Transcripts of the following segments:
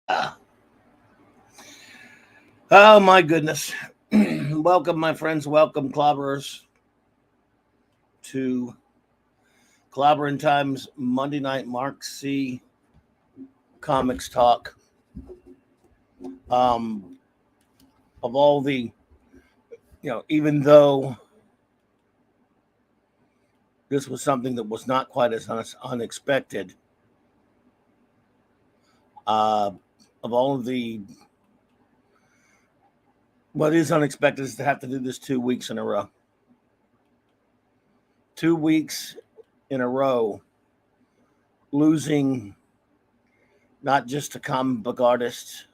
Oh my goodness. Welcome, my friends. Welcome, clobberers, to Clobberin Times Monday Night Mark C Comics Talk. Um, of all the, even though this was something that was not quite as unexpected, uh, of all of the, what is unexpected is to have to do this 2 weeks in a row. 2 weeks in a row, losing not just a comic book artist,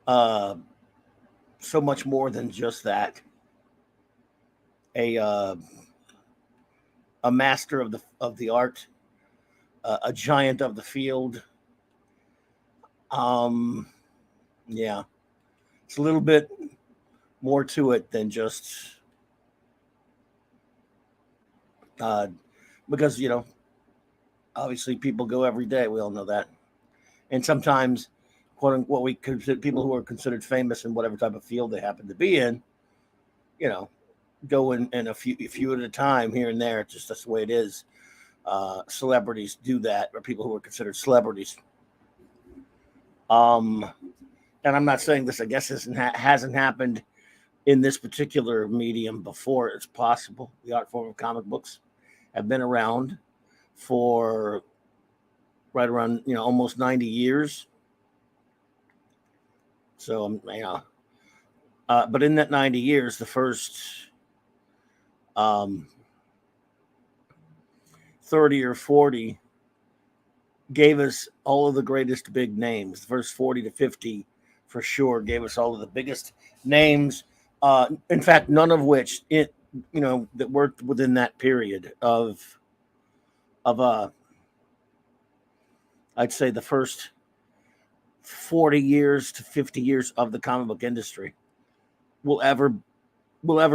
uh, so much more than just that. A master of the art, a giant of the field. Um, yeah, it's a little bit more to it than just uh, because obviously people go every day. We all know that, and sometimes, quote unquote, what we consider people who are considered famous in whatever type of field they happen to be in, you know, go in a few at a time here and there. It's just that's the way it is. Celebrities do that, or people who are considered celebrities. Um, and I'm not saying this, I guess, hasn't happened in this particular medium before. It's possible. The art form of comic books have been around for right around almost 90 years. So but in that 90 years, the first um, 30 or 40 gave us all of the greatest big names. The first 40 to 50 for sure gave us all of the biggest names. In fact, none of which that worked within that period of I'd say the first 40 years to 50 years of the comic book industry will ever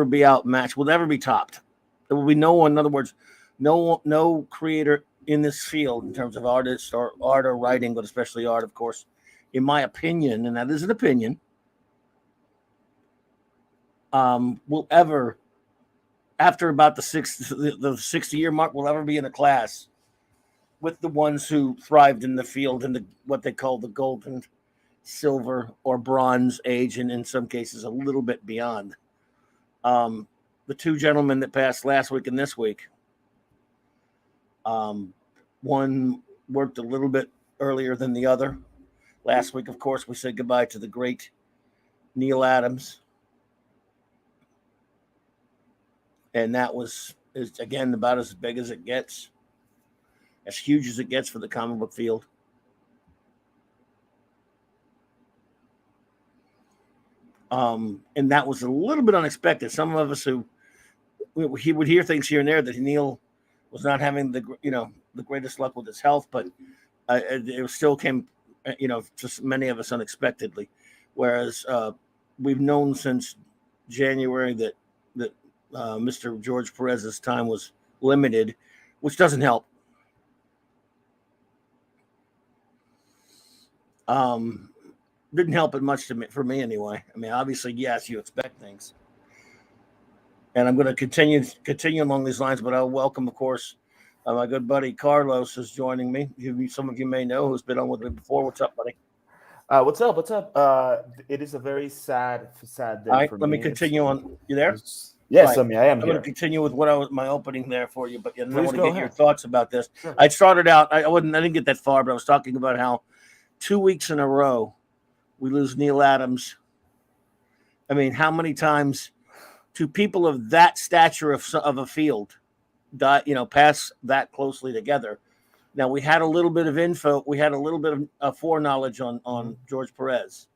be outmatched, will ever be topped. There will be no one, in other words, no creator in this field in terms of artists or art or writing, but especially art, of course, in my opinion, and that is an opinion, will ever, after about the 60-year mark, will ever be in a class with the ones who thrived in the field in what they call the golden, silver, or bronze age, and in some cases a little bit beyond. The two gentlemen that passed last week and this week, one worked a little bit earlier than the other. Last week, of course, we said goodbye to the great Neil Adams. And that is again about as big as it gets, as huge as it gets for the comic book field. And that was a little bit unexpected. Some of us he would hear things here and there that Neil was not having the greatest luck with his health, but it still came, to many of us unexpectedly. Whereas we've known since January that Mr. George Perez's time was limited, which doesn't help. Didn't help it much for me anyway. I mean, obviously, yes, you expect things, and I'm going to continue along these lines. But I'll welcome, of course, my good buddy Carlos is joining me. Some of you may know who's been on with me before. What's up, buddy? What's up? What's up? It is a very sad day All right, for let me me. continue on. You there? Yes, Right. I am I'm going to here. continue with my opening there for you, but then I Please want to go get your ahead. thoughts about this. Sure. I started out. I didn't get that far, but I was talking about how 2 weeks in a row we lose Neil Adams. I mean, how many times to people of that stature of a field, pass that closely together? Now we had a little bit of info. We had a little bit of foreknowledge on George Perez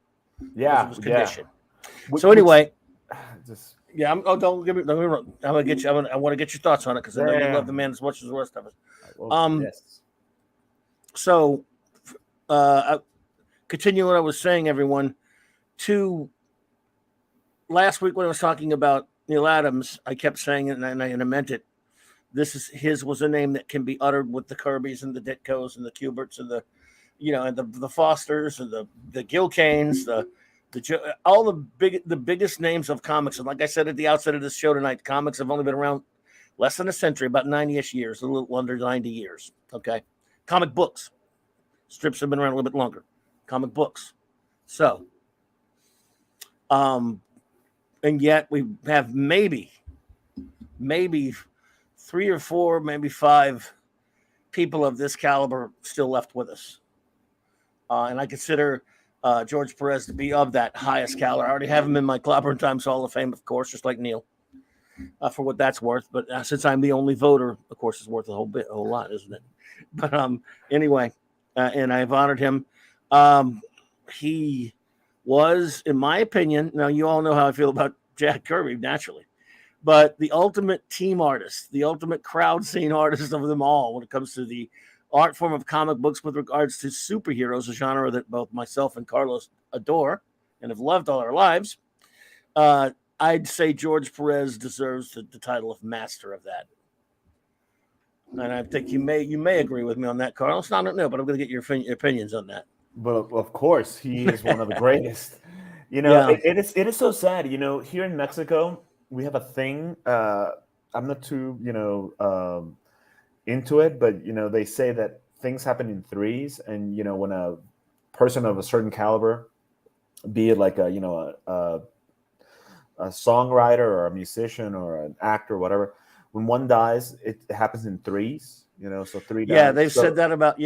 because of his condition. So anyway, yeah. Don't give me. Don't get me wrong. I'm gonna get you. I want to get your thoughts on it because I know you love the man as much as the rest of us. Yes. So, continue what I was saying, everyone. Last week when I was talking about Neil Adams, I kept saying it and I meant it. his was a name that can be uttered with the Kirbys and the Ditkos and the Kuberts and the, and the Fosters and the Gil Kanes, all the biggest names of comics. And like I said at the outset of this show tonight, comics have only been around less than a century, about 90-ish years, a little under 90 years. Okay, comic books, strips have been around a little bit longer. Comic books, so, and yet we have maybe 3 or 4, maybe 5 people of this caliber still left with us. And I consider George Perez to be of that highest caliber. I already have him in my Clobberin Times Hall of Fame, of course, just like Neil, for what that's worth. But since I'm the only voter, of course, it's worth a whole lot, isn't it? But anyway, and I've honored him. He was, in my opinion, now you all know how I feel about Jack Kirby, naturally, but the ultimate team artist, the ultimate crowd scene artist of them all when it comes to the art form of comic books with regards to superheroes, a genre that both myself and Carlos adore and have loved all our lives. I'd say George Perez deserves the title of master of that. And I think you may agree with me on that, Carlos. I don't know, but I'm going to get your opinions on that. Well, of course, he is one of the greatest. Yeah. It is so sad. Here in Mexico, we have a thing. I'm not too, into it, but they say that things happen in threes, and when a person of a certain caliber, be it like a songwriter or a musician or an actor or whatever, when one dies, it happens in threes. So 3 dies. Yeah, they've said that about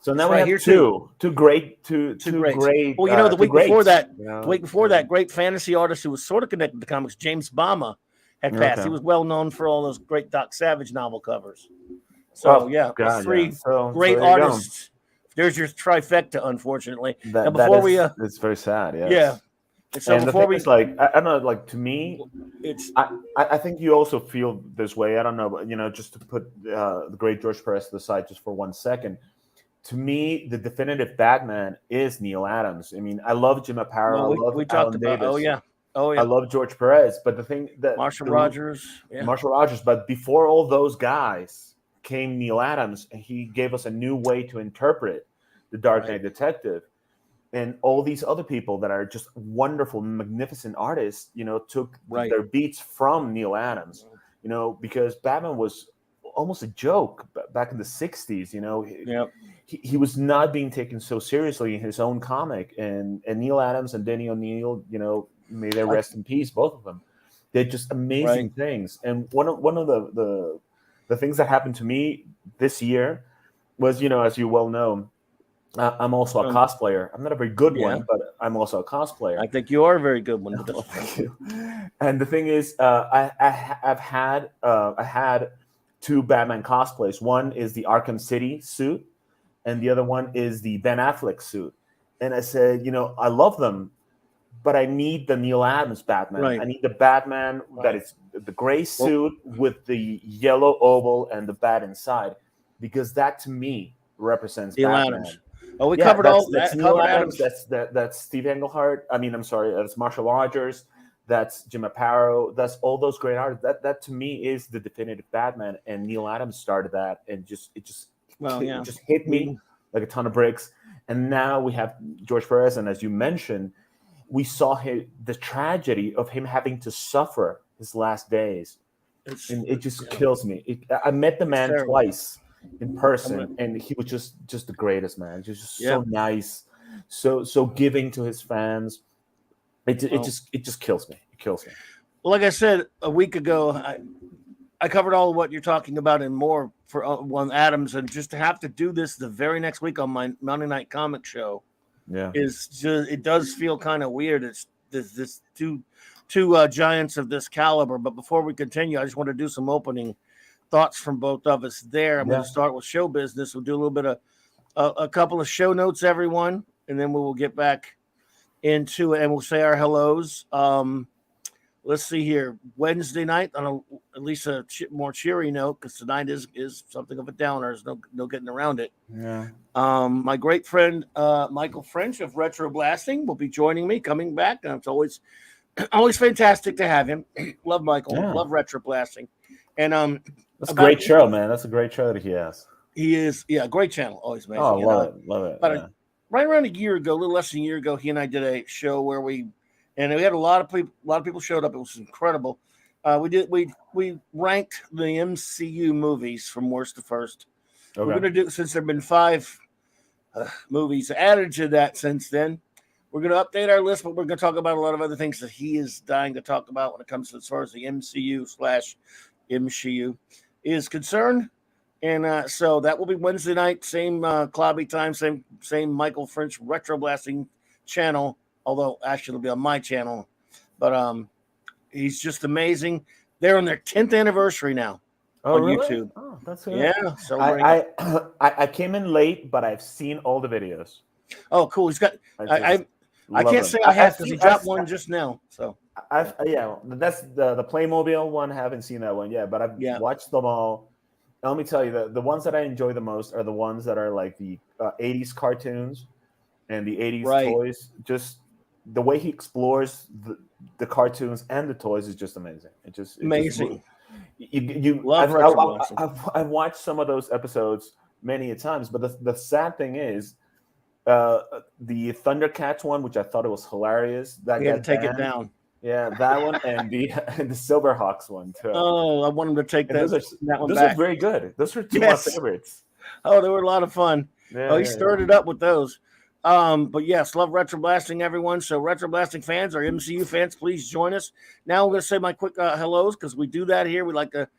So now we have two great. Well, the week before that, great fantasy artist who was sort of connected to comics, James Bama, had passed. He was well known for all those great Doc Savage novel covers. So three great artists. There's your trifecta, unfortunately. It's very sad. Yes. Yeah. And so and before I don't know, to me, I think you also feel this way. I don't know, but just to put the great George Perez to the side just for 1 second. To me, the definitive Batman is Neil Adams. I mean, I love Jim Aparo. I love Alan Davis. Oh yeah. I love George Perez. But the thing that Marshall Rogers. But before all those guys came Neil Adams, and he gave us a new way to interpret the Dark Knight Detective. And all these other people that are just wonderful, magnificent artists, took their beats from Neil Adams, because Batman was almost a joke back in the 60s, He was not being taken so seriously in his own comic. And Neil Adams and Denny O'Neil, may they rest in peace, both of them. They're just amazing things. And one of the things that happened to me this year was, as you well know, I'm also a cosplayer. I'm not a very good one, but I'm also a cosplayer. I think you are a very good one. Thank you. And the thing is, I had 2 Batman cosplays. One is the Arkham City suit, and the other one is the Ben Affleck suit. And I said, I love them, but I need the Neil Adams Batman. Right. I need the Batman that is the gray suit with the yellow oval and the bat inside, because that to me represents Neil Batman. Adams. Oh, we covered all that. That's Neil Adams. That's Steve Englehart. I'm sorry. That's Marshall Rogers. That's Jim Aparo. That's all those great artists. That to me is the definitive Batman. And Neil Adams started that, and it just hit me like a ton of bricks. And now we have George Perez, and as you mentioned, we saw the tragedy of him having to suffer his last days, and it just kills me. I met the man twice in person, and he was just the greatest, man. Just so nice, so giving to his fans. It just kills me. It kills me. Well, like I said a week ago, I covered all of what you're talking about and more for one Adams, and just to have to do this the very next week on my Monday Night Comic Show, it does feel kind of weird. It's this two giants of this caliber. But before we continue, I just want to do some opening thoughts from both of us there. I'm going to start with show business. We'll do a little bit of a couple of show notes, everyone, and then we will get back into it and we'll say our hellos. Let's see here. Wednesday night on at least a more cheery note, because tonight is something of a downer. There's no getting around it. Yeah. My great friend Michael French of Retro Blasting will be joining me, coming back, and it's always fantastic to have him. Love Michael. Love Retro Blasting. And That's a great show, man. That's a great show that he has. He is, great channel. Always amazing. Oh, love it. But right around a year ago, a little less than a year ago, he and I did a show where we had a lot of people. A lot of people showed up. It was incredible. We ranked the MCU movies from worst to first. Okay. We're gonna do, since there've been 5 movies added to that since then. We're going to update our list, but we're going to talk about a lot of other things that he is dying to talk about when it comes to as far as the MCU/MCU is concerned. And so that will be Wednesday night, same Clobby time, same Michael French Retro Blasting channel, although actually it'll be on my channel. But he's just amazing. They're on their 10th anniversary now on really? YouTube. Oh, that's good. Yeah. So I came in late, but I've seen all the videos. Oh, cool. He's got I can't say I have because he dropped one just now. So that's the Playmobil one. I haven't seen that one yet, but I've watched them all. And let me tell you, the ones that I enjoy the most are the ones that are like the 80s cartoons and the 80s toys. Just the way he explores the cartoons and the toys is just amazing. It's amazing. You love I've watched some of those episodes many a times, but the sad thing is, the Thundercats one, which I thought it was hilarious. That he had to take it down. Yeah, that one and the Silverhawks one too. Oh, I want him to take that. Those are very good. Those are two of my favorites. Oh, they were a lot of fun. Yeah, he started up with those. But yes, love Retro Blasting, everyone. So Retro Blasting fans or MCU fans, please join us. Now I'm going to say my quick hellos because we do that here. We like to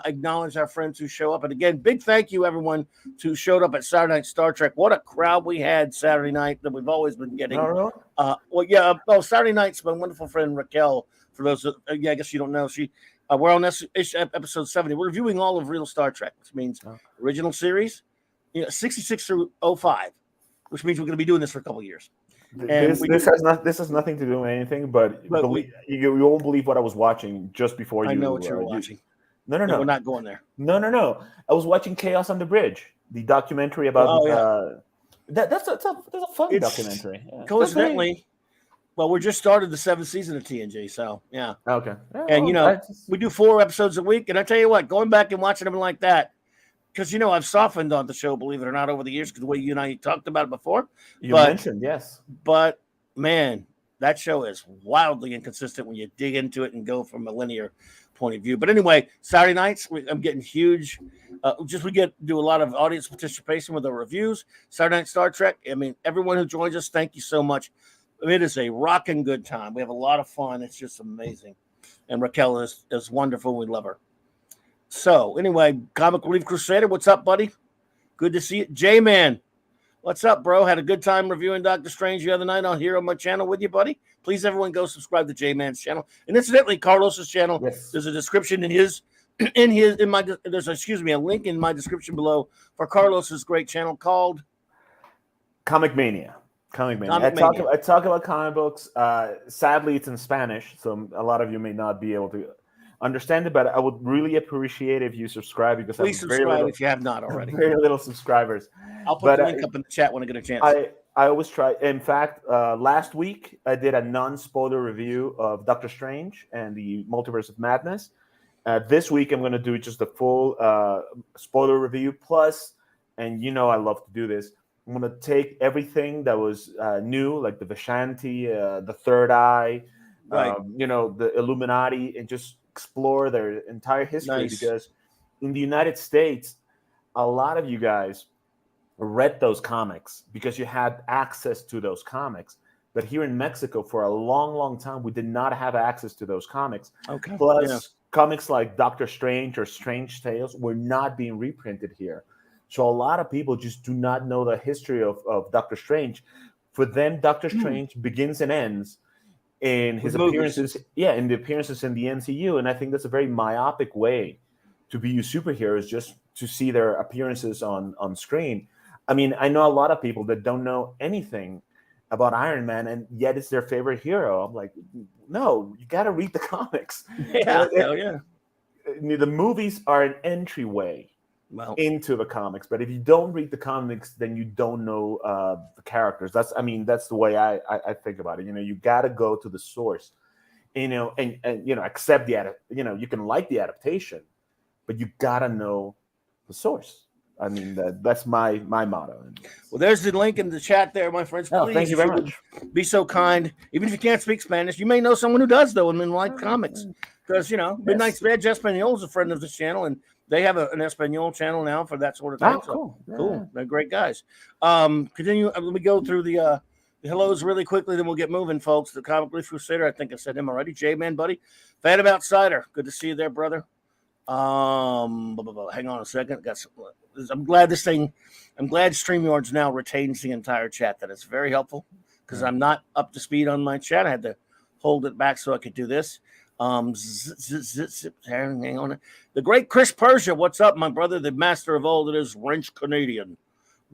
acknowledge our friends who show up. And again, big thank you, everyone, who showed up at Saturday Night Star Trek. What a crowd we had Saturday night that we've always been getting. Saturday night's my wonderful friend Raquel. For those, I guess you don't know, we're on episode 70. We're reviewing all of real Star Trek, which means original series, 66 through 05, which means we're going to be doing this for a couple of years. This has nothing to do with anything, but you won't believe what I was watching just before you. I know what you were watching. No. We're not going there. No. I was watching Chaos on the Bridge, the documentary about. That's a fun documentary. Yeah. Coincidentally, we just started the 7th season of TNG, so yeah. Okay. Yeah, and we do 4 episodes a week, and I tell you what, going back and watching them like that, because I've softened on the show, believe it or not, over the years, because the way you and I talked about it before. You mentioned, yes. But man, that show is wildly inconsistent when you dig into it and go from a linear point of view. But anyway, Saturday nights, I'm getting huge. We do a lot of audience participation with our reviews. Saturday Night Star Trek. I mean, everyone who joins us, thank you so much. It is a rocking good time. We have a lot of fun. It's just amazing. And Raquel is wonderful. We love her. So anyway, Comic Relief Crusader, what's up, buddy? Good to see you. J-Man, what's up, bro? Had a good time reviewing Doctor Strange the other night on my channel with you, buddy. Please, everyone, go subscribe to J-Man's channel. And incidentally, Carlos's channel, there's a description there's a link in my description below for Carlos's great channel called Comic Mania. I talk about comic books. Sadly, it's in Spanish, so a lot of you may not be able to understand it, but I would really appreciate if you subscribe, because please subscribe if you have not already. Very little subscribers. I'll put the link up in the chat when I get a chance. I always try. In fact, last week I did a non-spoiler review of Doctor Strange and the Multiverse of Madness. This week I'm going to do just a full spoiler review. Plus, and I love to do this, I'm going to take everything that was new, like the Vishanti, the Third Eye, the Illuminati, and just explore their entire history. Nice. Because in the United States, a lot of you guys read those comics because you had access to those comics. But here in Mexico, for a long, long time, we did not have access to those comics. Okay. Plus, comics like Doctor Strange or Strange Tales were not being reprinted here. So a lot of people just do not know the history of Doctor Strange. For them, Doctor Strange begins and ends in his appearances. Yeah, in the appearances in the MCU. And I think that's a very myopic way to view superheroes, just to see their appearances on screen. I mean, I know a lot of people that don't know anything about Iron Man, and yet it's their favorite hero. I'm like, no, you got to read the comics. Yeah, hell yeah. The movies are an entryway into the comics, but if you don't read the comics, then you don't know the characters. That's the way I think about it. You got to go to the source, and accept you can like the adaptation, but you gotta know the source. I mean, that's my motto. Well, there's the link in the chat there, my friends. Oh, Please, thank you if very would much. be so kind. Even if you can't speak Spanish, you may know someone who does, though, and like comics. Because, Midnight's Bad Espanol is a friend of this channel, and they have an Espanol channel now for that sort of thing. Oh, cool. Yeah. Cool. They're great guys. Continue. Let me go through the hellos really quickly, then we'll get moving, folks. The Comic Relief Crusader, I think I said him already. J-Man, buddy. Phantom Outsider. Good to see you there, brother. Hang on a second. I'm glad StreamYard's now retains the entire chat. That is very helpful because I'm not up to speed on my chat. I had to hold it back so I could do this. Hang on. The great Chris Persia, what's up, my brother? The master of all that is Wrench Canadian.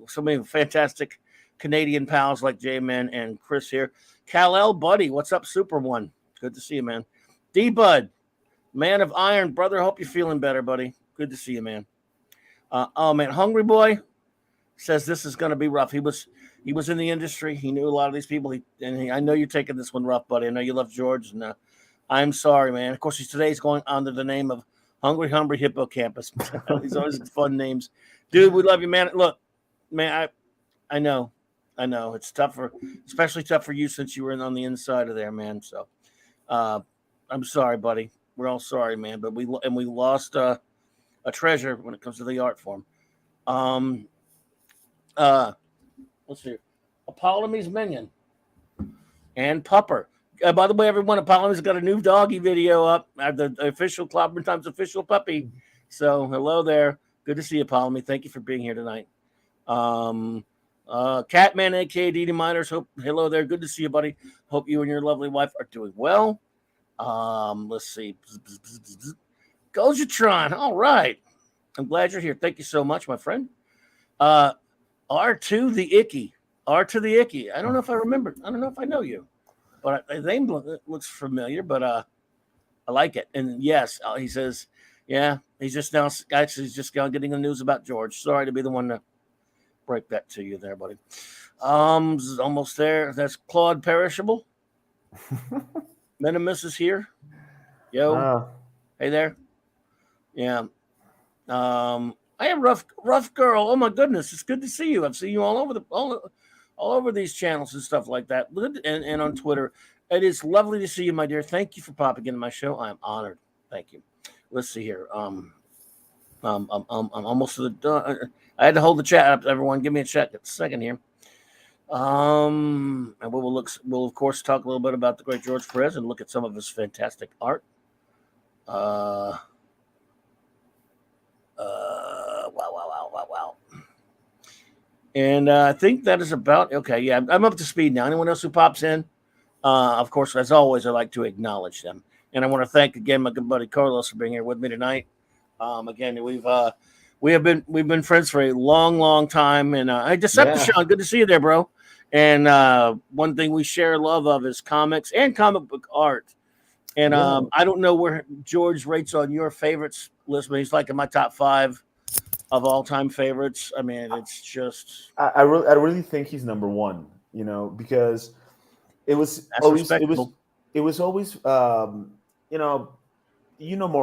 So many fantastic Canadian pals like J-Man and Chris here. Kal-El, buddy, what's up, Super One? Good to see you, man. D-Bud, man of iron, brother. Hope you're feeling better, buddy. Good to see you, man. Man, Hungry Boy says this is going to be rough. He was in the industry. He knew a lot of these people. I know you're taking this one rough, buddy. I know you love George, and I'm sorry, man. Of course, today's going under the name of Hungry Hippocampus. These always fun names, dude. We love you, man. Look, man, I know it's especially tough for you since you were on the inside of there, man. So, I'm sorry, buddy. We're all sorry, man. But we lost a treasure when it comes to the art form. Let's see. Apollome's Minion and Pupper. By the way, everyone, Apollome's got a new doggy video up. The official Clobberin Times official puppy. So hello there. Good to see you, Apollome. Thank you for being here tonight. Catman, aka Didi Miners. Hello there. Good to see you, buddy. Hope you and your lovely wife are doing well. Let's see. Gojatron. All right. I'm glad you're here. Thank you so much, my friend. R2 the Icky. R2 the Icky. I don't know if I remember. I don't know if I know you, but the name looks familiar, but I like it. And yes, he says, yeah, he's just now getting the news about George. Sorry to be the one to break that to you there, buddy. Almost there. That's Claude Perishable. Minimus is here. Yo. Hey there. Yeah. I am rough girl. Oh my goodness, it's good to see you. I've seen you all over these channels and stuff like that, and on Twitter. It is lovely to see you, my dear. Thank you for popping into my show. I am honored. Thank you. Let's see here. I'm almost to the. I had to hold the chat up. Everyone, give me a second here. And we'll of course talk a little bit about the great George Perez and look at some of his fantastic art. Wow. And I think that is about okay. Yeah, I'm up to speed now. Anyone else who pops in, of course, as always, I like to acknowledge them. And I want to thank again my good buddy Carlos for being here with me tonight. Again, we've been friends for a long time. And Decepticon, good to see you there, bro. And one thing we share love of is comics and comic book art. And I don't know where George rates on your favorites list, but he's like in my top 5 of all-time favorites. I mean, it's just I really think he's number 1, because it was always more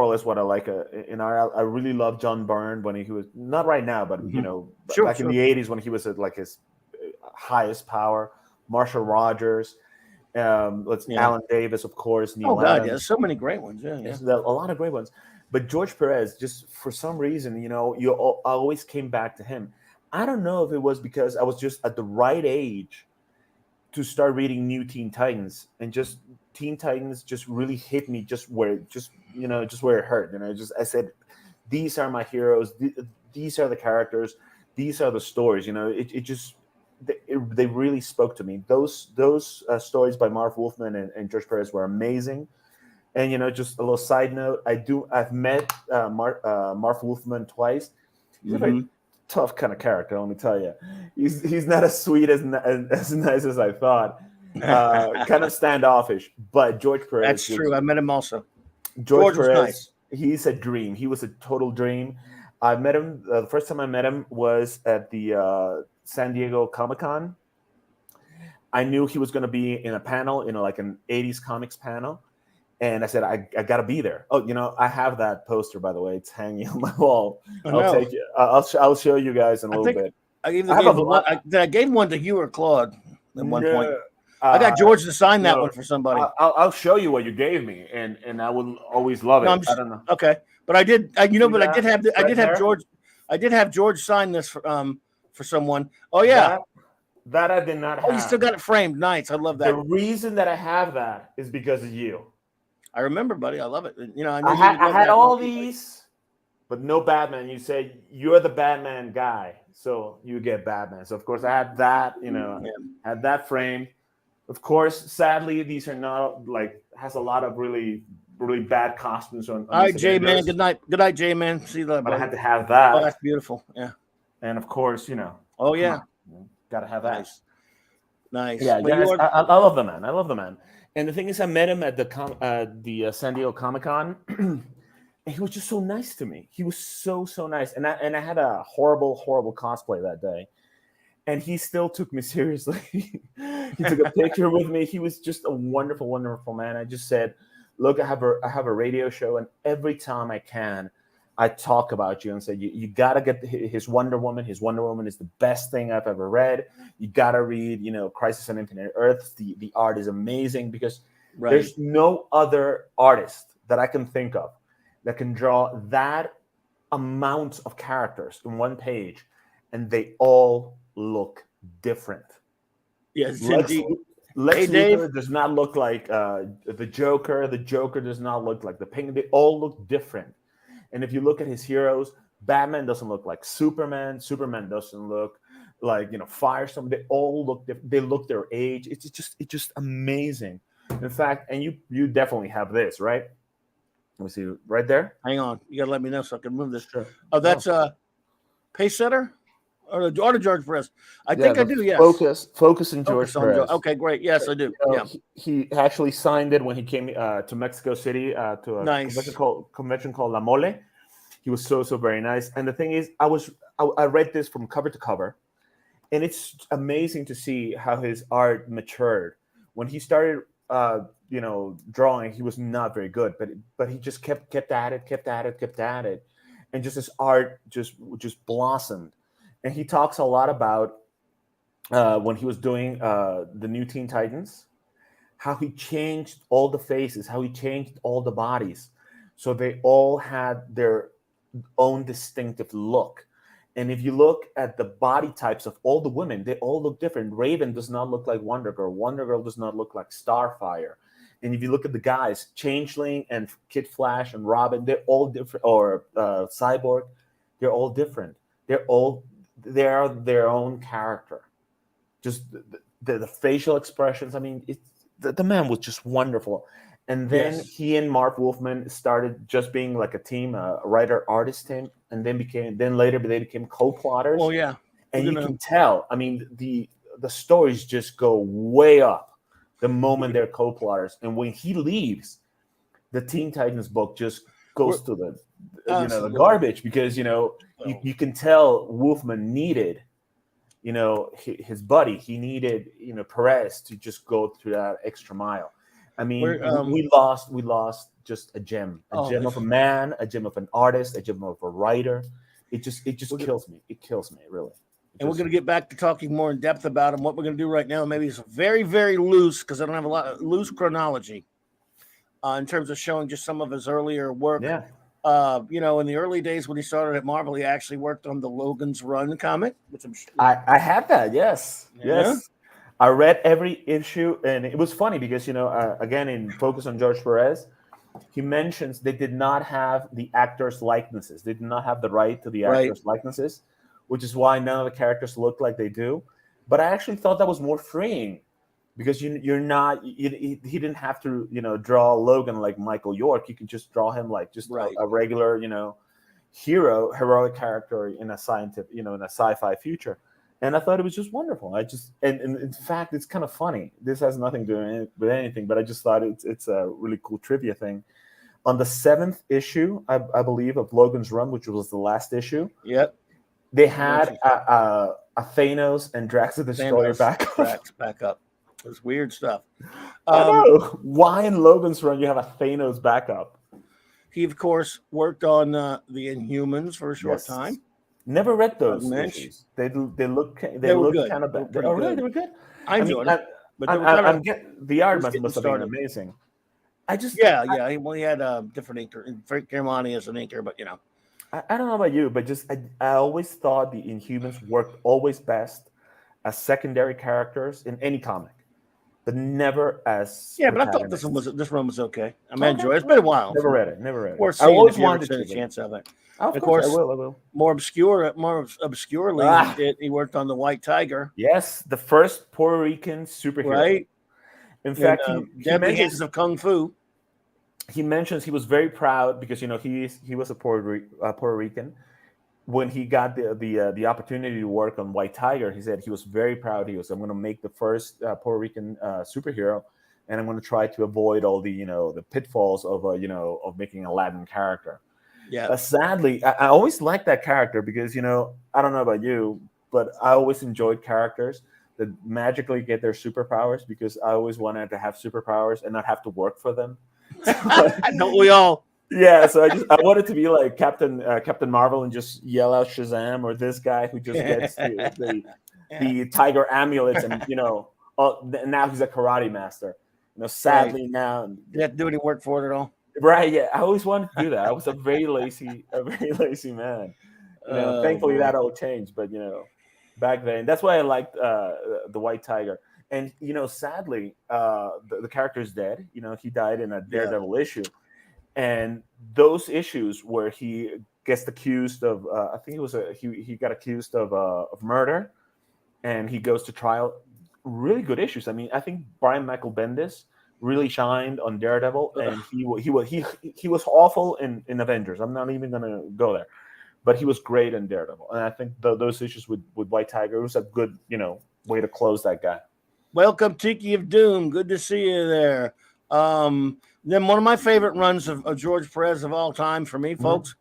or less what I like. I really love John Byrne when he was not right now, but back in the 80s when he was at like his highest power. Marshall Rogers, Alan Davis, of course. Neil Adams. Yeah, so many great ones. Yeah. A lot of great ones. But George Perez, just for some reason, I always came back to him. I don't know if it was because I was just at the right age to start reading New Teen Titans, and just Teen Titans just really hit me just where it hurt. I said, these are my heroes. These are the characters. These are the stories. They really spoke to me. Those stories by Marv Wolfman and George Perez were amazing. And just a little side note, I've met Marv Wolfman twice. He's a very tough kind of character, let me tell you. He's not as sweet as nice as I thought. Kind of standoffish. But George Perez, that's true. I met him also. George Perez, nice. He's a dream. He was a total dream. I met him. The first time I met him was at the San Diego Comic-Con. I knew he was going to be in a panel, like an 80s comics panel. And I said, I got to be there. Oh, I have that poster, by the way. It's hanging on my wall. I'll take it. I'll show you guys in a little bit. I gave one to you or Claude at one point. I got George to sign that one for somebody. I'll show you what you gave me, and I will always love it. I don't know. Okay, but I did. I did have George sign this for someone. Oh yeah, that I did not have. Oh, you still got it framed. Nice. I love that. The reason that I have that is because of you. I remember, buddy. I love it. I had all these, but no Batman. You say you're the Batman guy, so you get Batman. So of course I had that. Had that framed. Of course, sadly, these are not has a lot of really, really bad costumes on. All right, J Man. Good night, J Man. See you later. But I had to have that. Oh, that's beautiful. Yeah. And of course, Oh yeah. Gotta have that. Nice. Yeah, I love the man. I love the man. And the thing is, I met him at the San Diego Comic-Con, and he was just so nice to me. He was so nice. And I had a horrible cosplay that day, and he still took me seriously. He took a picture with me. He was just a wonderful man. I just said, look, I have a radio show, and every time I can, I talk about you and say, you got to get his Wonder Woman. His Wonder Woman is the best thing I've ever read. You got to read, Crisis on Infinite Earths. The art is amazing because there's no other artist that I can think of that can draw that amount of characters in one page, and they all look different. Yes, Lex Luthor does not look like the Joker. The Joker does not look like the Penguin. They all look different. And if you look at his heroes, Batman doesn't look like Superman. Superman doesn't look like Firestorm. They all look different. They look their age. It's just amazing. In fact, and you definitely have this, right? Let me see right there. Hang on, you gotta let me know so I can move this. Sure. Oh, that's Pace Setter or George Perez. I think I do. Yes. Focus on George Perez. Okay, great. Yes, I do. He actually signed it when he came to Mexico City to a convention called La Mole. He was so very nice. And the thing is, I read this from cover to cover, and it's amazing to see how his art matured. When he started, drawing, he was not very good, but he just kept at it, and just his art just blossomed. And he talks a lot about when he was doing the new Teen Titans, how he changed all the faces, how he changed all the bodies, so they all had their own distinctive look. And if you look at the body types of all the women, they all look different. Raven does not look like Wonder Girl. Wonder Girl does not look like Starfire. And if you look at the guys, Changeling and Kid Flash and Robin, they're all different. Or Cyborg, they're all different. They are their own character. Just the facial expressions. I mean, the man was just wonderful. And then he and Mark Wolfman started just being like a team, a writer-artist team, and then later they became co-plotters. Oh yeah, and you can tell. I mean, the stories just go way up the moment they're co-plotters, and when he leaves, the Teen Titans book just goes to the garbage because you can tell Wolfman needed his buddy. He needed Perez to just go through that extra mile. I mean, we lost just a gem of a man, a gem of an artist, a gem of a writer. It just kills me. It kills me, really. And we're going to get back to talking more in depth about him. What we're going to do right now, maybe is very, very loose because I don't have a lot of loose chronology in terms of showing just some of his earlier work. Yeah. In the early days when he started at Marvel, he actually worked on the Logan's Run comic, which I had that. Yes. Yeah. Yes. I read every issue, and it was funny because, again, in Focus on George Perez, he mentions they did not have the actors' likenesses. They did not have the right to the actors' likenesses, which is why none of the characters look like they do. But I actually thought that was more freeing because he didn't have to, draw Logan like Michael York. You can just draw him like just a regular, heroic character in a scientific, in a sci-fi future. And I thought it was just wonderful. And in fact, it's kind of funny. This has nothing to do with anything, but I just thought it's a really cool trivia thing. On the 7th issue, I believe, of Logan's Run, which was the last issue. Yep. They had a Thanos and Drax the Destroyer back up. Back up. It's weird stuff. I know. Why in Logan's Run you have a Thanos backup? He, of course, worked on the Inhumans for a short time. Never read those issues. They look good. kind of They were bad. pretty Oh, really? good. They were good. I enjoyed it. But they were I'm getting the art must getting have been started. amazing. I just He had a different inker. Frank Carmani as an inker, but I don't know about you, but just I always thought the Inhumans worked always best as secondary characters in any comic, but never as but I thought this run was okay. I enjoyed it. It's been a while. Never read it. Or I always wanted to a chance of it. Of course, I will. More obscurely, he worked on the White Tiger. Yes, the first Puerto Rican superhero. Right. In fact, Deadly Hands of Kung Fu. He mentions he was very proud because he was a Puerto Rican. When he got the opportunity to work on White Tiger, he said he was very proud. He was, I'm going to make the first Puerto Rican superhero, and I'm going to try to avoid all the the pitfalls of of making a Latin character. Yeah. Sadly, I always liked that character because I don't know about you, but I always enjoyed characters that magically get their superpowers because I always wanted to have superpowers and not have to work for them. Don't we all? Yeah, so I wanted to be like Captain Marvel and just yell out Shazam, or this guy who just gets the tiger amulets and now he's a karate master. Sadly now you have to do any work for it at all. Right, yeah. I always wanted to do that. I was a very lazy man. Thankfully that all changed, but back then that's why I liked the White Tiger. And sadly, the character is dead. He died in a Daredevil issue, and those issues where he gets accused of, I think it was he got accused of murder, and he goes to trial. Really good issues. I mean, I think Brian Michael Bendis really shined on Daredevil, and he was awful in Avengers. I'm not even gonna go there, but he was great in Daredevil, and I think those issues with White Tiger, it was a good way to close that guy. Welcome, Tiki of Doom. Good to see you there. Then one of my favorite runs of George Perez of all time for me, folks,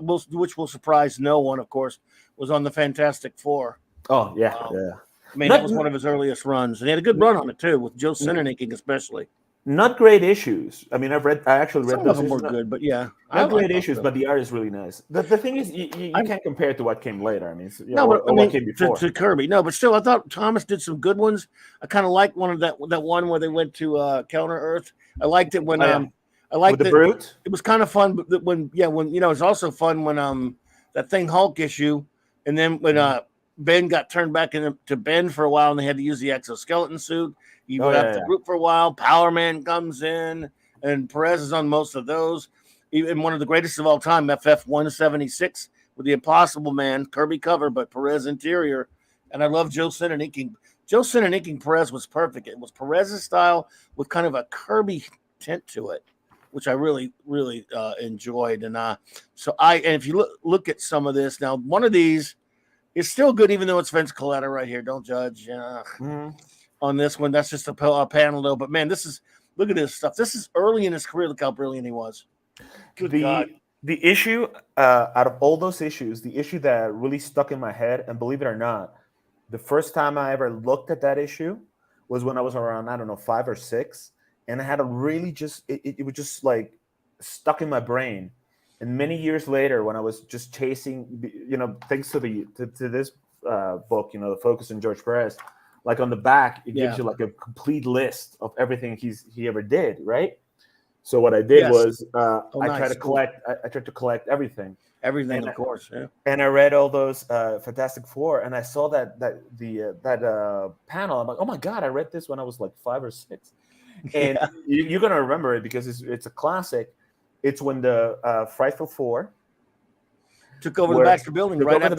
which will surprise no one, of course, was on the Fantastic Four. Oh, yeah. I mean, that was one of his earliest runs, and he had a good run on it too, with Joe Sinnernicking especially. Not great issues. I mean, I actually read some those. Some of them were good, but yeah, not great issues. But the art is really nice. The thing is, you can't compare it to what came later. I mean, what came before to Kirby. No, but still, I thought Thomas did some good ones. I kind of liked one of that one where they went to Counter Earth. I liked it when I liked the Brute. It was kind of fun, but when it's also fun when that thing Hulk issue, and then when Ben got turned back into Ben for a while, and they had to use the exoskeleton suit. He left the group for a while. Power Man comes in, and Perez is on most of those. Even one of the greatest of all time, FF 176 with the Impossible Man, Kirby cover, but Perez interior. And I love Joe Sinnernicking. Joe Sinnernicking Perez was perfect. It was Perez's style with kind of a Kirby tint to it, which I really, really enjoyed. And and if you look at some of this now, one of these is still good, even though it's Vince Coletta right here. Don't judge. On this one, that's just a panel though. But man, look at this stuff. This is early in his career. Look how brilliant he was. Good God. The issue out of all those issues, the issue that really stuck in my head, and believe it or not, the first time I ever looked at that issue was when I was around, I don't know, 5 or 6, and I had a really it was just like stuck in my brain. And many years later, when I was just chasing, thanks to this book, The Focus on George Perez. Like on the back, it gives you like a complete list of everything he ever did, right? So what I did was I tried to collect everything. Everything, of course. Yeah. And I read all those Fantastic Four, and I saw that panel. I'm like, oh my God, I read this when I was like 5 or 6. And you're gonna remember it because it's a classic. It's when the Frightful Four took over the Baxter Building right after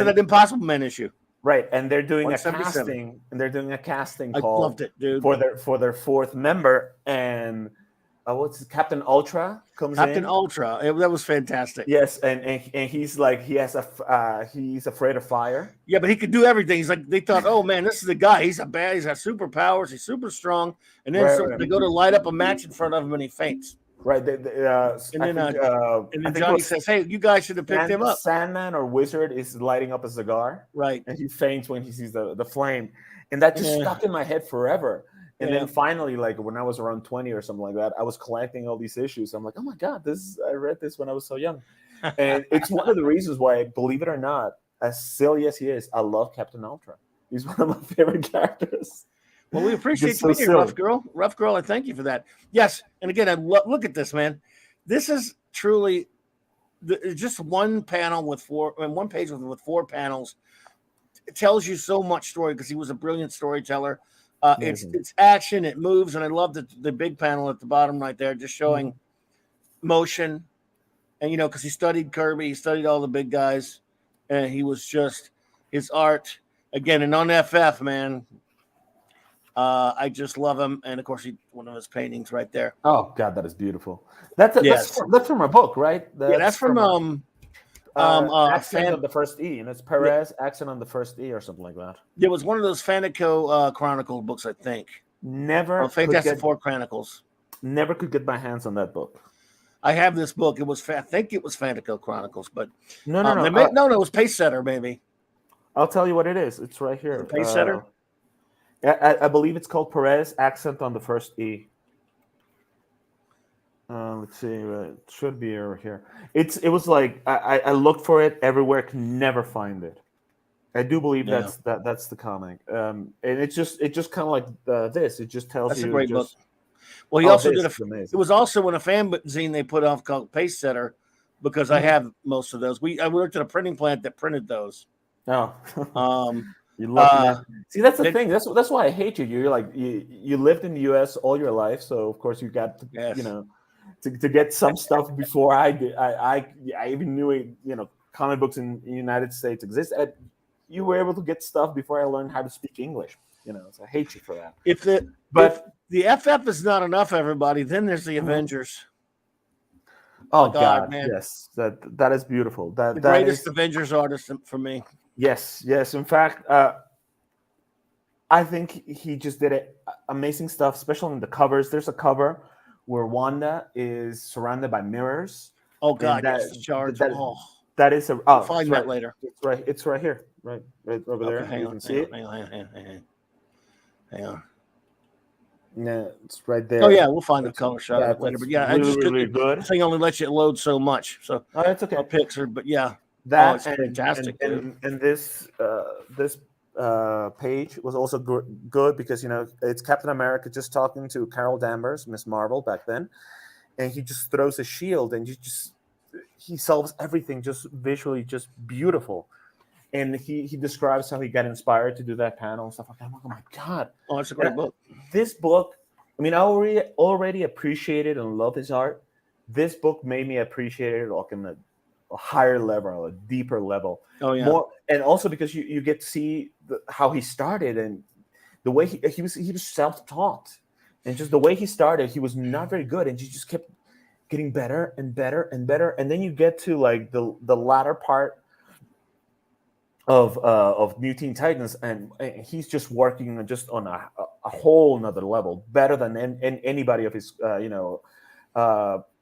that Impossible Man issue. Right, and they're doing a casting I call loved it, dude. for their 4th member, and Captain Ultra comes in. Captain Ultra, that was fantastic. Yes, and he's like he's afraid of fire. Yeah, but he could do everything. He's like, they thought, oh man, this is the guy. He's got superpowers. He's super strong. And then they go to light up a match in front of him, and he faints. Right. And I then think and I then think it Johnny was says, "Hey, you guys should have picked him up." Sandman or Wizard is lighting up a cigar, Right. and he faints when he sees the flame, and that just Yeah. stuck in my head forever. And Yeah. then finally, like when I was around 20 or something like that, I was collecting all these issues. I'm like, oh my god, I read this when I was so young, and it's one of the reasons why, believe it or not, as silly as he is, I love Captain Ultra. He's one of my favorite characters. Well, we appreciate Just you so being here, Rough silly. Girl. Rough Girl, I thank you for that. Yes, and again, look at this, man. This is truly just one panel with one page with 4 panels. It tells you so much story because he was a brilliant storyteller. Amazing. It's action, it moves, and I love the big panel at the bottom right there, just showing motion. And because he studied Kirby, he studied all the big guys, and he was just his art again. And on FF, man, I just love him. And of course, one of his paintings right there. Oh God, that is beautiful. That's Yes. that's from a book, right? That's from accent on the first E, and it's Perez accent on the first E or something like that. There was one of those Fanico Chronicle books, I think. Never Fantastic Four Chronicles. Never could get my hands on that book. I have this book. I think it was Fanico Chronicles, but no, it was Pace Setter, maybe. I'll tell you what it is. It's right here. Pace Setter. I believe it's called Perez accent on the first E. Let's see. It should be over here. It was like I looked for it everywhere, could never find it. I do believe that's the comic. And it's just kind of like this. It just tells that's you. That's a great book. Well, he also did it was also in a fanzine they put off called Pace Setter, because I have most of those. I worked at a printing plant that printed those. Oh. You lucky see, that's the thing. That's why I hate you. You're like you lived in the U.S. all your life, so of course you got to, to get some stuff before I did. I even knew it. Comic books in the United States exist. You were able to get stuff before I learned how to speak English. So I hate you for that. If the FF is not enough, everybody, then there's the Avengers. Oh God, man. Yes, that is beautiful. The greatest Avengers artist for me. Yes. In fact, I think he just did amazing stuff, especially in the covers. There's a cover where Wanda is surrounded by mirrors. Oh God, that's the charge. That is a. I'll find that later. It's right here, right over there. Hang on. Yeah, it's right there. Oh yeah, we'll find the color shot later. But yeah, really good. The thing only lets you load so much. So that's okay. Pixar, but yeah, that's fantastic. And this page was also good because it's Captain America just talking to Carol Danvers, Miss Marvel back then, and he just throws a shield and he solves everything just visually, just beautiful. And he describes how he got inspired to do that panel and stuff like that. I'm like, oh my God. Oh, it's a great book. This book, I mean, I already appreciated and love his art. This book made me appreciate it like in a higher level, a deeper level. Oh, yeah. More, and also because you get to see how he started and the way he was self-taught. And just the way he started, he was not very good. And he just kept getting better and better and better. And then you get to like the latter part of New Teen Titans, and he's just working just on a whole nother level, better than anybody of his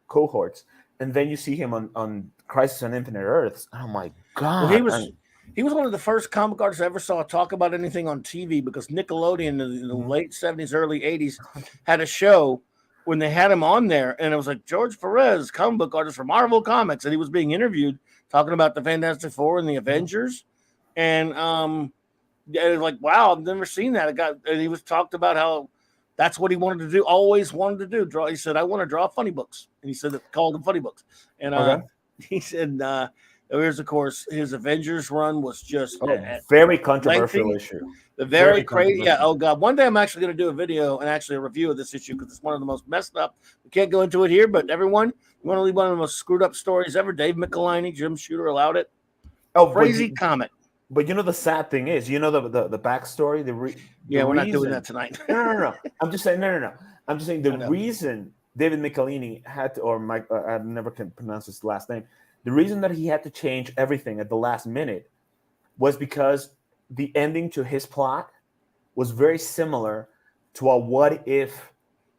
cohorts. And then you see him on Crisis on Infinite Earths. Oh my God! Well, he was one of the first comic artists I ever saw talk about anything on TV, because Nickelodeon in the late 70s, early 80s had a show when they had him on there, and it was like George Perez, comic book artist for Marvel Comics, and he was being interviewed talking about the Fantastic Four and the Avengers. And it was like, wow, I've never seen that. And he was talked about how that's what he wanted to do, always wanted to do. Draw. He said, I want to draw funny books. And he said it called them funny books. And he said, here's, of course, his Avengers run was just very controversial issue. The very crazy. Yeah. Oh God. One day I'm actually going to do a video and actually a review of this issue, because it's one of the most messed up. We can't go into it here, but everyone, you want to leave one of the most screwed up stories ever. Dave Michelinie, Jim Shooter allowed it. Oh, crazy comic. But the sad thing is, the backstory. We're not doing that tonight. No. I'm just saying, no. I'm just saying the reason David Michelinie had to, or Mike, I never can pronounce his last name. The reason that he had to change everything at the last minute was because the ending to his plot was very similar to a what if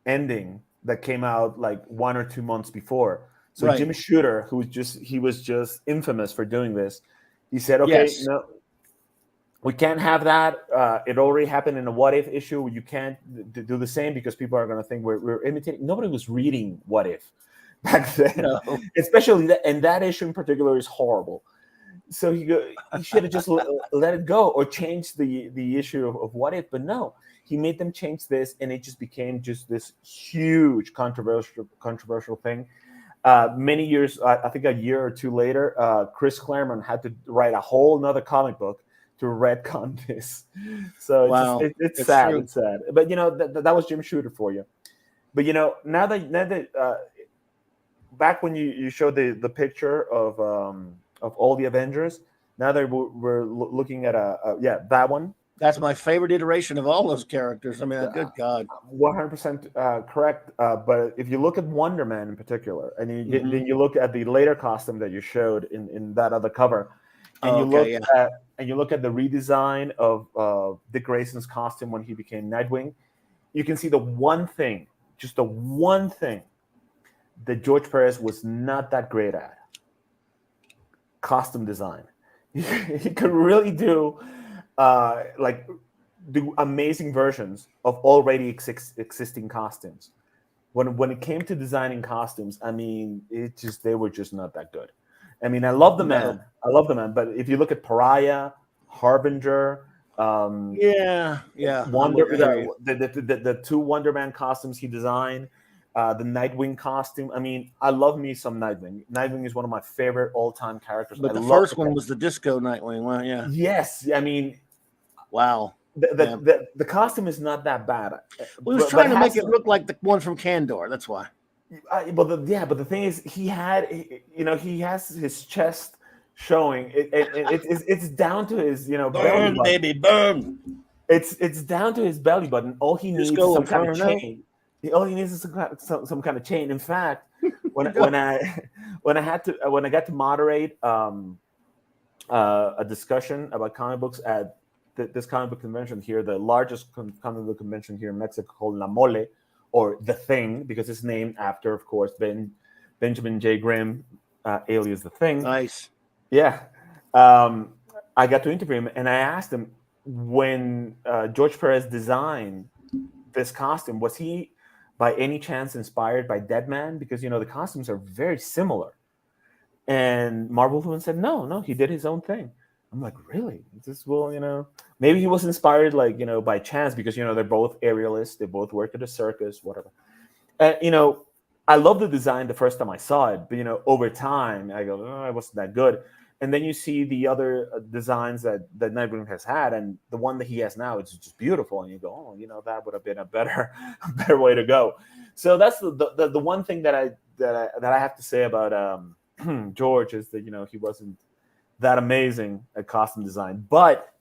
ending that came out like 1 or 2 months before. So Right. Jim Shooter, he was just infamous for doing this. He said, "Okay, Yes. no, we can't have that. It already happened in a What If issue. You can't do the same because people are going to think we're imitating." Nobody was reading What If back then, No. especially that, and that issue in particular is horrible. So he should have just let it go or changed the issue of What If, but no, he made them change this, and it just became just this huge controversial thing. Many years, I think a year or two later, Chris Claremont had to write a whole nother comic book to retcon this. So Wow. it's It's sad. true. It's sad. But that was Jim Shooter for you. But now that back when you showed the picture of all the Avengers, now that we're looking at that one. That's my favorite iteration of all those characters. I mean, good God. 100% correct. But if you look at Wonder Man in particular, and then you look at the later costume that you showed in that other cover, and you look at the redesign of Dick Grayson's costume when he became Nightwing, you can see the one thing that George Perez was not that great at: costume design. He could really do amazing versions of already existing costumes. When it came to designing costumes, I mean, they were just not that good. I mean, I love the man, but if you look at Pariah, Harbinger, Wonder, the two Wonder Man costumes he designed, the Nightwing costume. I mean, I love me some Nightwing. Nightwing is one of my favorite all-time characters. But the first one was the Disco Nightwing. Well, yeah. Yes, I mean, wow. The costume is not that bad. We was trying to make it look like the one from Candor. That's why. But the thing is, he has his chest showing. It's down to his Burn, baby, burn. It's down to his belly button. All he needs is some kind of chain. All he needs is some kind of chain. In fact, when I got to moderate a discussion about comic books at this comic book convention here, the largest comic book convention here in Mexico, called La Mole, or The Thing, because it's named after, of course, Benjamin J. Grimm, alias The Thing. Nice. Yeah. I got to interview him, and I asked him, when George Perez designed this costume, was he by any chance inspired by Deadman? Because, the costumes are very similar. And Marvel Woman said, no, he did his own thing. I'm like, really? Maybe he was inspired, by chance, because, they're both aerialists. They both work at a circus, whatever. I love the design the first time I saw it, but, over time, I go, oh, it wasn't that good. And then you see the other designs that Nightwing has had, and the one that he has now, it's just beautiful. And you go, oh, that would have been a better way to go. So that's the one thing that I have to say about George is that, he wasn't that amazing at costume design, but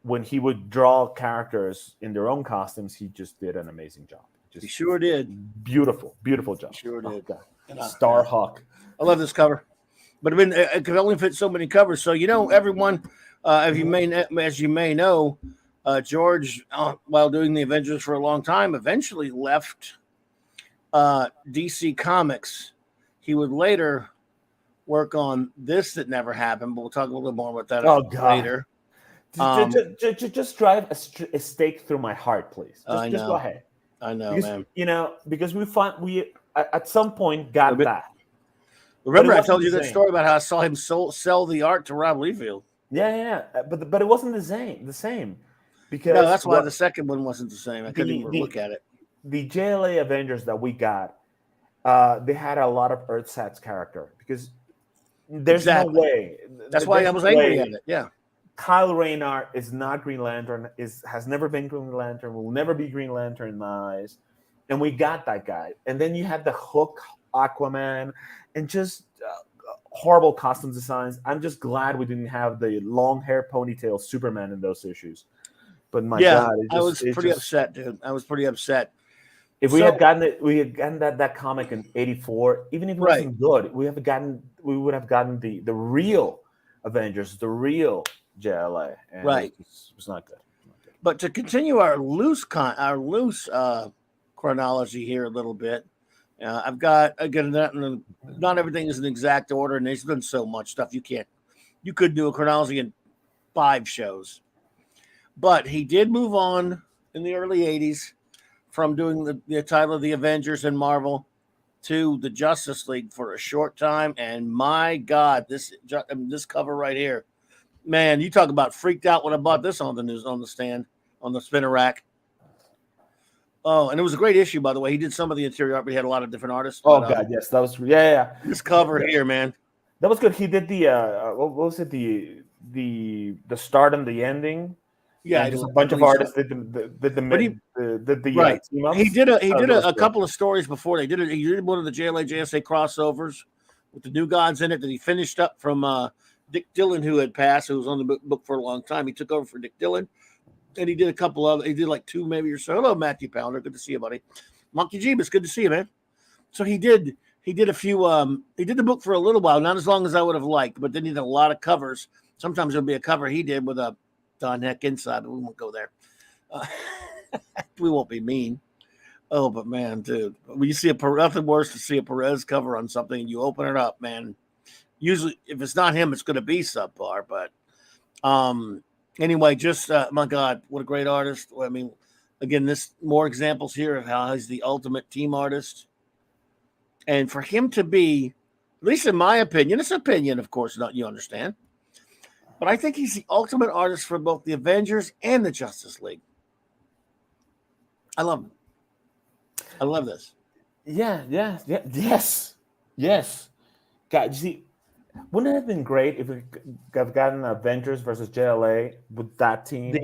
when he would draw characters in their own costumes, he just did an amazing job. He sure did. Beautiful job. He sure did. Starhawk. I love this cover, but it could only fit so many covers. So everyone, as you may know, George, while doing the Avengers for a long time, eventually left DC Comics. He would later work on this that never happened, but we'll talk a little more about that later. Just drive a stake through my heart, please. Just go ahead. I know, because, man. Because we at some point got that. Remember, I told you that story about how I saw him sell the art to Rob Liefeld. Yeah. But it wasn't the same. Because that's why the second one wasn't the same. I couldn't even look at it. The JLA Avengers that we got, they had a lot of Earthsat's character, because there's no way. That's why I was angry at it. Yeah. Kyle Rayner is not Green Lantern, has never been Green Lantern, will never be Green Lantern in my eyes. And we got that guy. And then you had the Hook, Aquaman, and just horrible costume designs. I'm just glad we didn't have the long hair ponytail Superman in those issues. But my God, I was pretty upset, dude. I was pretty upset. If we had gotten that comic in '84, even if it wasn't good, we would have gotten the real Avengers, the real JLA. And it was not good. But to continue our loose chronology here a little bit. I've got again not everything is in exact order, and there's been so much stuff you could do a chronology in 5 shows. But he did move on in the early 80s from doing the title of the Avengers and Marvel to the Justice League for a short time. And my God, this cover right here, man, you talk about freaked out when I bought this on the stand, on the spinner rack. Oh, and it was a great issue, by the way. He did some of the interior art, but he had a lot of different artists. Oh But, God, yes, that was yeah. This cover here, man. That was good. He did the what was it, the start and the ending. Yeah, and just a bunch of artists did the right. team ups. He did a couple of stories before they did it. He did one of the JLA JSA crossovers with the New Gods in it that he finished up from Dick Dillon, who had passed, who was on the book for a long time. He took over for Dick Dillon, and he did a couple of. He did like 2 maybe or so. Hello, Matthew Pounder. Good to see you, buddy. Monkey Jeebus, good to see you, man. So he did a few. He did the book for a little while, not as long as I would have liked, but then he did a lot of covers. Sometimes there'll be a cover he did with a Don Heck inside, but we won't go there. We won't be mean. Oh, but man, dude, when you see nothing worse to see a Perez cover on something and you open it up, man. Usually, if it's not him, it's going to be subpar. But anyway, just my God, what a great artist! I mean, again, this more examples here of how he's the ultimate team artist, and for him to be, at least in my opinion, it's opinion, of course, not you understand. But I think he's the ultimate artist for both the Avengers and the Justice League. I love him. I love this. Yes. God, you see, wouldn't it have been great if we have gotten Avengers versus JLA with that team?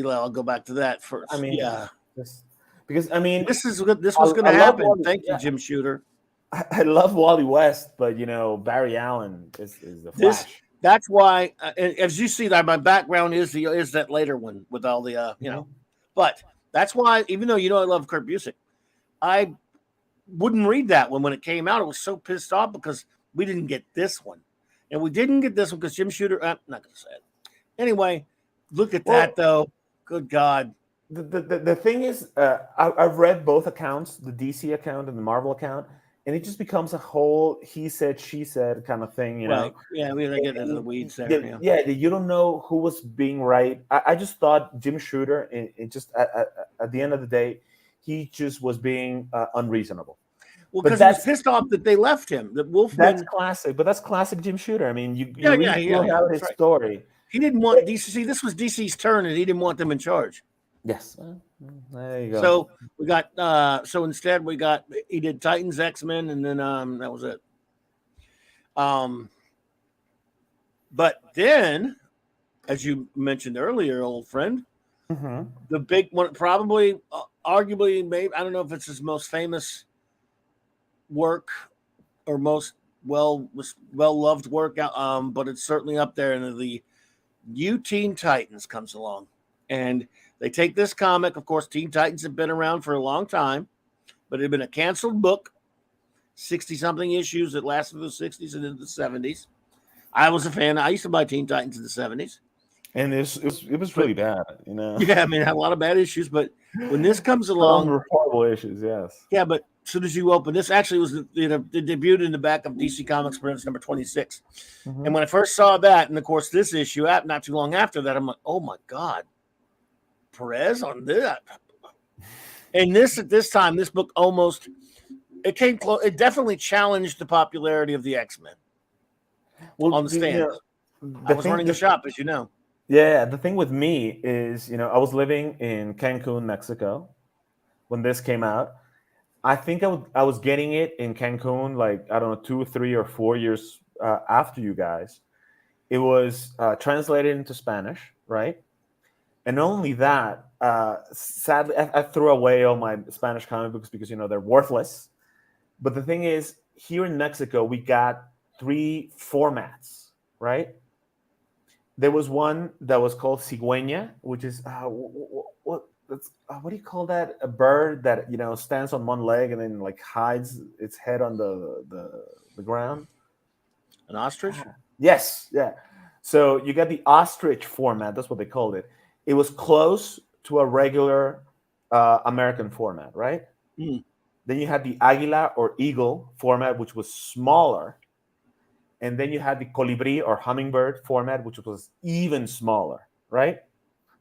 I'll go back to that first. I mean, yeah, because I mean, this was going to happen. Thank you, Jim Shooter. I love Wally West, but Barry Allen is the Flash. That's why, as you see, that my background is that later one with all the But that's why, even though I love Kurt Busiek, I wouldn't read that one when it came out. I was so pissed off because we didn't get this one, and we didn't get this one because Jim Shooter. I'm not going to say it anyway. Look at that though. Good God. The thing is, I've read both accounts, the DC account and the Marvel account. And it just becomes a whole he said, she said kind of thing, Right. Yeah, we get into the weeds there. Yeah, you don't know who was being right. I just thought Jim Shooter, it just at the end of the day, he just was being unreasonable. Well, because he was pissed off that they left him. That Wolfman. That's classic, but that's classic Jim Shooter. I mean, you really out his story. He didn't want DC. See, this was DC's turn, and he didn't want them in charge. Yes. There you go. So we got so instead he did Titans, X-Men, and then that was it. But then, as you mentioned earlier, old friend, the big one, probably arguably, maybe, I don't know if it's his most famous work or most well-loved work, but it's certainly up there. And the New Teen Titans comes along, and they take this comic. Of course, Teen Titans have been around for a long time, but it had been a canceled book, 60-something issues that lasted through the 60s and into the 70s. I was a fan. I used to buy Teen Titans in the 70s. And it was really bad, Yeah, I mean, it had a lot of bad issues, but when this comes along, horrible issues, yes. Yeah, but as soon as you open this, actually was it debuted in the back of DC Comics Presents number 26. And when I first saw that, and of course this issue, not too long after that, I'm like, oh my God, Perez on that. And at this time, this book it came close. It definitely challenged the popularity of the X-Men on the stand. I was running the shop, as you know. Yeah, the thing with me is, I was living in Cancun, Mexico, when this came out. I think I was getting it in Cancun, like, I don't know, 2, 3, or 4 years after you guys. It was translated into Spanish, right? And not only that, sadly, I threw away all my Spanish comic books because, they're worthless. But the thing is, here in Mexico, we got 3 formats, right? There was one that was called Cigüeña, which is what do you call that? A bird that stands on one leg and then like hides its head on the ground. An ostrich? Yes, yeah. So you got the ostrich format. That's what they called it. It was close to a regular American format, right? Mm. Then you had the Águila or Eagle format, which was smaller. And then you had the Colibri or Hummingbird format, which was even smaller, right?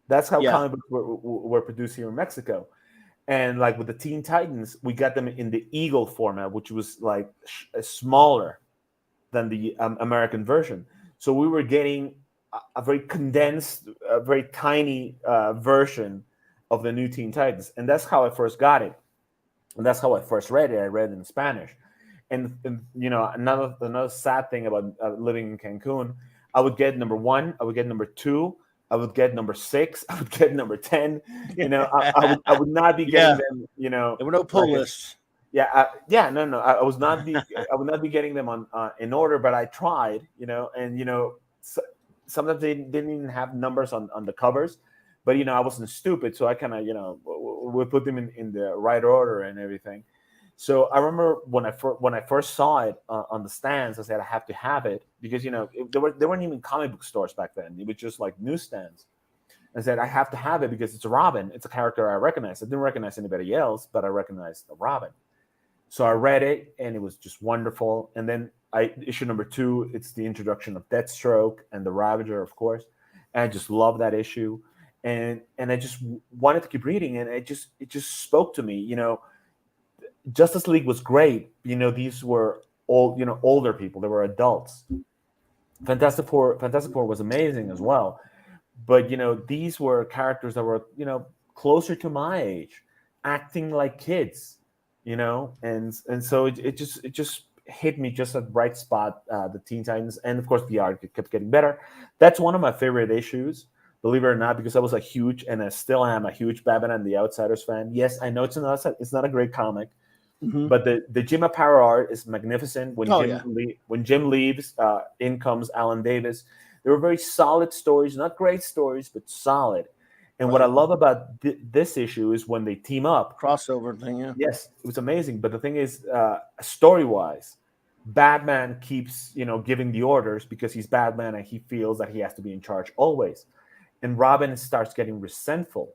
That's how Yeah. comic books were produced here in Mexico. And like with the Teen Titans, we got them in the Eagle format, which was like smaller than the American version. So we were getting a very condensed, a very tiny version of the new Teen Titans. And that's how I first got it. And that's how I first read it. I read it in Spanish. And you know, another sad thing about living in Cancun, I would get number 1, I would get number 2, I would get number 6, I would get number 10. You know, I would not be getting them. You know, there were no pull like lists. no, I was not be I would not be getting them on in order, but I tried. You know, and you know, sometimes they didn't even have numbers on the covers. But you know, I wasn't stupid, so I kind of would put them in the right order and everything. So I remember when I first saw it on the stands, I said I have to have it because you know there weren't even comic book stores back then. It was just like newsstands. I said I have to have it because it's a Robin. It's a character I recognize. I didn't recognize anybody else, but I recognized the Robin. So I read it and it was just wonderful. And then issue number 2, it's the introduction of Deathstroke and the Ravager, of course. And I just love that issue. And I just wanted to keep reading, and it just spoke to me. You know, Justice League was great. You know, these were older people. They were adults. Fantastic Four was amazing as well. But you know, these were characters that were closer to my age, acting like kids. You know, and so it just hit me just at the right spot. The Teen Titans, and of course the art kept getting better. That's one of my favorite issues. Believe it or not, because I was a huge, and I still am a huge Batman and the Outsiders fan. Yes, I know it's not a great comic, but the Jim Aparo art is magnificent. When Jim leaves, in comes Alan Davis. They were very solid stories, not great stories, but solid. And what I love about this issue is when they team up. Crossover thing, yeah. Yes, it was amazing. But the thing is, story-wise, Batman keeps giving the orders because he's Batman and he feels that he has to be in charge always. And Robin starts getting resentful,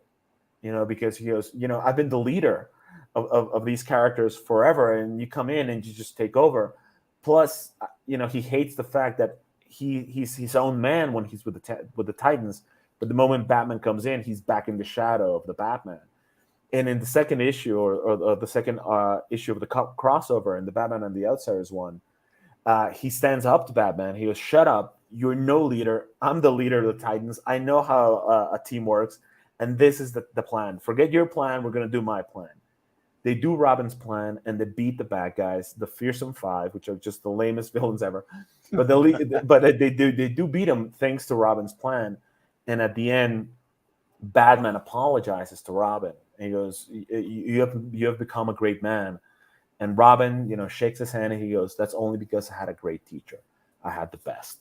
because he goes, I've been the leader of these characters forever, and you come in and you just take over. Plus, he hates the fact that he's his own man when he's with the Titans, but the moment Batman comes in, he's back in the shadow of the Batman. And in the second issue, or the second issue of the crossover, in the Batman and the Outsiders one, he stands up to Batman. He goes, "Shut up. You're no leader. I'm the leader of the Titans. I know how a team works, and this is the plan. Forget your plan. We're going to do my plan." They do Robin's plan, and they beat the bad guys, the Fearsome Five, which are just the lamest villains ever. But they do beat them thanks to Robin's plan. And at the end, Batman apologizes to Robin. And he goes, "You have become a great man." And Robin, shakes his hand and he goes, "That's only because I had a great teacher. I had the best."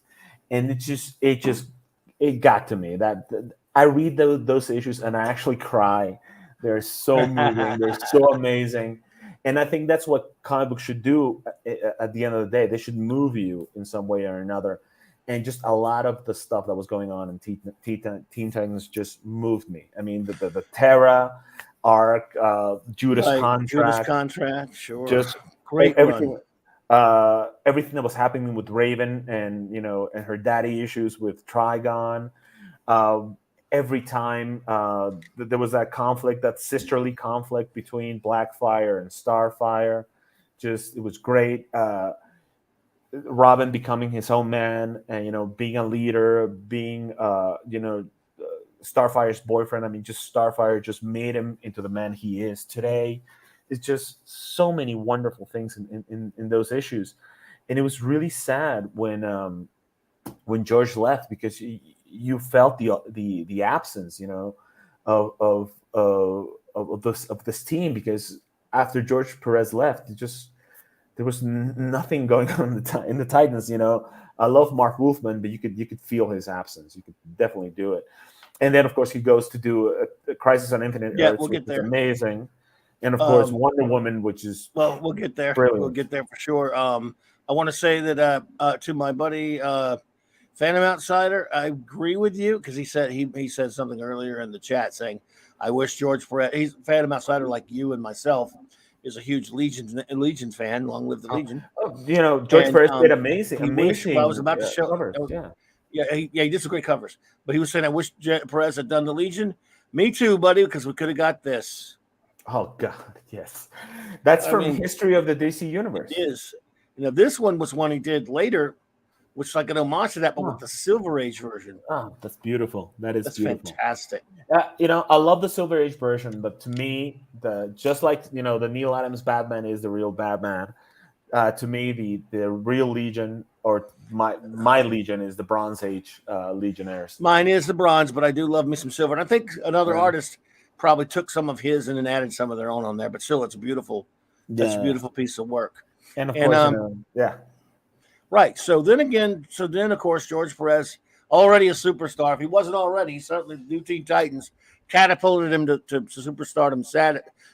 And it got to me that I read those issues and I actually cry. They're so moving. They're so amazing. And I think that's what comic books should do at the end of the day. They should move you in some way or another. And just a lot of the stuff that was going on in Teen Titans just moved me. I mean, the Terra arc, Judas Contract, sure. just great everything. run. Everything that was happening with Raven and and her daddy issues with Trigon. Every time there was that conflict, that sisterly conflict between Blackfire and Starfire, it was great. Robin becoming his own man, and being a leader, being Starfire's boyfriend. I mean, just Starfire just made him into the man he is today. It's just so many wonderful things in those issues, and it was really sad when George left, because you felt the absence, of this team, because after George Perez left, there was nothing going on in the Titans. I love Mark Wolfman, but you could feel his absence. You could definitely do it. And then of course he goes to do a Crisis on Infinite Earths, we'll get there. Which is amazing. And of course, Wonder Woman, which is we'll get there. brilliant. We'll get there for sure. I want to say that to my buddy Phantom Outsider, I agree with you, because he said something earlier in the chat saying, "I wish George Perez." He's Phantom Outsider like you and myself, is a huge Legion fan. Long live the Legion! George And Perez did amazing, he wished. Well, I was about to show. covers. He did some great covers. But he was saying, "I wish Perez had done the Legion." Me too, buddy, because we could have got this. Oh God, yes, that's from History of the DC Universe. It is. This one was one he did later, which is like an homage to that, but with the Silver Age version. Oh, that's beautiful. That's beautiful. Fantastic. I love the Silver Age version, but to me, just like the Neil Adams Batman is the real Batman. To me, the real Legion, or my Legion, is the Bronze Age Legionnaires. Mine is the Bronze, but I do love me some Silver. And I think another artist probably took some of his and then added some of their own on there. But still, it's beautiful. That's a beautiful piece of work. And of course, right. So then of course, George Perez, already a superstar. If he wasn't already, certainly the new Teen Titans catapulted him to superstardom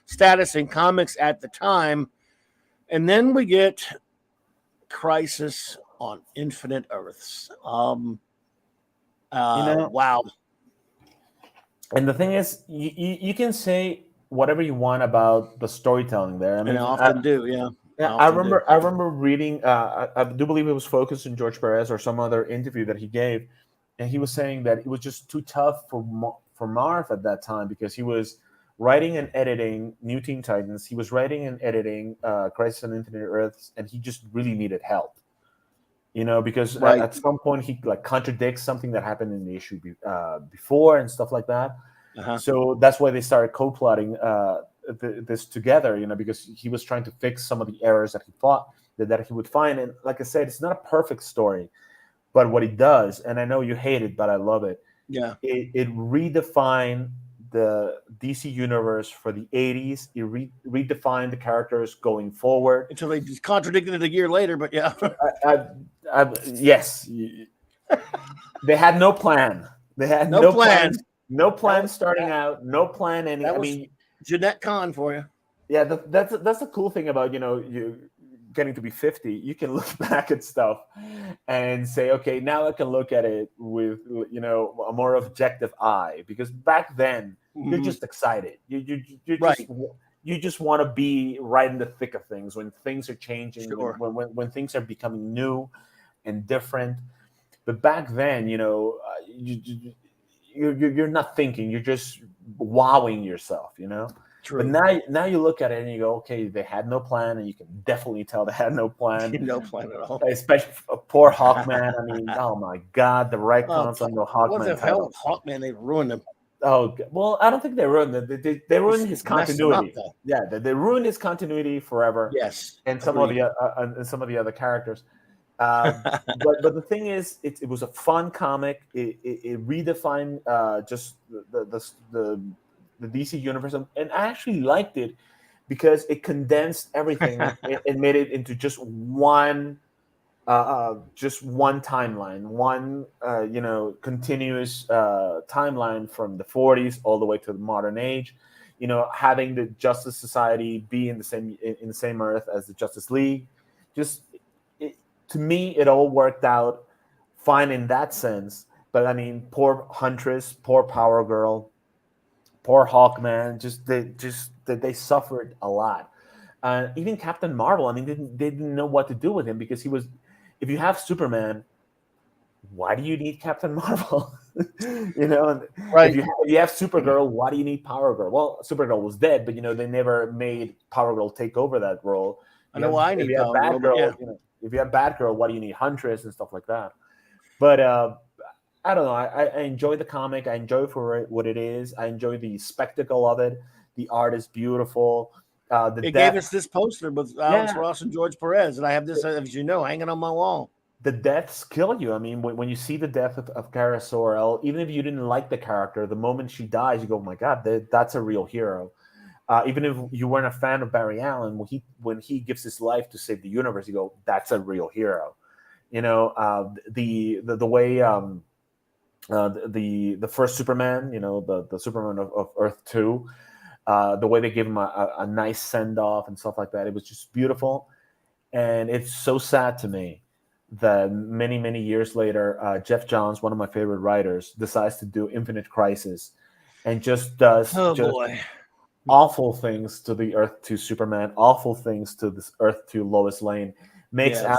status in comics at the time. And then we get Crisis on Infinite Earths. Wow. And the thing is, you can say whatever you want about the storytelling there. I mean, I often do, yeah. I remember reading. I do believe it was focused on George Perez or some other interview that he gave, and he was saying that it was just too tough for Marv at that time because he was writing and editing New Teen Titans. He was writing and editing Crisis on Infinite Earths, and he just really needed help. Because at some point he contradicts something that happened in the issue before and stuff like that. So that's why they started co-plotting this together. Because he was trying to fix some of the errors that he thought that he would find. And like I said, it's not a perfect story, but what it does, and I know you hate it, but I love it. Yeah, it redefined the DC universe for the 80s. It redefined the characters going forward. Until they just contradicted it a year later, but yeah. Yes. They had no plan. They had no plan. No plan starting out. No plan. Jeanette Kahn for you. Yeah, that's the cool thing about you getting to be 50. You can look back at stuff and say, okay, now I can look at it with a more objective eye. Because back then you're just excited. You just want to be right in the thick of things when things are changing, when things are becoming new and different. But back then, you're not thinking, you're just wowing yourself, True. But now you look at it and you go, okay, they had no plan, and you can definitely tell they had no plan. No plan at all. Especially poor Hawkman. I mean, oh my God, the right cons on the Hawkman. What the hell with Hawkman? They ruined him. Oh well, I don't think they ruined it. They ruined his continuity. They ruined his continuity forever. Yes, and some of the other characters. But the thing is, it was a fun comic. It redefined just the DC universe, and I actually liked it because it condensed everything and made it into just one timeline, one continuous timeline from the 40s all the way to the modern age. Having the Justice Society be in the same Earth as the Justice League, to me, it all worked out fine in that sense. But I mean, poor Huntress, poor Power Girl, poor Hawkman, they suffered a lot. Even Captain Marvel, I mean, they didn't know what to do with him because he was. If you have Superman, why do you need Captain Marvel? Right. If you have Supergirl, why do you need Power Girl? Well, Supergirl was dead, but they never made Power Girl take over that role. I know why I need Power Girl. If you have Batgirl, why do you need Huntress and stuff like that? But I don't know. I enjoy the comic. I enjoy it for what it is. I enjoy the spectacle of it. The art is beautiful. They gave us this poster with Alex Ross and George Perez, and I have this, as you know, hanging on my wall. The deaths kill you. I mean, when you see the death of Kara Zor-El, even if you didn't like the character, the moment she dies, you go, oh my God, that's a real hero. Even if you weren't a fan of Barry Allen, when he gives his life to save the universe, you go, that's a real hero. The way the first Superman, the Superman of Earth 2, the way they gave him a nice send off and stuff like that, it was just beautiful. And it's so sad to me that many, many years later, Jeff Johns, one of my favorite writers, decides to do Infinite Crisis and just does. Oh boy. awful things to the Earth 2 Superman, awful things to this Earth 2 Lois Lane. Makes Yeah,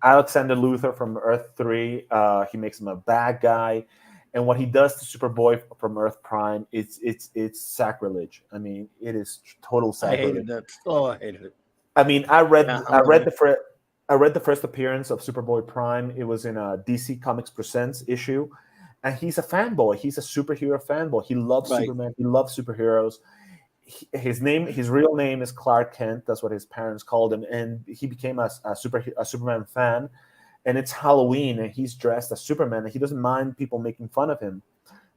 Alexander Luthor from Earth 3. He makes him a bad guy, and what he does to Superboy from Earth Prime, it's sacrilege. I mean, it is total I sacrilege. hated that. Oh, I hated it. I mean, I read Yeah, the first appearance of Superboy Prime. It was in a DC Comics Presents issue, and he's a fanboy. He's a superhero fanboy. He loves Right. Superman. He loves superheroes. His real name is Clark Kent. That's what his parents called him, and he became a Superman fan. And it's Halloween, and he's dressed as Superman, and he doesn't mind people making fun of him,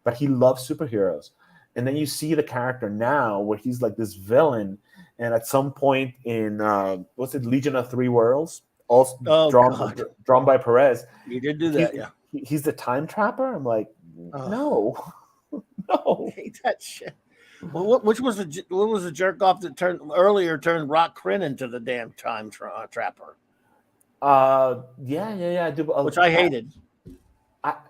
but he loves superheroes. And then you see the character now, where he's like this villain, and at some point in what's it, Legion of Three Worlds, also drawn by Perez. You did do that, yeah. He's the time trapper. I'm like, no, no. I hate that shit. Well, what was the jerk off that turned Rock Crin into the damn time trapper? Yeah, I do. Which I hated.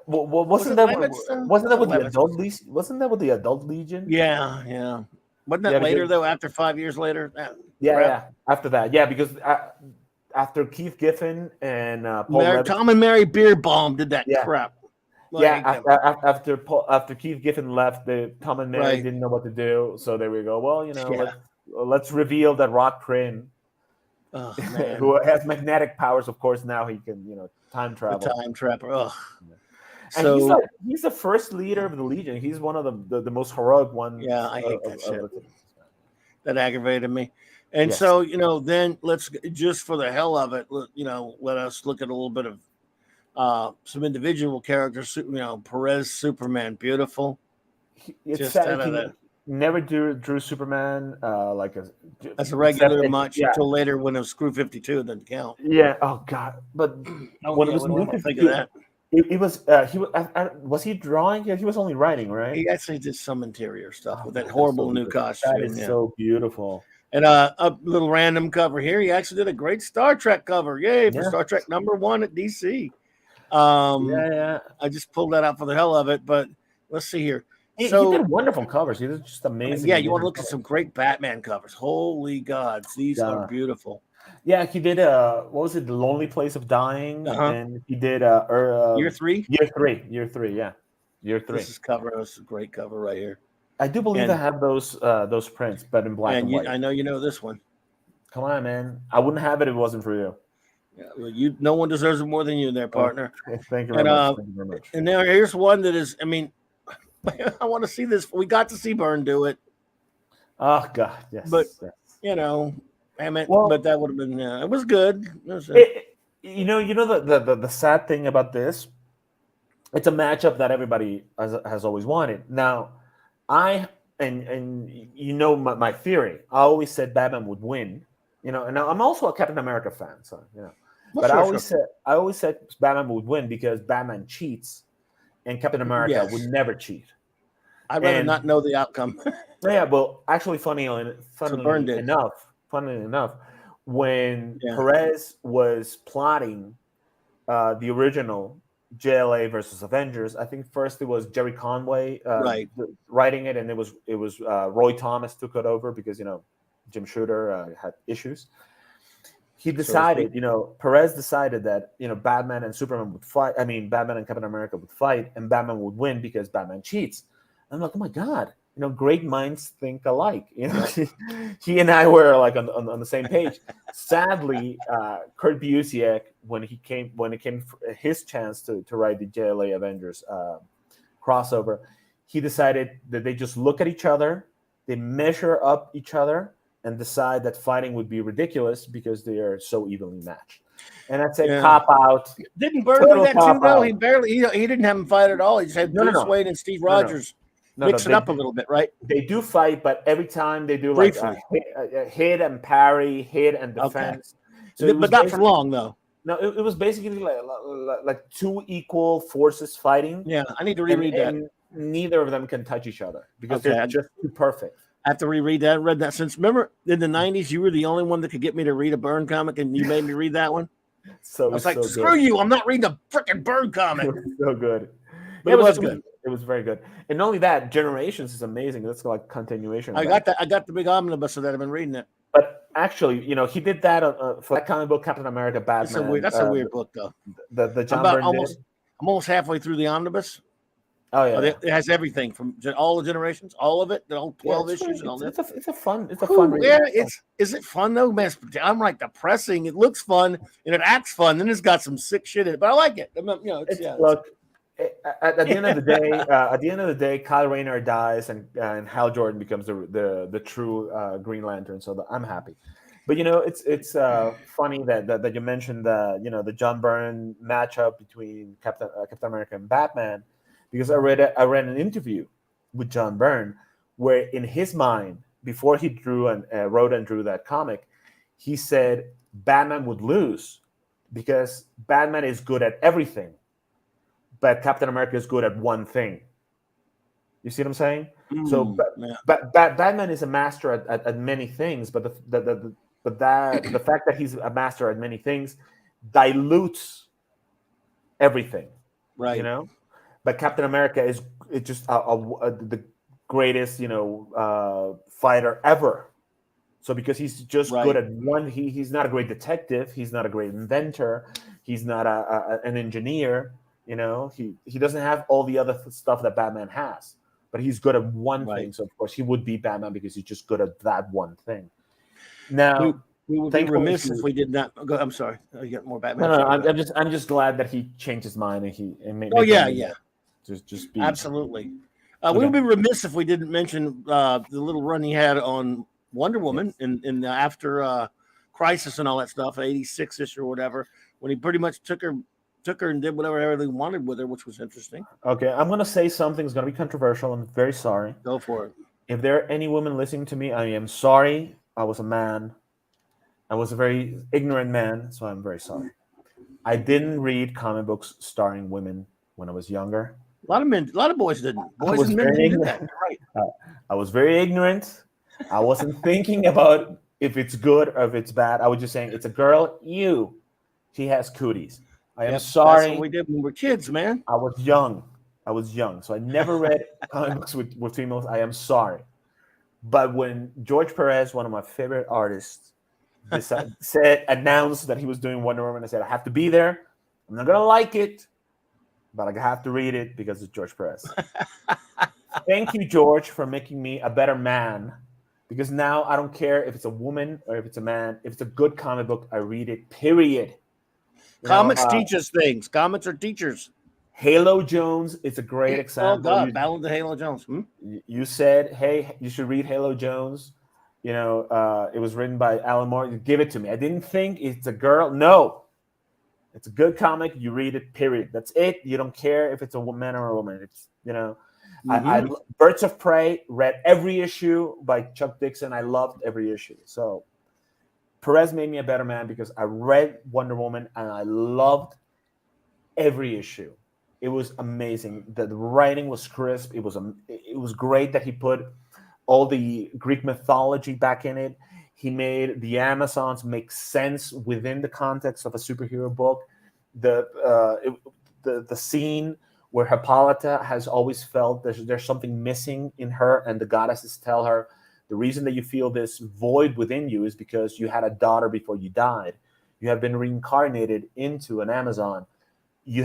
Wasn't that with the adult Legion? Wasn't that with the adult Legion? Yeah. Wasn't that later though? After 5 years later? Yeah. After that, yeah, because after Keith Giffen and Tom and Mary Beerbaum did that crap. After Keith Giffen left, Tom and Mary didn't know what to do, so there we go. Well, let's reveal that Rock Crin, who has magnetic powers, of course, now he can time travel. The time trapper. Ugh. And he's the first leader of the Legion. He's one of the most heroic ones. Yeah, I hate that shit. That aggravated me. And so, then let's just for the hell of it, let us look at a little bit of some individual characters. Perez Superman, beautiful. It's sad he never drew Superman as a regular much until later when it was Screw 52, it didn't count. Yeah. Oh God. But when it was Screw 52, that. It was was he drawing? Yeah, he was only writing, right? He actually did some interior stuff with that horrible new costume. That is so beautiful. And a little random cover here. He actually did a great Star Trek cover. Yay for Star Trek #1 at DC. I just pulled that out for the hell of it, but let's see here. He did wonderful covers. He did just amazing. Yeah, you want to look at some great Batman covers. Holy gods, these are beautiful. Yeah, he did what was it, The Lonely Place of Dying, and he did Year 3. Year 3, yeah, Year 3. This is a great cover right here. I do believe I have those prints, but in black and white. I know you know this one. Come on, man! I wouldn't have it if it wasn't for you. Yeah, well, no one deserves it more than you, there, partner. Thank you very much. Thank you very much. And now here's one that is. I mean, I want to see this. We got to see Byrne do it. Oh God, yes. But but that would have been. It was good. The sad thing about this, it's a matchup that everybody has always wanted. Now, my theory. I always said Batman would win. And I'm also a Captain America fan, so But I always said Batman would win because Batman cheats, and Captain America would never cheat. I'd rather not know the outcome. Yeah, well, actually, funny enough, when Perez was plotting the original JLA versus Avengers, I think first it was Jerry Conway writing it, and it was Roy Thomas took it over because Jim Shooter had issues. He decided, Perez decided that Batman and Superman would fight. I mean, Batman and Captain America would fight, and Batman would win because Batman cheats. I'm like, oh my God. Great minds think alike. He and I were like on the same page. Sadly, Kurt Busiek, when it came his chance to write the JLA Avengers crossover, he decided that they just look at each other, they measure up each other, and decide that fighting would be ridiculous because they are so evenly matched. And I'd say cop out. Didn't Byrne do that too? Though he didn't have them fight at all. He just had Bruce Wayne and Steve Rogers. Mix it up a little bit, right? They do fight, but every time they do like a hit and parry, hit and defense. Okay. So but not for long, though. No, it was basically like two equal forces fighting. Yeah, I need to reread that. And neither of them can touch each other because they're just too perfect. I have to reread that. I read that since, remember, in the 90s, you were the only one that could get me to read a Byrne comic, and you made me read that one. I was like, screw you, I'm not reading a freaking Byrne comic. So good. But it was good. It was very good. And not only that, Generations is amazing. That's like continuation. I got that. I got the big omnibus of that. I've been reading it. But actually, he did that for that comic book, Captain America, It's a Batman. weird. That's a weird book, though. The I'm John Byrne did. I'm almost halfway through the omnibus. Oh yeah, It has everything from all the generations, all of it, the whole 12 issues, and all that. It's a fun read. Yeah, is it fun though, man? I'm like depressing. It looks fun and it acts fun. Then it's got some sick shit in it, but I like it. Look, at the end of the day, Kyle Rayner dies and Hal Jordan becomes the true Green Lantern. So I'm happy. But it's funny that you mentioned the John Byrne matchup between Captain America and Batman, because I read an interview with John Byrne where in his mind, before he wrote and drew that comic, he said Batman would lose because Batman is good at everything, but Captain America is good at one thing. You see what I'm saying? Batman is a master at many things, but the fact that he's a master at many things dilutes everything, right? But Captain America is just the greatest, fighter ever. So because he's just good at one, he's not a great detective, he's not a great inventor, he's not an engineer. He doesn't have all the other stuff that Batman has, but he's good at one thing. So of course he would be Batman because he's just good at that one thing. Now we would be remiss if we did not go. I'm sorry, you got more Batman. No, I'm just glad that he changed his mind and made. Just be absolutely. We would be remiss if we didn't mention the little run he had on Wonder Woman in after Crisis and all that stuff, 86ish or whatever, when he pretty much took her and did whatever he wanted with her, which was interesting. Okay, I'm going to say something that's going to be controversial. I'm very sorry. Go for it. If there are any women listening to me, I am sorry. I was a man. I was a very ignorant man, so I'm very sorry. I didn't read comic books starring women when I was younger. A lot of boys didn't. Boys and men didn't do that. Right. I was very ignorant. I wasn't thinking about if it's good or if it's bad. I was just saying, it's a girl. She has cooties. I am sorry. That's what we did when we were kids, man. I was young, so I never read comic books with females. I am sorry. But when George Perez, one of my favorite artists, announced that he was doing Wonder Woman, I said, I have to be there. I'm not going to like it, but I have to read it because it's George Perez. Thank you, George, for making me a better man, because now I don't care if it's a woman or if it's a man. If it's a good comic book, I read it, period. Comics teach us things. Comics are teachers. Halo Jones is a great example. Oh, God, Battle of the Halo Jones. You said, hey, you should read Halo Jones. It was written by Alan Moore. You give it to me. I didn't think it's a girl. No. It's a good comic. You read it, period. That's it. You don't care if it's a man or a woman. It's, I Birds of Prey, read every issue by Chuck Dixon. I loved every issue. So Perez made me a better man because I read Wonder Woman and I loved every issue. It was amazing. The writing was crisp. It was great that he put all the Greek mythology back in it. He made the Amazons make sense within the context of a superhero book. The scene where Hippolyta has always felt there's something missing in her, and the goddesses tell her, the reason that you feel this void within you is because you had a daughter before you died. You have been reincarnated into an Amazon. You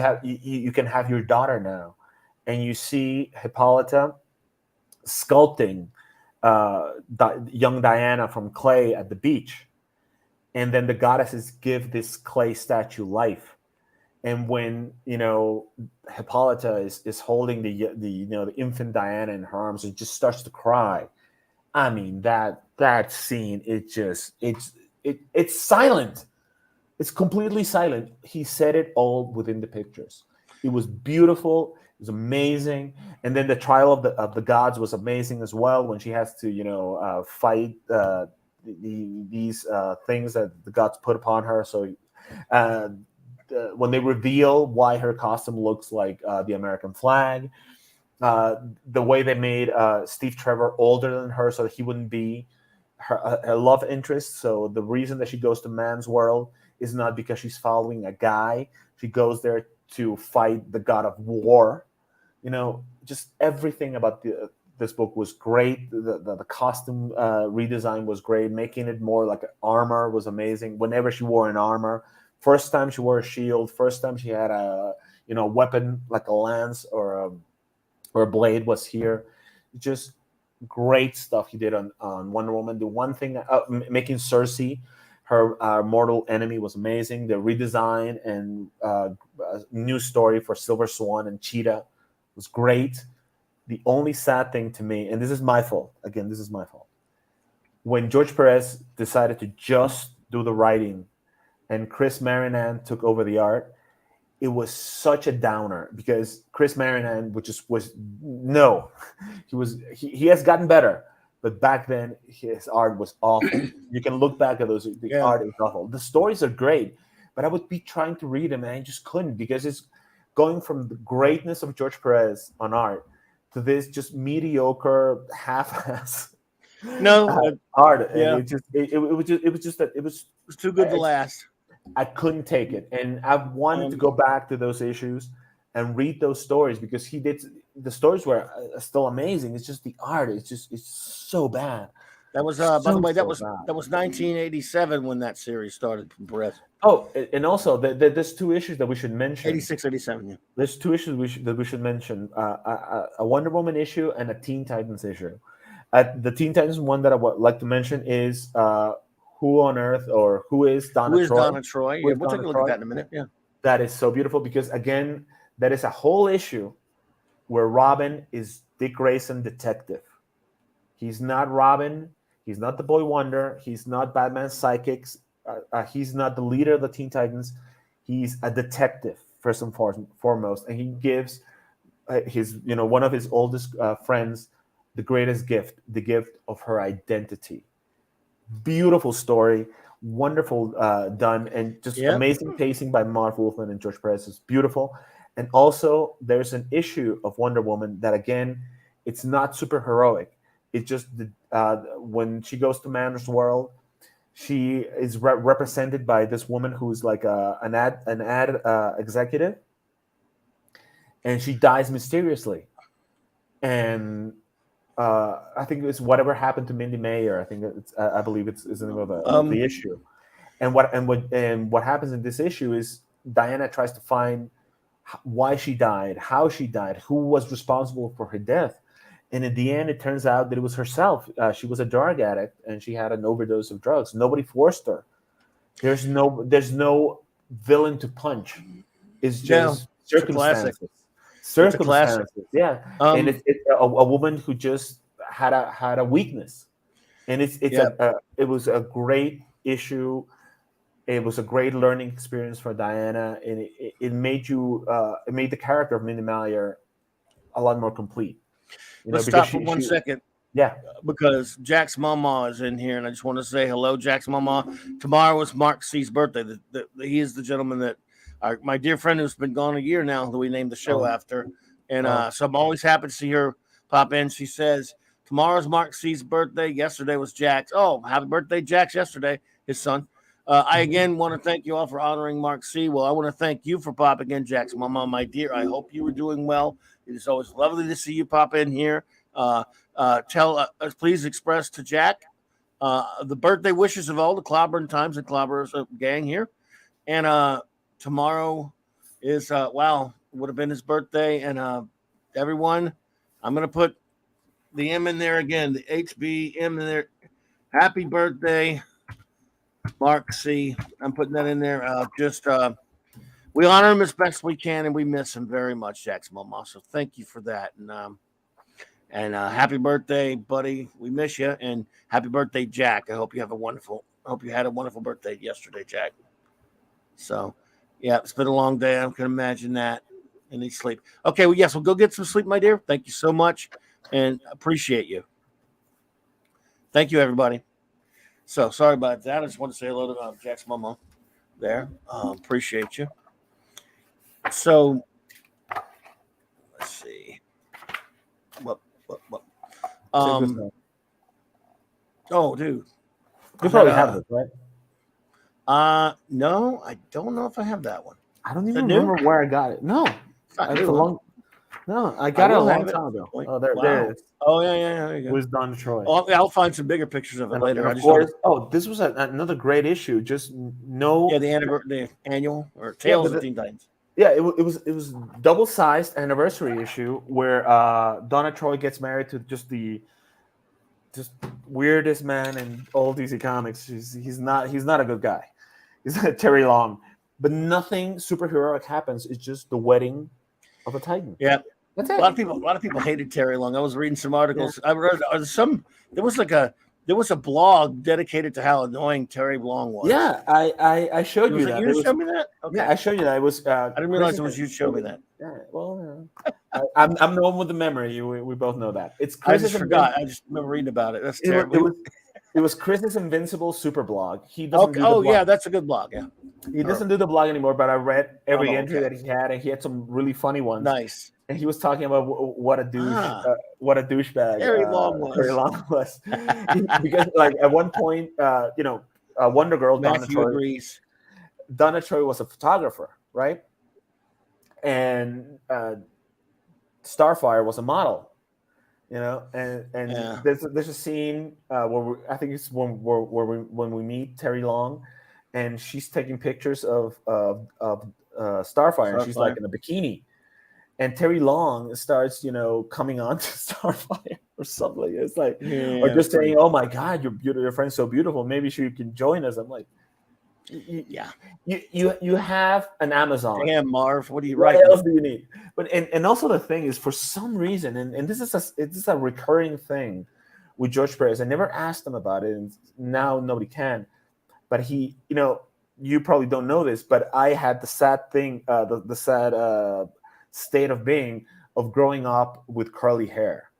can have your daughter now. And you see Hippolyta sculpting young Diana from clay at the beach. And then the goddesses give this clay statue life. And when Hippolyta is holding the infant Diana in her arms and just starts to cry, I mean that scene, it's silent. It's completely silent. He said it all within the pictures. It was beautiful. It was amazing. And then the trial of the gods was amazing as well, when she has to fight these things that the gods put upon her. So when they reveal why her costume looks like the American flag, the way they made Steve Trevor older than her so that he wouldn't be her love interest. So the reason that she goes to man's world is not because she's following a guy. She goes there to fight the god of war. Just everything about this book was great. The costume redesign was great, making it more like armor was amazing. Whenever she wore an armor, first time she wore a shield, first time she had a weapon like a lance or a blade was here. Just great stuff he did on Wonder Woman. The one thing, making Cersei her mortal enemy, was amazing. The redesign and new story for Silver Swan and Cheetah was great. The only sad thing to me, and this is my fault, again, this is my fault, when George Perez decided to just do the writing and Chris Marinan took over the art, it was such a downer because Chris Marinan, he has gotten better, but back then his art was awful. You can look back at those, art is awful. The stories are great, but I would be trying to read them and I just couldn't, because it's going from the greatness of George Perez on art to this just mediocre half-ass art. Yeah. And it was too good to last. I couldn't take it, and I wanted to go back to those issues and read those stories, because he did. The stories were still amazing. It's just the art. It's so bad. That was by the way, that was 1987 when that series started from Perez. Oh, and also there's two issues that we should mention. 86, 87. Yeah. There's two issues that we should mention: a Wonder Woman issue and a Teen Titans issue. The Teen Titans one that I would like to mention is Who on Earth, or Who is Donna Troy? Who is Donna Troy? Yeah, we'll take a look at that in a minute. Yeah, that is so beautiful, because again, that is a whole issue where Robin is Dick Grayson detective. He's not Robin. He's not the Boy Wonder. He's not Batman's psychics. He's not the leader of the Teen Titans. He's a detective first and foremost, and he gives his one of his oldest friends the greatest gift, the gift of her identity. Beautiful story, wonderful done, and just amazing pacing by Marv Wolfman and George Perez is beautiful. And also, there's an issue of Wonder Woman that, again, it's not super heroic. It's just when she goes to Manner's world, she is represented by this woman who's like an ad executive, and she dies mysteriously. And I think it's Whatever Happened to Mindy Mayer. I believe it's the name of the issue. And what happens in this issue is Diana tries to find why she died, how she died, who was responsible for her death. And in the end, it turns out that it was herself. She was a drug addict, and she had an overdose of drugs. Nobody forced her. There's no villain to punch. It's just circumstances. Circumstances, yeah. And it's a woman who just had a weakness, and it was a great issue. It was a great learning experience for Diana, and it made the character of Mindy Mayer a lot more complete. Let's stop for 1 second. Yeah. Because Jack's mama is in here, and I just want to say hello, Jack's mama. Tomorrow is Mark C's birthday. He is the gentleman that my dear friend who's been gone a year now, that we named the show after. And so I'm always happy to see her pop in. She says, tomorrow's Mark C's birthday. Yesterday was Jack's. Oh, happy birthday, Jack's yesterday, his son. I again want to thank you all for honoring Mark C. Well, I want to thank you for popping in, Jack's mama, my dear. I hope you were doing well. It is always lovely to see you pop in here. Please express to Jack the birthday wishes of all the Clobberin Times and Clobberers gang here. And tomorrow is would have been his birthday. And everyone, I'm going to put the M in there again, the HBM in there. Happy birthday, Mark C. I'm putting that in there. We honor him as best we can, and we miss him very much, Jack's mama. So thank you for that. And happy birthday, buddy. We miss you. And happy birthday, Jack. I hope you had a wonderful birthday yesterday, Jack. So, yeah, it's been a long day. I can imagine that. And need sleep. Okay, well, yes, we'll go get some sleep, my dear. Thank you so much, and appreciate you. Thank you, everybody. So, sorry about that. I just want to say hello to Jack's mama there. Appreciate you. So, let's see. What? Oh, dude. You probably have this, right? No, I don't know if I have that one. I don't even remember where I got it. No, it's a long. No, I got it a will long have it. time ago. Wait, Oh, there wow. it is. Oh yeah. There you It go. was Don Troy. Oh, I'll find some bigger pictures of it later. And I of just saw course, this was another great issue. Just no, the annual or yeah, Tales of Teen Titans. yeah, it was double-sized anniversary issue where Donna Troy gets married to just weirdest man in all DC Comics. He's not a good guy. He's Terry Long, but nothing superheroic happens. It's just the wedding of a Titan. Yeah, that's a it. lot of people hated Terry Long. I was reading some articles. I read there was a blog dedicated to how annoying Terry Long was. Yeah, I showed you that. You showed me that. Okay. Yeah, I showed you that. It was. I didn't realize it was you showed me that. Yeah, well, I'm the one with the memory. We both know that. It's I Chris's just forgot. I just remember reading about it. That's terrible. It was Chris's Invincible super blog. He doesn't do the blog. Yeah, that's a good blog. Yeah, he doesn't do the blog anymore. But I read every entry okay. that he had, and he had some really funny ones. Nice. And he was talking about what a douchebag Terry Long was. Because like at one point, Wonder Girl Donna Troy was a photographer, right? And Starfire was a model, and there's a scene where I think it's when we meet Terry Long, and she's taking pictures of Starfire, and she's like in a bikini, and Terry Long starts coming on to Starfire or something. It's like or just saying, "Oh my God, your friend's so beautiful. Maybe she can join us." I'm like. You have an Amazon. Damn, Marv, what do you write? What else do you need? But and also the thing is, for some reason, and this is a recurring thing with George Perez. I never asked him about it, and now nobody can. But he, you probably don't know this, but I had the sad thing, the sad state of being of growing up with curly hair,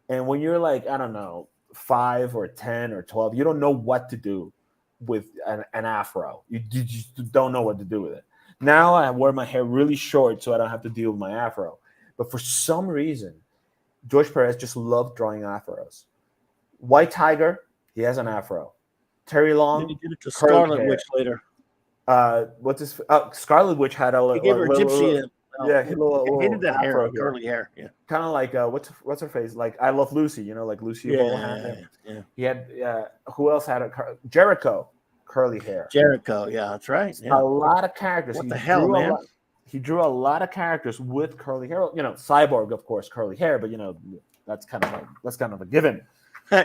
and when you're like, I don't know, 5 or 10 or 12, you don't know what to do with an afro. You just don't know what to do with it. Now I wear my hair really short so I don't have to deal with my afro. But for some reason, George Perez just loved drawing afros. White Tiger, he has an afro. Terry Long, he did it to Scarlet Witch later. What's his? Scarlet Witch had a he gave her gypsy. He hated that hair, curly hair. Yeah, kind of like what's her face? Like I Love Lucy, like Lucy. Yeah. He had who else had Jericho curly hair? Jericho, yeah, that's right. Yeah. A lot of characters. What the hell, man? He drew a lot of characters with curly hair. Cyborg, of course, curly hair, but that's kind of a given.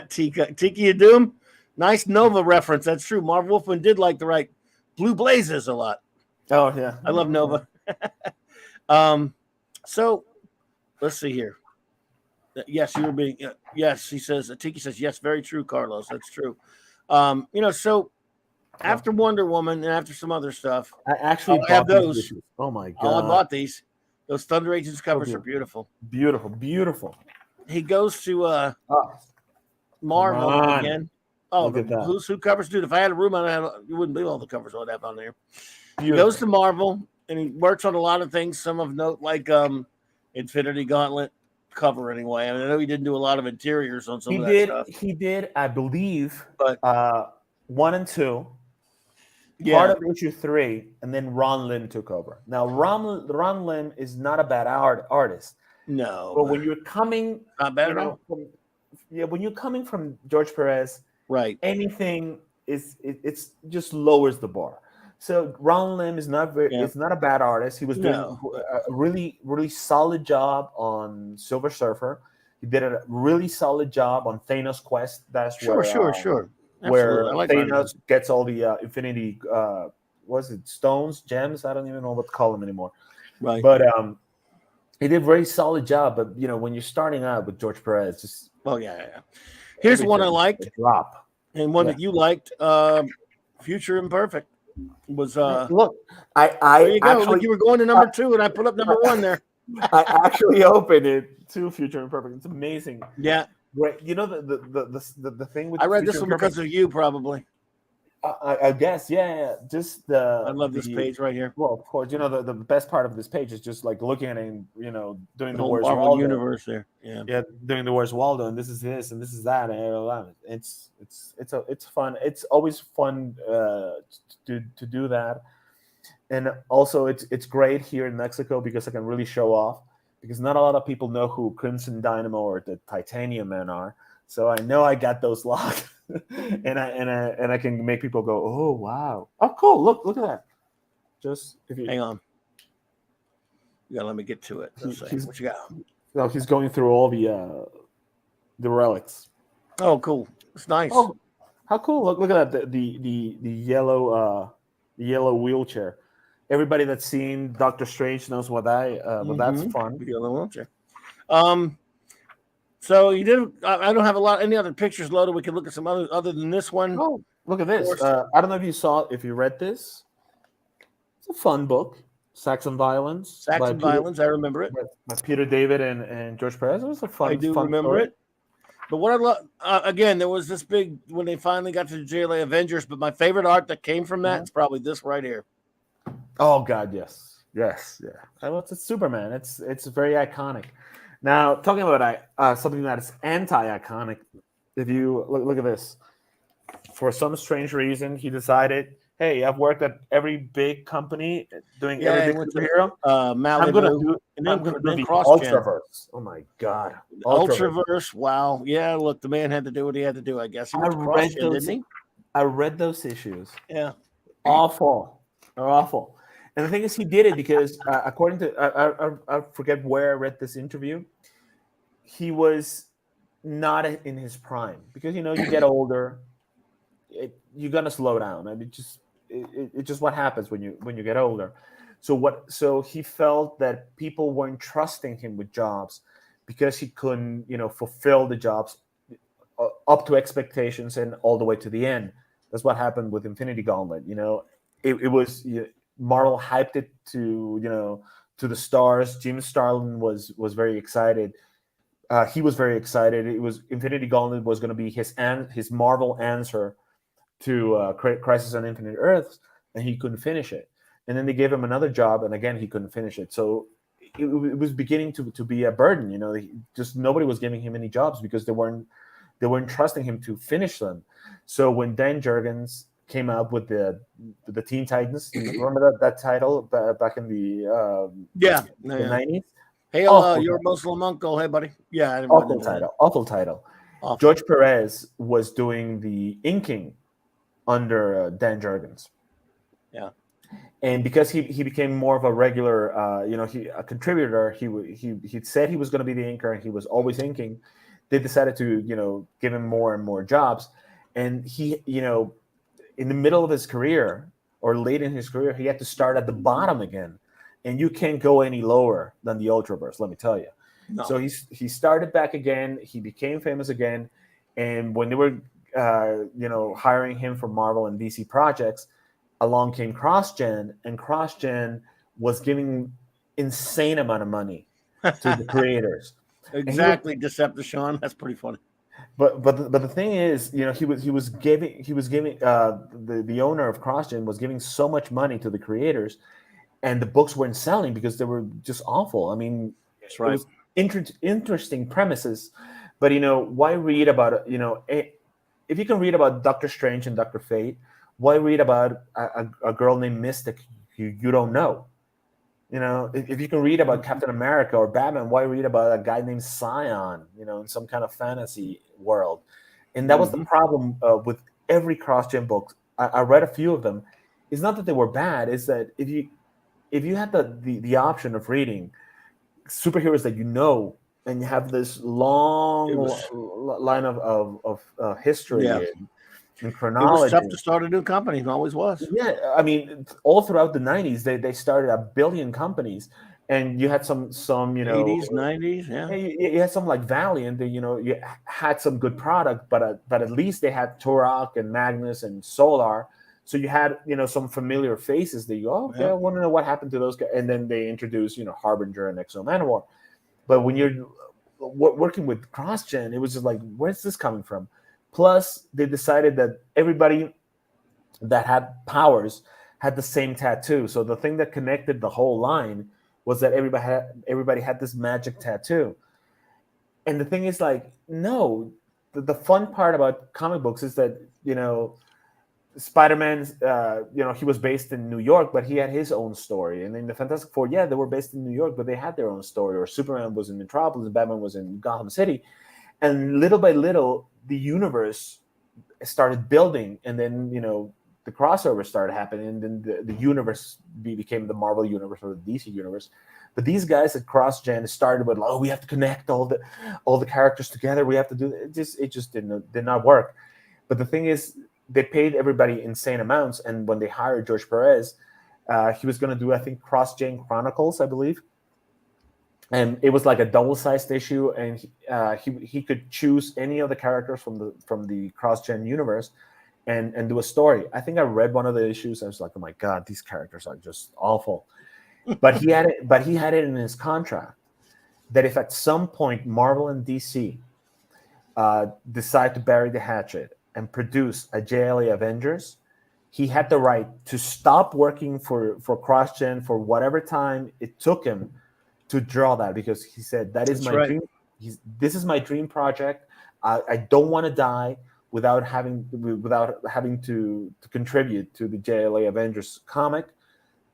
Tiki of Doom, nice Nova reference. That's true. Marv Wolfman did like to write Blue Blazes a lot. Oh yeah, I love Nova. So let's see here. Yes, you were being. Yes, he says. Tiki says yes. Very true, Carlos. That's true. So after Wonder Woman and after some other stuff, I actually have those. Oh my God! I bought these. Those Thunder Agents covers are beautiful. Beautiful. He goes to Marvel again. Oh, who covers, dude? If I had a room, you wouldn't believe all the covers I'd have on there. Beautiful. He goes to Marvel and he works on a lot of things. Some of note, like Infinity Gauntlet cover, anyway. I know he didn't do a lot of interiors on some of that stuff. He did, I believe, but 1 and 2. Part of issue 3, and then Ron Lim took over. Now, Ron Lim is not a bad artist. No, but when you're coming, not bad at all. When you're coming from George Perez, right? Anything it's just lowers the bar. So Ron Lim is not it's not a bad artist. He was doing a really, really solid job on Silver Surfer. He did a really solid job on Thanos Quest. That's sure. Where Thanos gets all the Infinity, stones, gems? I don't even know what to call them anymore. Right. But he did a very solid job. But when you're starting out with George Perez, just here's one I liked. Drop. And one that you liked, Future Imperfect was look. There you go. Actually, you were going to number 2, and I put up number 1 there. I actually opened it to Future Imperfect. It's amazing. Yeah. Right, the thing with I read this one because of you, probably. I guess, yeah. Just I love this page right here. Well, of course, the best part of this page is just like looking at it and doing the Where's Marvel Waldo universe there. Yeah, doing the Where's Waldo, and this is this and this is that, and I love it. It's fun. It's always fun to do that, and also it's great here in Mexico because I can really show off. because not a lot of people know who Crimson Dynamo or the Titanium Men are. So I know I got those locked, and I can make people go, oh wow, oh cool, look at that. Just if you Hang on. You gotta let me get to it. Let's see. What you got? No, he's going through all the relics. Oh, cool. It's nice. Oh, how cool! Look at that. The yellow wheelchair. Everybody that's seen Doctor Strange knows what that's fun. The yellow wheelchair. So you didn't. I don't have any other pictures loaded. We can look at some other than this one. Oh, look at this. I don't know if you read this. It's a fun book. Saxon Violence. I remember it. By Peter David and George Perez. It was a fun. I do fun remember story. it. But what I love again, there was this big when they finally got to the JLA Avengers. But my favorite art that came from that is probably this right here. Oh God, yes, yeah. It's Superman. It's very iconic. Now talking about something that is anti-iconic. If you look at this, for some strange reason, he decided, hey, I've worked at every big company doing every big superhero. I'm going to do the Ultraverse. Oh my God. Ultraverse. Wow. Yeah, look, the man had to do what he had to do, I guess. He went to CrossGen, didn't he? I read those issues. Yeah. Awful. They're awful. And the thing is, he did it because, according to, I forget where I read this interview, he was not in his prime. Because, you get older, you're going to slow down. I mean, it's just what happens when you get older. So he felt that people weren't trusting him with jobs because he couldn't, fulfill the jobs up to expectations and all the way to the end. That's what happened with Infinity Gauntlet. It was Marvel hyped it to the stars. Jim Starlin was very excited. He was very excited. It was Infinity Gauntlet was going to be his Marvel answer to Crisis on Infinite Earths, and he couldn't finish it. And then they gave him another job, and again he couldn't finish it. So it was beginning to be a burden. Just nobody was giving him any jobs because they weren't trusting him to finish them. So when Dan Jurgens came out with the Teen Titans, remember that title back in the 90s? Hey, you're a Muslim uncle. Hey, buddy. Yeah, awful title. Awful. George Perez was doing the inking under Dan Jurgens. Yeah. And because he became more of a regular, a contributor, he said he was going to be the inker, and he was always inking. They decided to, give him more and more jobs, and he, in the middle of his career or late in his career, he had to start at the bottom again, and you can't go any lower than the Ultraverse. Let me tell you. No. So he started back again. He became famous again, and when they were, hiring him for Marvel and DC projects, along came CrossGen, and CrossGen was giving insane amount of money to the creators. Exactly, Decepticon. That's pretty funny. But the thing is, he was giving the owner of CrossGen was giving so much money to the creators, and the books weren't selling because they were just awful. I mean, that's right. It was interesting premises, but why read about it? If you can read about Doctor Strange and Dr. Fate, why read about a girl named Mystic you don't know? If you can read about Captain America or Batman, why read about a guy named Scion, in some kind of fantasy world? And that was the problem with every CrossGen book. I read a few of them. It's not that they were bad. It's that if you had the option of reading superheroes that and you have this long line of history and chronology. It was tough to start a new company. It always was. Yeah, I mean, all throughout the 90s, they started 1 billion companies, and you had some 80s, 90s, yeah. You had some like Valiant. You had some good product, but at least they had Turok and Magnus and Solar. So you had some familiar faces that you go, okay, I want to know what happened to those guys. And then they introduced Harbinger and Exo Manowar. But when you're working with CrossGen, it was just like, where's this coming from? Plus, they decided that everybody that had powers had the same tattoo. So the thing that connected the whole line was that everybody had this magic tattoo. And the thing is, like, no, the fun part about comic books is that, Spider-Man, he was based in New York, but he had his own story. And then the Fantastic Four, yeah, they were based in New York, but they had their own story. Or Superman was in Metropolis, and Batman was in Gotham City. And little by little, the universe started building, and then the crossover started happening, and then the universe became the Marvel universe or the DC universe. But these guys at CrossGen started with, we have to connect all the characters together. We have to do it. It just did not work. But the thing is, they paid everybody insane amounts, and when they hired George Perez, he was going to do, I think, CrossGen Chronicles, I believe. And it was like a double-sized issue, and he could choose any of the characters from the CrossGen universe and do a story. I think I read one of the issues. I was like, oh my God, these characters are just awful. But he had it in his contract that if at some point Marvel and DC decide to bury the hatchet and produce a JLA Avengers, he had the right to stop working for CrossGen for whatever time it took him to draw that, because he said that is my dream. This is my dream project. I don't want to die without having to contribute to the JLA Avengers comic.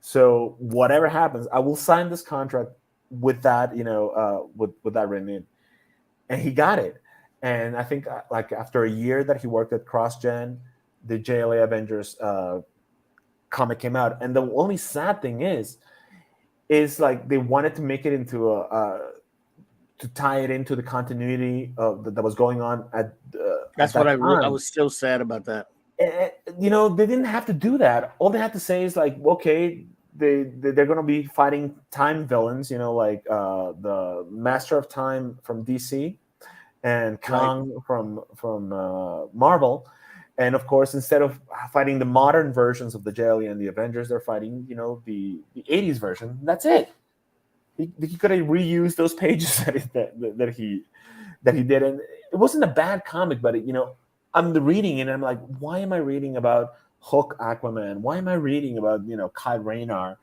So whatever happens, I will sign this contract with that, with that written in. And he got it. And I think like after a year that he worked at CrossGen, the JLA Avengers comic came out. And the only sad thing is like they wanted to make it into to tie it into the continuity that was going on at. That's what I was still sad about that. They didn't have to do that. All they had to say is like, okay, they're going to be fighting time villains, like the Master of Time from DC and Kang from Marvel. And of course, instead of fighting the modern versions of the JLA and the Avengers, they're fighting, the 80s version. That's it. He could have reused those pages that he did, and it wasn't a bad comic. But I'm reading it, and I'm like, why am I reading about Hook, Aquaman? Why am I reading about Kyle Rayner?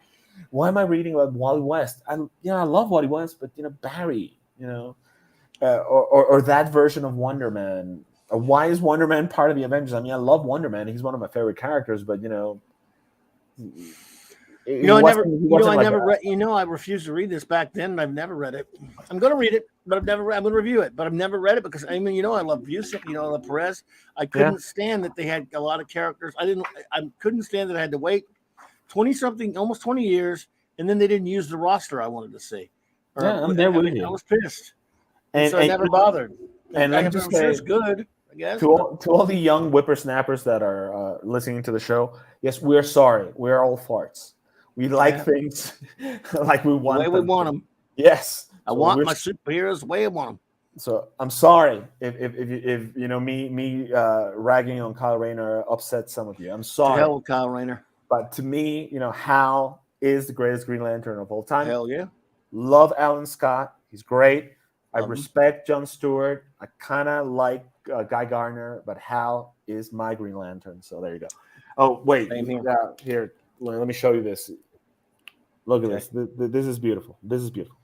Why am I reading about Wally West? I love Wally West, but Barry, or that version of Wonder Man. Why is Wonder Man part of the Avengers? I mean, I love Wonder Man. He's one of my favorite characters, but I refused to read this back then, and I've never read it. I'm going to read it, but I'm going to review it, but I've never read it because I love Busek, I love Perez. I couldn't stand that they had a lot of characters. I couldn't stand that I had to wait 20-something, almost 20 years, and then they didn't use the roster I wanted to see. I'm there with you. I was pissed, so I never bothered. And let me just say, it's good. To all the young whippersnappers that are listening to the show, yes, we're sorry. We're all farts. We like things like we want the way we want them. Yes, I want my superheroes the way I want them. So I'm sorry if me ragging on Kyle Rayner upset some of you. I'm sorry. To hell with Kyle Rayner. But to me, Hal is the greatest Green Lantern of all time. Hell yeah. Love Alan Scott. He's great. I respect Jon Stewart. I kind of like Guy Gardner, but Hal is my Green Lantern. So there you go. Oh, wait. Here, let me show you this. Look at this. This is beautiful. This is beautiful.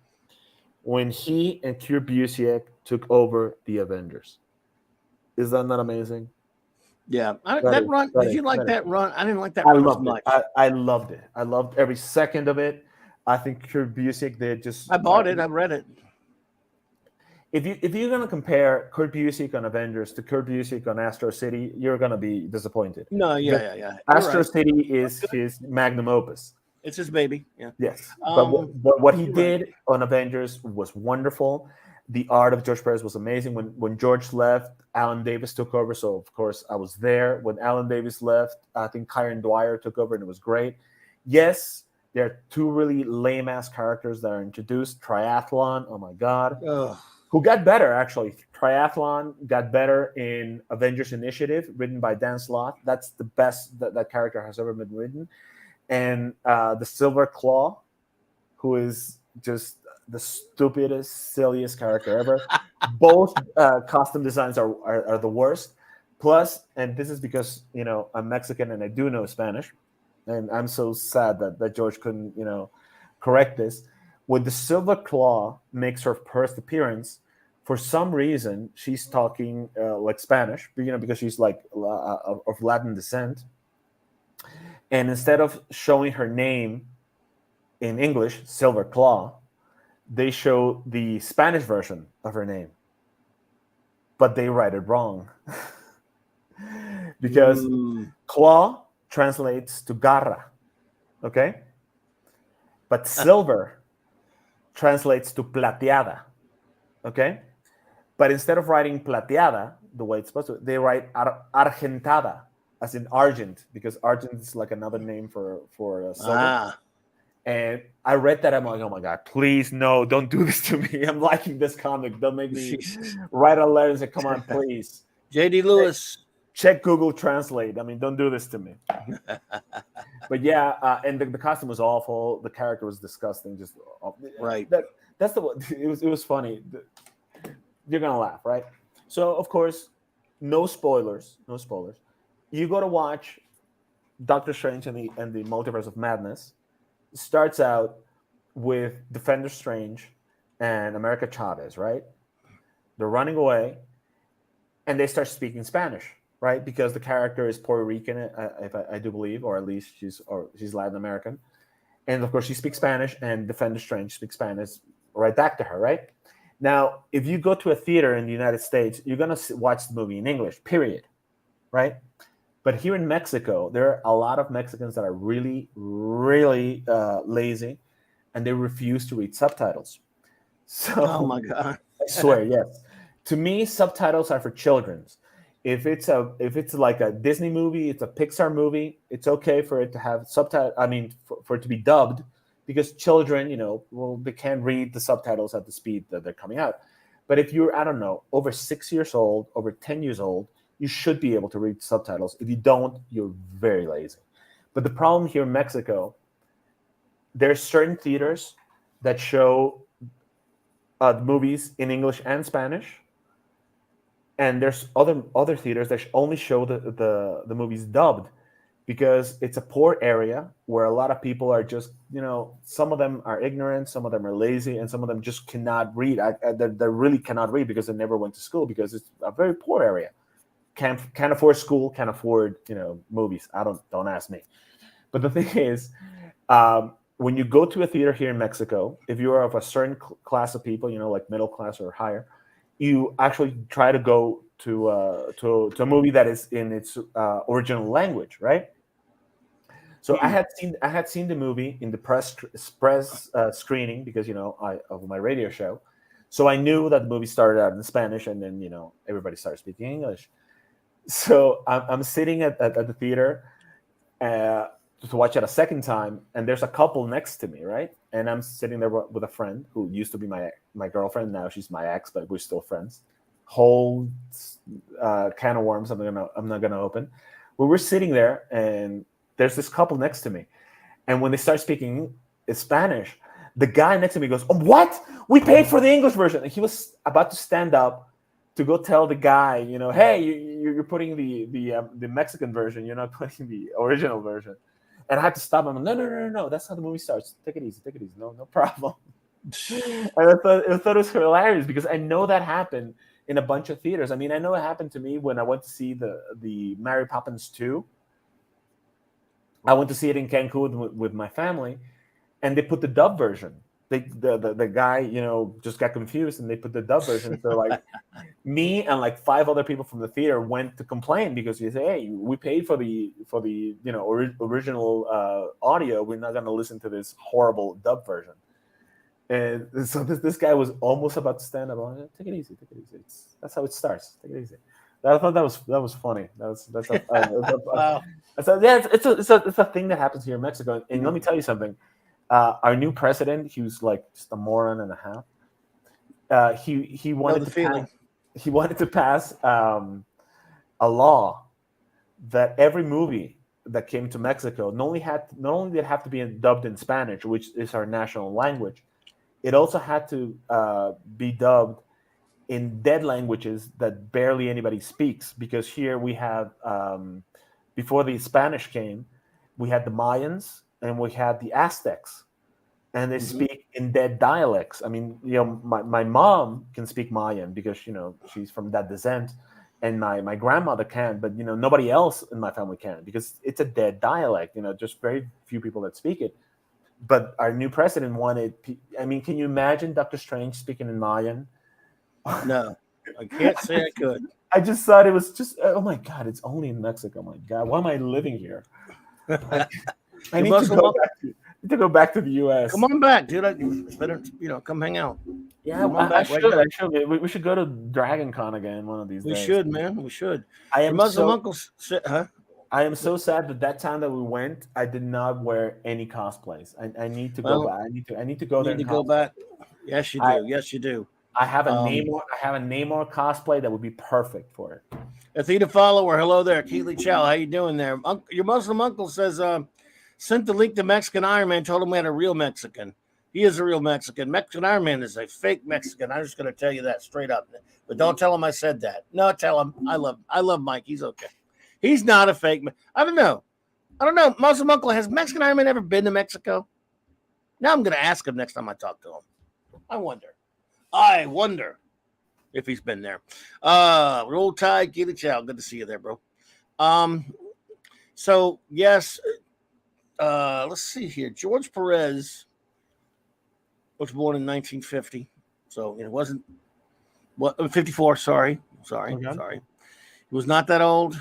When he and Kurt Busiek took over the Avengers. Is that not amazing? Yeah. That run, did you like that run? I didn't like that run as much. I loved it. I loved every second of it. I think Kurt Busiek, they just... I bought it. I read it. If you're going to compare Kurt Busiek on Avengers to Kurt Busiek on Astro City, you're going to be disappointed. No, yeah. Astro City is his magnum opus. It's his baby. Yeah. Yes. But what he did on Avengers was wonderful. The art of George Perez was amazing. When George left, Alan Davis took over. So, of course, I was there. When Alan Davis left, I think Kieran Dwyer took over, and it was great. Yes, there are two really lame-ass characters that are introduced. Triathlon, oh, my God. Ugh. Who got better, actually. Triathlon got better in Avengers Initiative, written by Dan Slott. That's the best that character has ever been written. And the Silver Claw, who is just the stupidest, silliest character ever. Both costume designs are the worst. Plus, and this is because, I'm Mexican and I do know Spanish, and I'm so sad that George couldn't, correct this. When the Silver Claw makes her first appearance, for some reason, she's talking like Spanish, because she's like of Latin descent. And instead of showing her name in English, Silver Claw, they show the Spanish version of her name, but they write it wrong. Because claw translates to garra, okay? But silver translates to plateada, okay? But instead of writing plateada, the way it's supposed to, they write argentada, as in argent, because argent is like another name for silver. And I read that. I'm like, oh my God, please, no, don't do this to me. I'm liking this comic. Don't make me write a letter and say, come on, please. J.D. Lewis. Check Google Translate. I mean, don't do this to me. But yeah, and the costume was awful. The character was disgusting. Just right. That's the one. It was funny. You're gonna laugh, right? So of course, no spoilers. No spoilers. You go to watch Doctor Strange and the Multiverse of Madness. Starts out with Defender Strange and America Chavez, right? They're running away, and they start speaking Spanish, right? Because the character is Puerto Rican, if I do believe, or at least she's Latin American, and of course she speaks Spanish, and Defender Strange speaks Spanish right back to her, right? Now, if you go to a theater in the United States, you're gonna watch the movie in English, period, right? But here in Mexico, there are a lot of Mexicans that are really, really lazy, and they refuse to read subtitles. So, oh my God! I swear, yes. To me, subtitles are for children. If it's like a Disney movie, it's a Pixar movie, it's okay for it to have subtitles. I mean, for it to be dubbed, because children, they can't read the subtitles at the speed that they're coming out. But if you're, I don't know, over 6 years old, over 10 years old, you should be able to read subtitles. If you don't, you're very lazy. But the problem here in Mexico, there's certain theaters that show the movies in English and Spanish, and there's other theaters that only show the movies dubbed, because it's a poor area where a lot of people are just, some of them are ignorant, some of them are lazy, and some of them just cannot read. They really cannot read because they never went to school, because it's a very poor area. Can't afford school, can't afford movies. Don't ask me. But the thing is, when you go to a theater here in Mexico, if you are of a certain class of people, like middle class or higher, you actually try to go to a movie that is in its original language, right? So I had seen the movie in the press screening, because of my radio show, so I knew that the movie started out in Spanish, and then everybody started speaking English. So I'm sitting at the theater to watch it a second time, and there's a couple next to me, right? And I'm sitting there with a friend who used to be my girlfriend. Now she's my ex, but we're still friends. Whole can of worms I'm not gonna open. But we're sitting there, and there's this couple next to me, and when they start speaking Spanish, the guy next to me goes, "Oh, what? We paid for the English version." And he was about to stand up to go tell the guy, hey, you're putting the Mexican version, you're not putting the original version. And I had to stop him. No, that's how the movie starts. Take it easy. No problem. And I thought it was hilarious, because I know that happened in a bunch of theaters. I mean, I know it happened to me when I went to see the Mary Poppins 2. I went to see it in Cancun with my family, and they put the dub version. The guy, just got confused, and they put the dub version. So like me and like 5 other people from the theater went to complain, because he said, "Hey, we paid for the original audio. We're not going to listen to this horrible dub version." And so this guy was almost about to stand up. I'm like, take it easy. That's how it starts. Take it easy. I thought that was funny. That's wow. So yeah, it's a thing that happens here in Mexico. And let me tell you something. Our new president, he was like just a moron and a half. He wanted to pass a law that every movie that came to Mexico not only did it have to be dubbed in Spanish, which is our national language, it also had to be dubbed in dead languages that barely anybody speaks. Because here we have, before the Spanish came, we had the Mayans and we had the Aztecs, and they speak in dead dialects. I mean, my mom can speak Mayan because she's from that descent, and my grandmother can, but nobody else in my family can because it's a dead dialect. Just very few people that speak it. But our new president wanted. I mean, can you imagine Doctor Strange speaking in Mayan? No, I can't say I could. I just thought it was just, oh my God, it's only in Mexico. My God, why am I living here? I need to go back to the U.S. Come on back, dude. Better, come hang out. Yeah, come on back. I should. We should go to Dragon Con again one of these days. We should, man. We should. I am Muslim uncles, huh? I am so sad that time that we went, I did not wear any cosplays. I need to go back. I need to go there. You need to go back. Yes, you do. Yes, you do. I have a Namor cosplay that would be perfect for it. Athena follower, hello there. Keely Chow, how you doing there? Your Muslim uncle says sent the link to Mexican Iron Man, told him we had a real Mexican. He is a real Mexican. Mexican Iron Man is a fake Mexican. I'm just going to tell you that straight up. But don't tell him I said that. No, tell him I love Mike. He's okay. He's not a fake. I don't know. Muslim uncle, has Mexican Iron Man ever been to Mexico? Now I'm going to ask him next time I talk to him. I wonder if he's been there. Roll Tide, Keely Chow. Good to see you there, bro. So yes, let's see here. George Perez was born in 1950, so it wasn't 54. Sorry. He was not that old.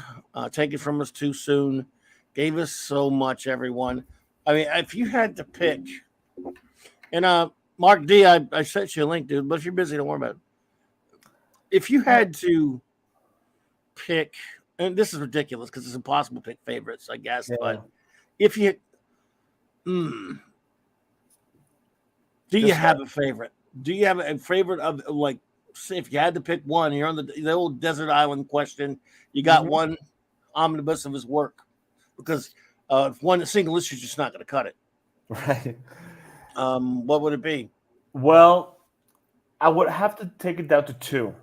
Take it from us too soon. Gave us so much, everyone. I mean, if you had to pick, and Mark D, I sent you a link, dude. But if you're busy, don't worry about it. If you had to pick, and this is ridiculous because it's impossible to pick favorites, I guess. Yeah. But if you, do you have a favorite? Do you have a favorite of, like, say if you had to pick one, you're on the old desert island question. You got one omnibus of his work because if one single issue is just not going to cut it. Right. What would it be? Well, I would have to take it down to two.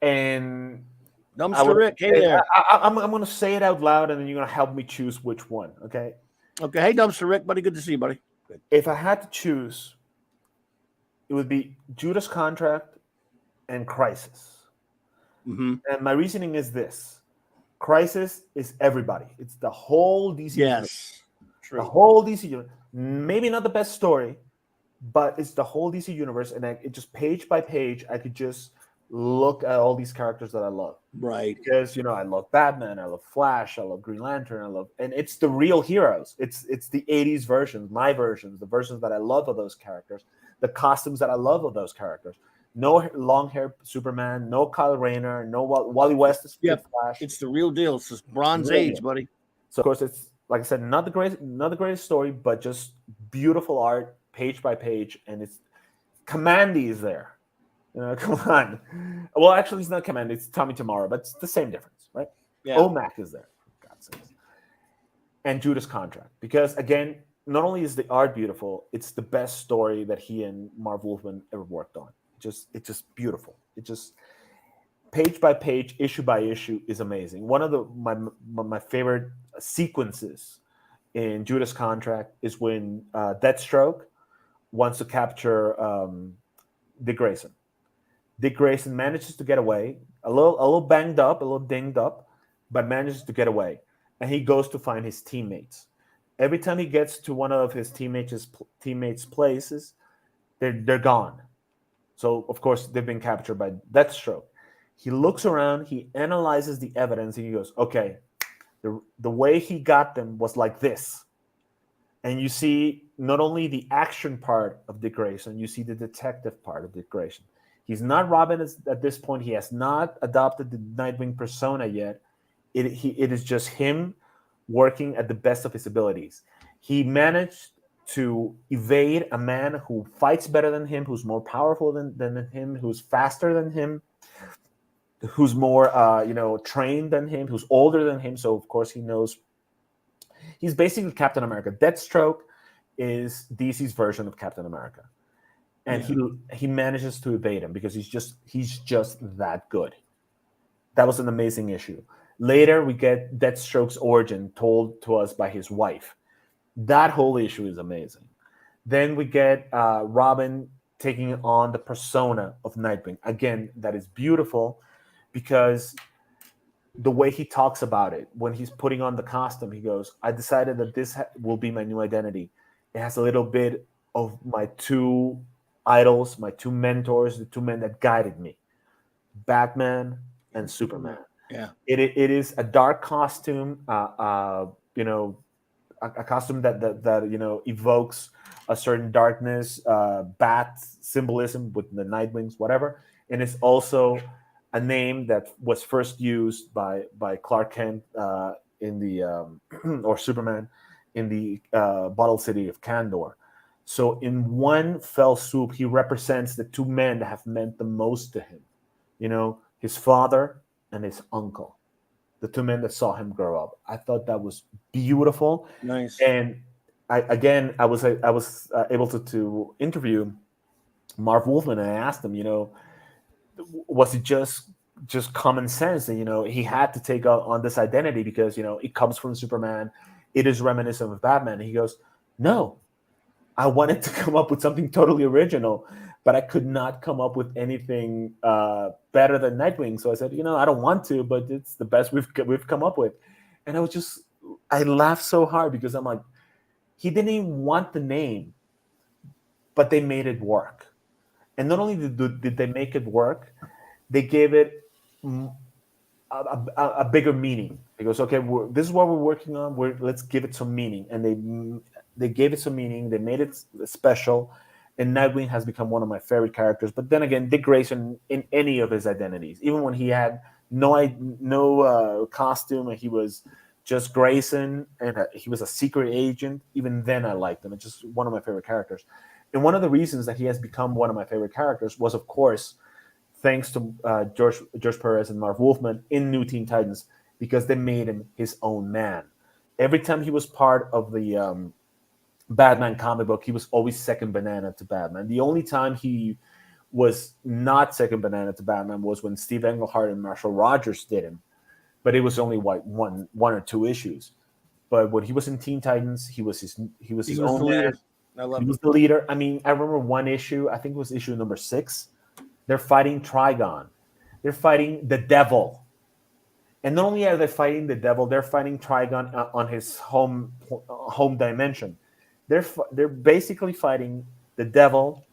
And Dumpster Rick, hey there. I'm going to say it out loud, and then you're going to help me choose which one, okay? Okay. Hey, Dumpster Rick, buddy. Good to see you, buddy. Good. If I had to choose, it would be Judas Contract and Crisis. Mm-hmm. And my reasoning is this. Crisis is everybody. It's the whole DC universe. True. The whole DC universe. Maybe not the best story, but it's the whole DC universe. And it just page by page, I could just look at all these characters that I love. Right. Because, I love Batman, I love Flash, I love Green Lantern, and it's the real heroes. It's the 80s versions, my versions, the versions that I love of those characters, the costumes that I love of those characters. No long-haired Superman, no Kyle Rayner, no Wally West is Flash. It's the real deal. It's just Bronze Age, buddy. So, of course, it's, like I said, not the greatest story, but just beautiful art, page by page, and it's Commandy is there. Come on. Well, actually, it's not Commandy. It's Tommy Tomorrow, but it's the same difference, right? Yeah. OMAC is there, for God's sakes. And Judas Contract. Because, again, not only is the art beautiful, it's the best story that he and Marv Wolfman ever worked on. It's just beautiful. It just, page by page, issue by issue, is amazing. One of my favorite sequences in Judas Contract is when Deathstroke wants to capture Dick Grayson. Dick Grayson manages to get away, a little banged up, a little dinged up, but manages to get away. And he goes to find his teammates. Every time he gets to one of his teammates' places, they're gone. So, of course, they've been captured by Deathstroke. He looks around, he analyzes the evidence, and he goes, okay, the way he got them was like this. And you see not only the action part of Dick Grayson, you see the detective part of Dick Grayson. He's not Robin at this point. He has not adopted the Nightwing persona yet. It is just him working at the best of his abilities. He managed to evade a man who fights better than him, who's more powerful than him, who's faster than him, who's more trained than him, who's older than him. So, of course, he knows. He's basically Captain America. Deathstroke is DC's version of Captain America. And he manages to evade him because he's just that good. That was an amazing issue. Later, we get Deathstroke's origin told to us by his wife. That whole issue is amazing. Then we get Robin taking on the persona of Nightwing. Again, that is beautiful because the way he talks about it, when he's putting on the costume, he goes, I decided that this will be my new identity. It has a little bit of my two idols, my two mentors, the two men that guided me, Batman and Superman. Yeah. It is a dark costume, you know, a costume that you know evokes a certain darkness, bat symbolism with the Nightwings, whatever, and it's also a name that was first used by Clark Kent in the or Superman in the bottle city of Kandor. So in one fell swoop, he represents the two men that have meant the most to him. You know, his father and his uncle, the two men that saw him grow up. I thought that was beautiful. Nice. And I was able to interview Marv Wolfman, and I asked him, you know, was it just common sense that, you know, he had to take on this identity because, you know, it comes from Superman, it is reminiscent of Batman. And he goes, no, I wanted to come up with something totally original, but I could not come up with anything better than Nightwing. So I said, you know, I don't want to, but it's the best we've come up with. And I laughed so hard because I'm like, he didn't even want the name, but they made it work. And not only did they make it work, they gave it a bigger meaning. He goes, okay, this is what we're working on. Let's give it some meaning. And they gave it some meaning. They made it special. And Nightwing has become one of my favorite characters. But then again, Dick Grayson in any of his identities, even when he had no costume and he was just Grayson and he was a secret agent, even then I liked him. It's just one of my favorite characters. And one of the reasons that he has become one of my favorite characters was, of course, thanks to George Perez and Marv Wolfman in New Teen Titans, because they made him his own man. Every time he was part of the Batman comic book, he was always second banana to Batman. The only time he was not second banana to Batman was when Steve Englehart and Marshall Rogers did him, but it was only one or two issues. But when he was in Teen Titans, he was his own man. He was the leader. I mean, I remember one issue. I think it was issue number 6. They're fighting Trigon. They're fighting the devil. And not only are they fighting the devil, they're fighting Trigon on his home dimension. They're basically fighting the devil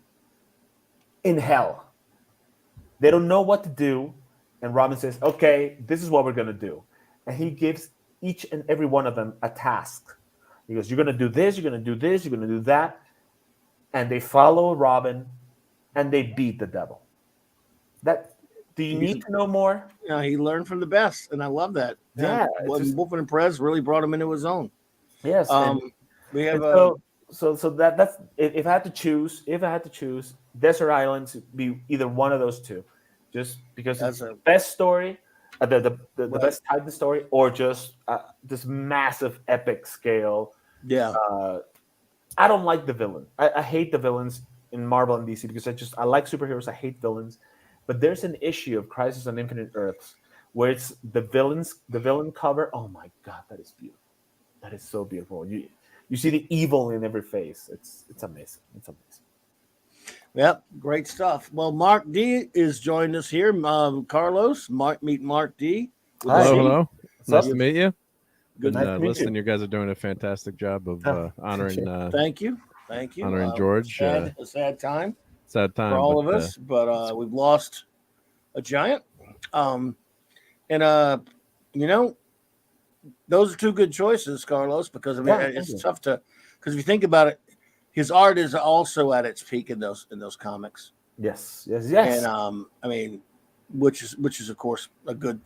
in hell. They don't know what to do. And Robin says, okay, this is what we're going to do. And he gives each and every one of them a task. He goes, you're going to do this, you're going to do this, you're going to do that. And they follow Robin and they beat the devil. Do you need to know more? Yeah, he learned from the best, and I love that. Yeah, Wolfman and Perez really brought him into his own. Yes, we have so that's if I had to choose, Desert Islands would be either one of those two, just because it's the best story, the best type of story, or just this massive epic scale. Yeah, I don't like the villain. I hate the villains in Marvel and DC because I like superheroes. I hate villains. But there's an issue of Crisis on Infinite Earths where it's the villain cover. Oh my God, that is beautiful. That is so beautiful. You see the evil in every face. It's amazing. It's amazing. Yep, great stuff. Well, Mark D is joining us here. Carlos, meet Mark D. Hello. Nice to meet you. Good to meet you. You guys are doing a fantastic job of honoring. Thank you. Honoring George. A sad time. Sad time for all of us, but we've lost a giant. You know, those are two good choices, Carlos, because I mean it's tough to, because if you think about it, his art is also at its peak in those comics. Yes. And I mean, which is of course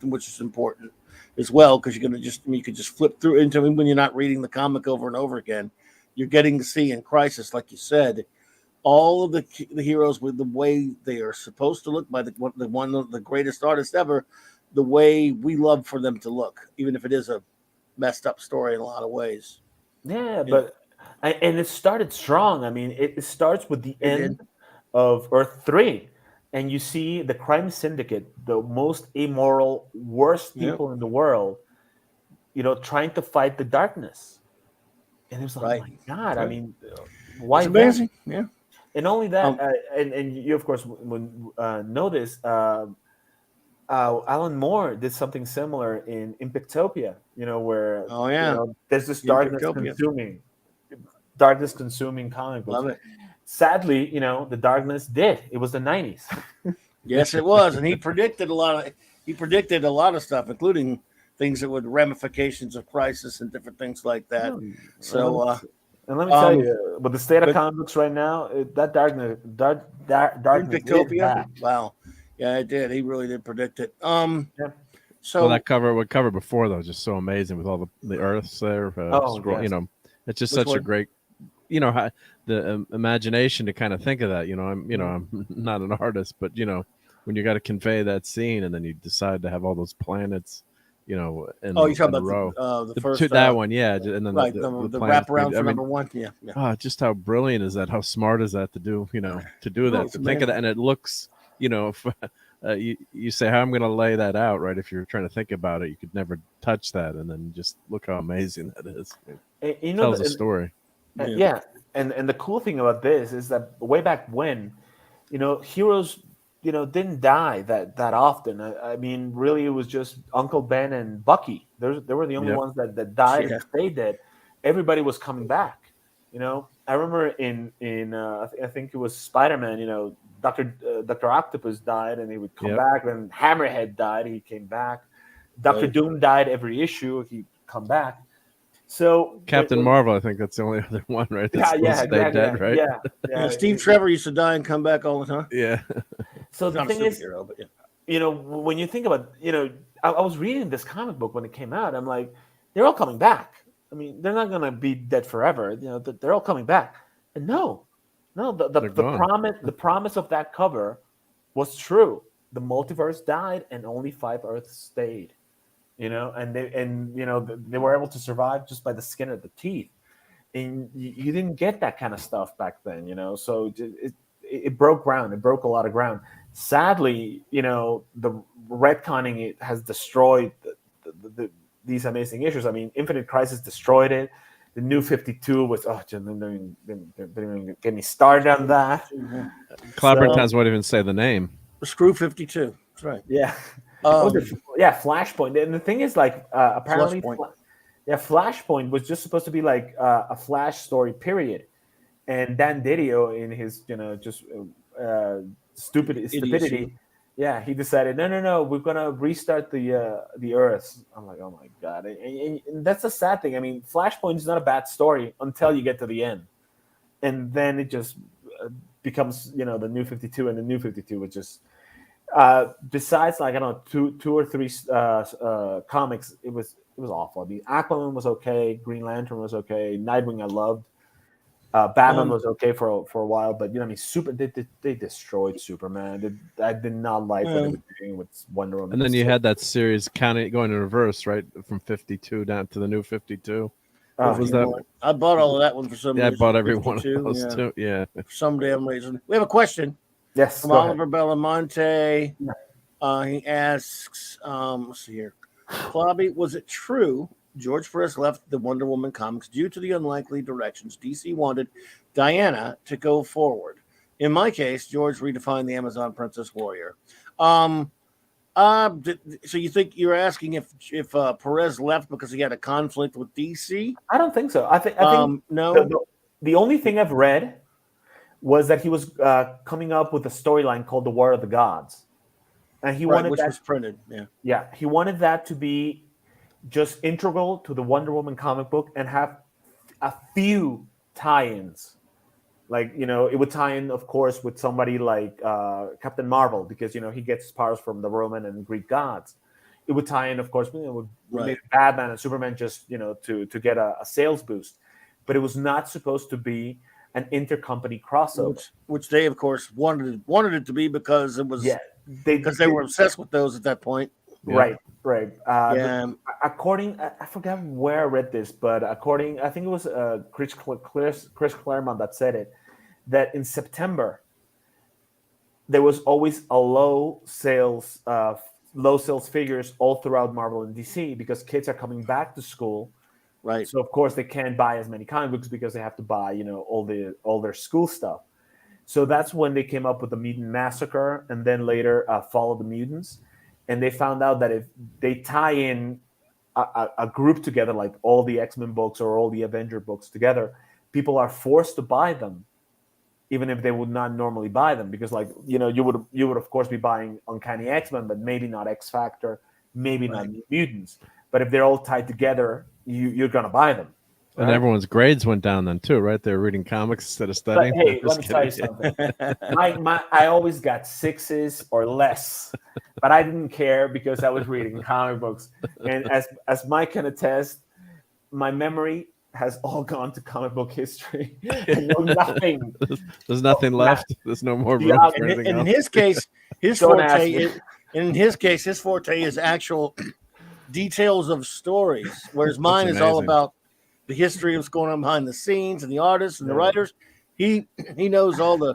which is important as well, because you could just flip through into when you're not reading the comic over and over again. You're getting to see in Crisis, like you said, all of the heroes with the way they are supposed to look by one of the greatest artists ever, the way we love for them to look, even if it is a messed up story in a lot of ways. Yeah, and it started strong. I mean, it starts with the end of Earth 3, and you see the crime syndicate, the most immoral, worst people in the world, you know, trying to fight the darkness. And it was like, oh my God, I mean, why? It's amazing, yeah. And only that, Um, and you of course know this. Alan Moore did something similar in Pictopia. Where Oh, yeah. there's this In Pictopia. darkness consuming comic books. Love it. Sadly, the darkness did. It was the 90s. Yes, it was, and he predicted a lot of stuff, including things that would ramifications of crisis and different things like that. So, and let me tell you, with the state of but- comic books right now, that darkness in is Pictopia, back. wow, yeah, it did. He really did predict it. Yeah. So that cover before though, just so amazing with all the Earths there. Yes. It's just Which such a one? great, how the imagination to kind of think of that. I'm not an artist, but when you got to convey that scene and then you decide to have all those planets, in you're talking in a row. about the first that one, yeah, and then right, the wraparound planets for I mean, number one, yeah. just how brilliant is that? How smart is that to do? To do that, it's to think of that, and it looks, if, you say how I'm going to lay that out, right? If you're trying to think about it, you could never touch that, and then just look how amazing that is. It tells a story. Yeah, and the cool thing about this is that way back when, heroes, didn't die that often. I mean, really, it was just Uncle Ben and Bucky. They were the only ones that died and stayed dead. Everybody was coming back. I remember in I think it was Spider-Man. Dr. Octopus died and he would come back. Then Hammerhead died, he came back. Dr. Doom died every issue, he'd come back. So Captain Marvel, I think that's the only other one, right? That's exactly, dead, right? Yeah. Steve Trevor used to die and come back all the time. Yeah. So the thing is, but yeah. when you think about, I was reading this comic book when it came out. I'm like, they're all coming back. I mean, they're not gonna be dead forever. They're all coming back. And no, the promise of that cover was true. The multiverse died, and only 5 Earths stayed. And they were able to survive just by the skin of the teeth. And you didn't get that kind of stuff back then. So it broke ground. It broke a lot of ground. Sadly, the retconning it has destroyed these amazing issues. I mean, Infinite Crisis destroyed it. The New 52 was don't even get me started on that. Clobberin times won't even say the name. Screw 52. That's right. Yeah. Flashpoint. And the thing is, apparently, Flashpoint was just supposed to be like a Flash story, period. And Dan Didio, in his stupidity, he decided, no, we're gonna restart the Earth. I'm like, oh my god, and that's a sad thing. I mean, Flashpoint is not a bad story until you get to the end, and then it just becomes the New 52, and the New 52 was just. Besides, I don't know, two or three comics, it was awful. I mean, Aquaman was okay, Green Lantern was okay, Nightwing I loved, Batman was okay for a while, but they destroyed Superman. I did not like what they were doing with Wonder Woman. And then you had that series going in reverse, right, from 52 down to the New 52. What was that? I bought all of that one for some reason. I bought every one of those too. Yeah, for some damn reason. We have a question. Yes, from Oliver Belamonte. He asks, let's see here. Clobby, was it true George Perez left the Wonder Woman comics due to the unlikely directions DC wanted Diana to go forward? In my case, George redefined the Amazon Princess Warrior. So you think you're asking if Perez left because he had a conflict with DC? I don't think so. I think no. The only thing I've read was that he was coming up with a storyline called The War of the Gods. And he wanted which that was printed. Yeah, he wanted that to be just integral to the Wonder Woman comic book and have a few tie-ins. It would tie in, of course, with somebody like Captain Marvel, because, he gets his powers from the Roman and Greek gods. It would tie in, of course, with Batman and Superman just, to get a sales boost. But it was not supposed to be an intercompany crossover, which they, of course, wanted it to be because it was they were obsessed with those at that point. Right. According, I forgot where I read this, but I think it was Chris Claremont that said it, that in September there was always a low sales figures all throughout Marvel and DC because kids are coming back to school. Right. So of course they can't buy as many comic books because they have to buy, all their school stuff. So that's when they came up with the Mutant Massacre, and then later Fall of the Mutants. And they found out that if they tie in a group together, like all the X-Men books or all the Avenger books together, people are forced to buy them, even if they would not normally buy them, because like you would of course be buying Uncanny X-Men, but maybe not X Factor, maybe not Mutants. But if they're all tied together, you're gonna buy them. And right? everyone's grades went down then too, right? They were reading comics instead of studying. But, hey, Just let me tell you kidding. something. I always got 6s or less, but I didn't care because I was reading comic books. And as Mike can attest, my memory has all gone to comic book history. Nothing. There's nothing left. There's no more room Yeah, for anything in else. his case, his Don't ask forte is actual details of stories, whereas mine is all amazing. about the history of what's going on behind the scenes and the artists and the writers. He knows all the.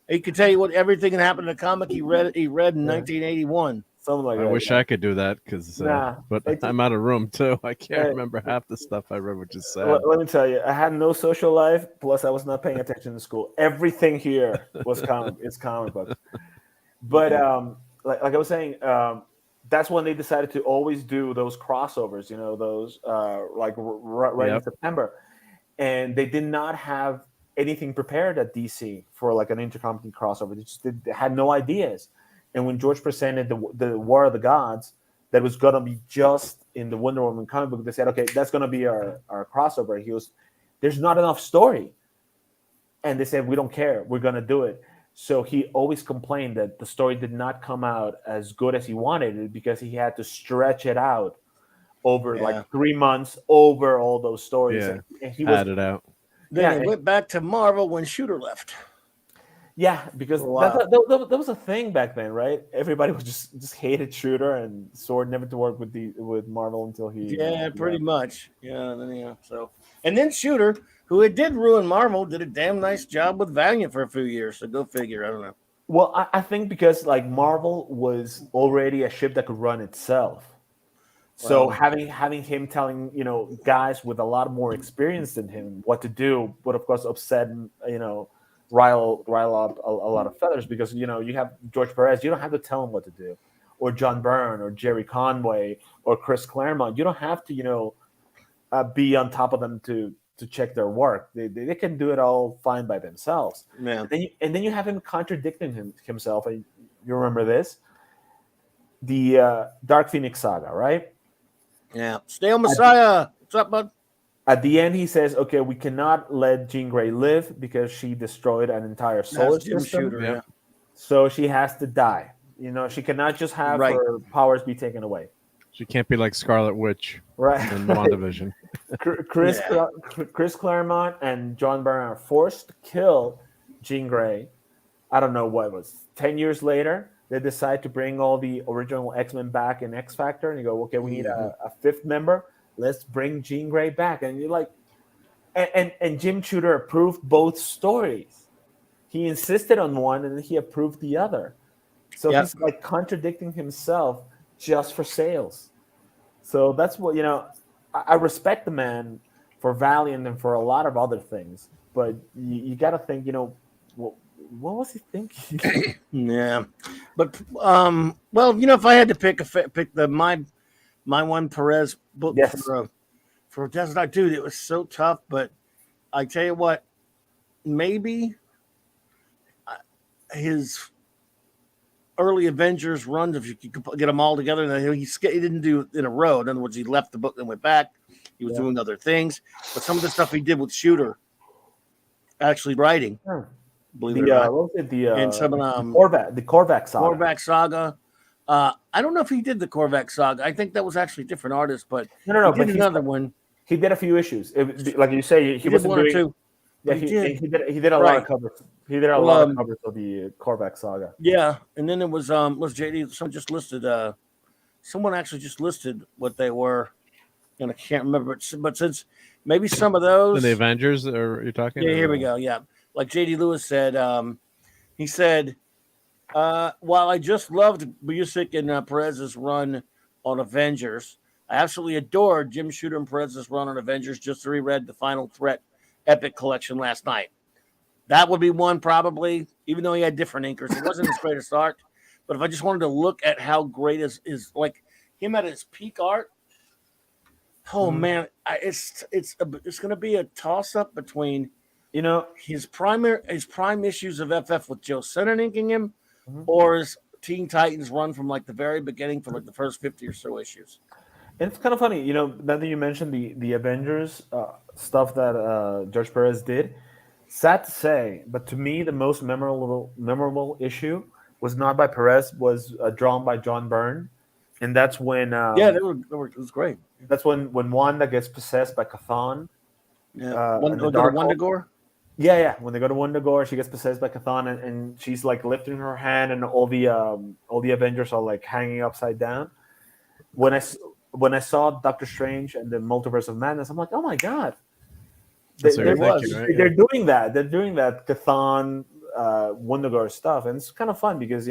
He could tell you what everything that happened in a comic he read in 1981. Something like I that. wish I could do that because, but I'm out of room too. I can't remember half the stuff I read, which is sad. Let me tell you, I had no social life. Plus, I was not paying attention in school. Everything here was comic books. But like I was saying, that's when they decided to always do those crossovers. You know, those right in September, and they did not have anything prepared at DC for like an intercompany crossover. They had no ideas. And when George presented the War of the Gods, that was going to be just in the Wonder Woman comic book, they said, okay, that's going to be our crossover. He goes, there's not enough story. And they said, we don't care. We're going to do it. So he always complained that the story did not come out as good as he wanted it because he had to stretch it out over like 3 months over all those stories. Yeah, and he had it out. Then they went back to Marvel when Shooter left. Yeah, because that was a thing back then, right? Everybody was just hated Shooter, and Sword never to work with Marvel until he. Pretty much. So and then Shooter, who did ruin Marvel, did a damn nice job with Valiant for a few years. So go figure. I don't know. Well, I think because like Marvel was already a ship that could run itself. So having him telling guys with a lot more experience than him what to do would of course upset rile up a lot of feathers, because you have George Perez, you don't have to tell him what to do, or John Byrne or Jerry Conway or Chris Claremont. You don't have to be on top of them to check their work. They can do it all fine by themselves. Yeah. And then you have him contradicting himself. And you remember this, the Dark Phoenix saga, right? Yeah. Stale Messiah. What's up, bud? At the end, he says, okay, we cannot let Jean Grey live because she destroyed an entire solar system. Shooter, So she has to die. She cannot just have her powers be taken away. She can't be like Scarlet Witch right. in WandaVision. Chris Claremont and John Byrne are forced to kill Jean Grey. I don't know what it was. 10 years later, they decide to bring all the original X-Men back in X Factor, and you go, okay, we need a fifth member. Let's bring Jean Grey back. And you're like, and Jim Shooter approved both stories. He insisted on one, and then he approved the other. So he's like contradicting himself just for sales. So that's what, I respect the man for Valiant and for a lot of other things, but you got to think, what was he thinking? Yeah, but if I had to pick my one Perez book for Desert Dog, dude, it was so tough. But I tell you what, maybe his early Avengers runs, if you could get them all together, and he didn't do it in a row. In other words, he left the book and went back. He was doing other things, but some of the stuff he did with Shooter, actually writing. Believe it or not. What was it? And some of the Korvac saga. Korvac saga. I don't know if he did the Korvac saga. I think that was actually a different artist, but no. He did another one. He did a few issues. Like you say, he wasn't one doing, or two. Yeah, he did a lot of covers. He did a lot of covers of the Korvac saga. Yeah, and then it was JD. Someone just listed. Someone actually just listed what they were, and I can't remember. But since maybe some of those, the Avengers, are you talking? Yeah, here we go. Yeah, like JD Lewis said. He said, while I just loved Busiek and Perez's run on Avengers, I absolutely adored Jim Shooter and Perez's run on Avengers. Just reread the Final Threat Epic Collection last night. That would be one probably, even though he had different inkers. It wasn't his greatest art. But if I just wanted to look at how great is like him at his peak art, oh man, it's going to be a toss up between his prime issues of FF with Joe Senner inking him, or his Teen Titans run from like the very beginning for like the first 50 or so issues. And it's kind of funny, now that you mentioned the Avengers stuff that George Perez did. Sad to say, but to me, the most memorable issue was not by Perez, was drawn by John Byrne, and that's when it was great. That's when Wanda gets possessed by Chthon. Yeah, Wondagore. Yeah. When they go to Wondagore, she gets possessed by Chthon, and she's like lifting her hand, and all the Avengers are like hanging upside down. When I saw Doctor Strange and the Multiverse of Madness, I'm like, oh my god. They're doing that. They're doing that Chthon, Wondagore stuff, and it's kind of fun because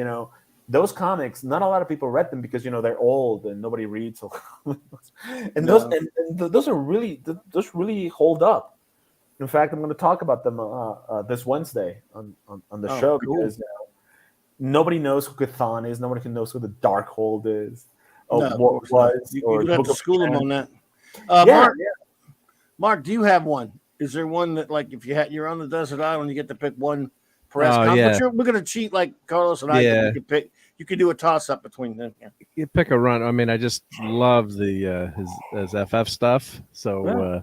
those comics. Not a lot of people read them because they're old and nobody reads. And those really hold up. In fact, I'm going to talk about them this Wednesday on the show because nobody knows who Chthon is. Nobody knows who the Darkhold is. You have to school them on that. Mark, do you have one? Is there one that, like, if you're on the desert island, you get to pick one Perez comic? Yeah. We're going to cheat like Carlos and I. Yeah. You could do a toss up between them. Yeah. You pick a run. I mean, I just love the his FF stuff. So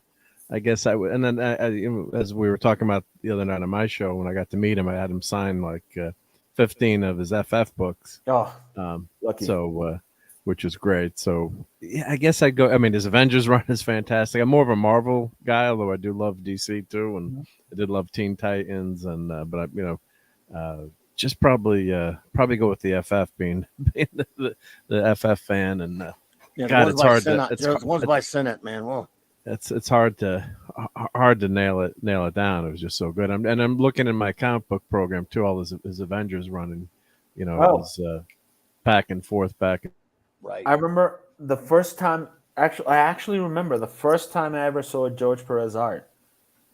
I guess I would. And then as we were talking about the other night on my show, when I got to meet him, I had him sign like 15 of his FF books. Oh, lucky. So. Which is great. So yeah, I guess I'd go. I mean, his Avengers run is fantastic. I'm more of a Marvel guy, although I do love DC too, and I did love Teen Titans, and but I, just probably go with the FF being the FF fan, and God, it's hard to. It's one's by Senate, man. Well, it's hard to nail it down. It was just so good. I'm looking in my comic book program too. All his Avengers running, it was back and forth. Right. I remember the first time. I actually remember the first time I ever saw George Perez art.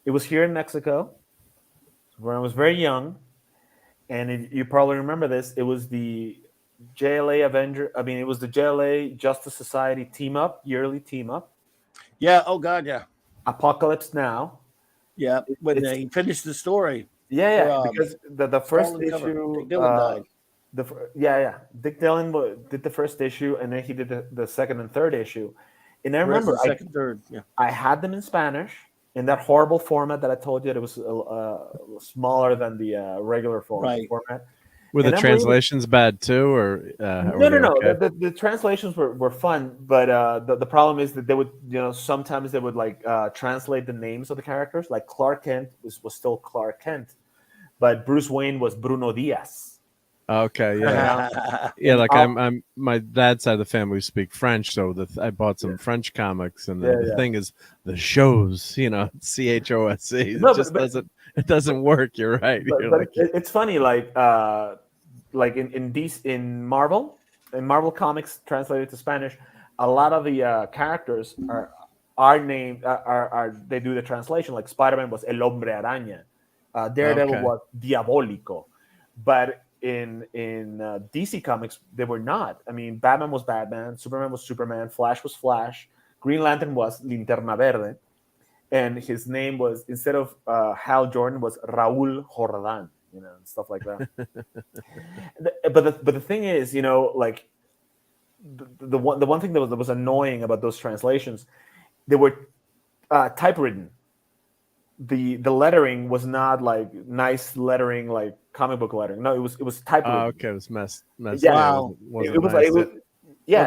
It was here in Mexico, when I was very young, and you probably remember this. It was the JLA Avenger. I mean, it was the JLA Justice Society yearly team up. Yeah. Oh God. Yeah. Apocalypse Now. Yeah. When they finished the story. Yeah. Because the first issue. Dick Dillon died. Dick Dillon did the first issue, and then he did the second and third issue. And I remember I had them in Spanish in that horrible format that I told you. It was smaller than the regular format. Were the translations bad too, or no? Okay? The translations were fun, but the problem is that they would, sometimes they would like translate the names of the characters. Like Clark Kent was still Clark Kent, but Bruce Wayne was Bruno Diaz. Okay, yeah, Like I'm my dad's side of the family speak French, so I bought some French comics, and the thing is the shows, CHOSC, it doesn't work. You're right. But it's funny, like in Marvel Comics translated to Spanish, a lot of the characters are named they do the translation. Like Spider-Man was El Hombre Araña, Daredevil was Diabólico, but in DC Comics they were not. I mean, Batman was Batman, Superman was Superman, Flash was Flash, Green Lantern was Linterna Verde, and his name was, instead of Hal Jordan, was Raúl Jordan, and stuff like that. But the thing is, like the one thing that was annoying about those translations, they were typewritten. The lettering was not like nice lettering, like comic book lettering. No, it was typewritten. Oh, okay, it was messed. Yeah, wow. It was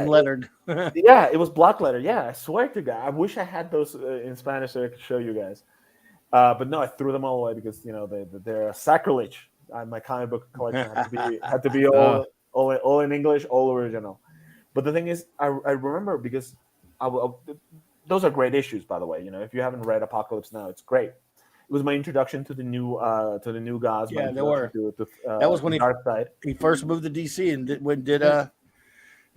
lettered. It was block letter. Yeah, I swear to God, I wish I had those in Spanish so I could show you guys. But no, I threw them all away because they're sacrilege. My comic book collection had to be all in English, all original. But the thing is, I remember because those are great issues, by the way. If you haven't read Apocalypse Now, it's great. It was my introduction to the new gods. Yeah, they were. That was when Dark Side. He first moved to DC and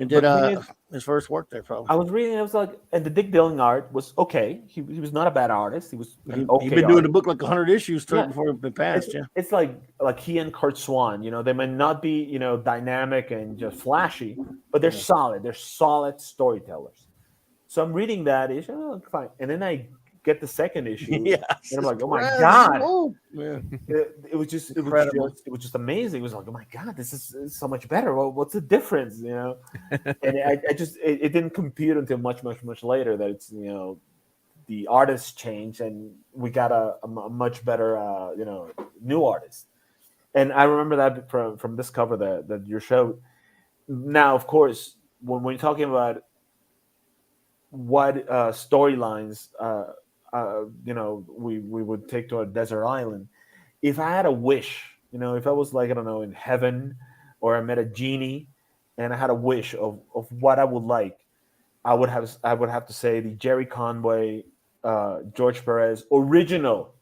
And did But thing is, his first work there, probably. I was reading. I was like, and the Dick Dilling art was okay. He was not a bad artist. He was an okay. He'd been doing the book like 100 issues Yeah. before it passed. It's like he and Kurt Swan. They may not be dynamic and just flashy, but they're solid. They're solid storytellers. So I'm reading that issue. Oh, fine, and then I get the second issue. Yes, and I'm like, oh my god! Oh, yeah. It was just amazing. It was like, oh my god, this is so much better. Well, what's the difference? And it didn't compute until much later that it's the artists changed and we got a much better new artist. And I remember that from this cover that you showed. Now, of course, when we're talking about what storylines we would take to a desert island. If I had a wish, if I was like, I don't know, in heaven, or I met a genie and I had a wish of what I would like, I would have to say the Jerry Conway, George Perez original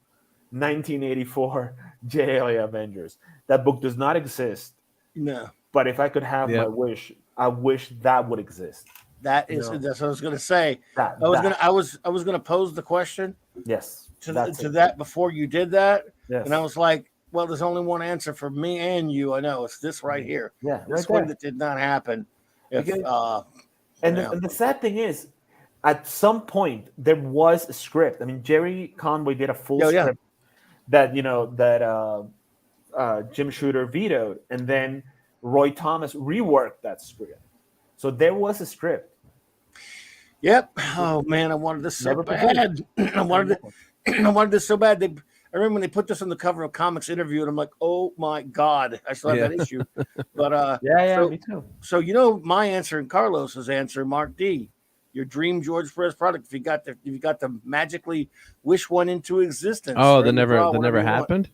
1984 JLA Avengers. That book does not exist. No. But if I could have my wish, I wish that would exist. That's what I was going to say. I was going to pose the question. Yes. To that before you did that. Yes. And I was like, well, there's only one answer for me and you. I know it's this right here. Yeah. This one that did not happen. The sad thing is, at some point there was a script. I mean, Jerry Conway did a full script that Jim Shooter vetoed, and then Roy Thomas reworked that script. So there was a script. Yep. Oh man, I wanted this so bad. I wanted this so bad. I remember when they put this on the cover of Comics Interview, and I'm like, oh my god, I still have that issue. But me too. So my answer and Carlos's answer, Mark D. Your dream George Perez product. If you got to magically wish one into existence. Oh, that never happened.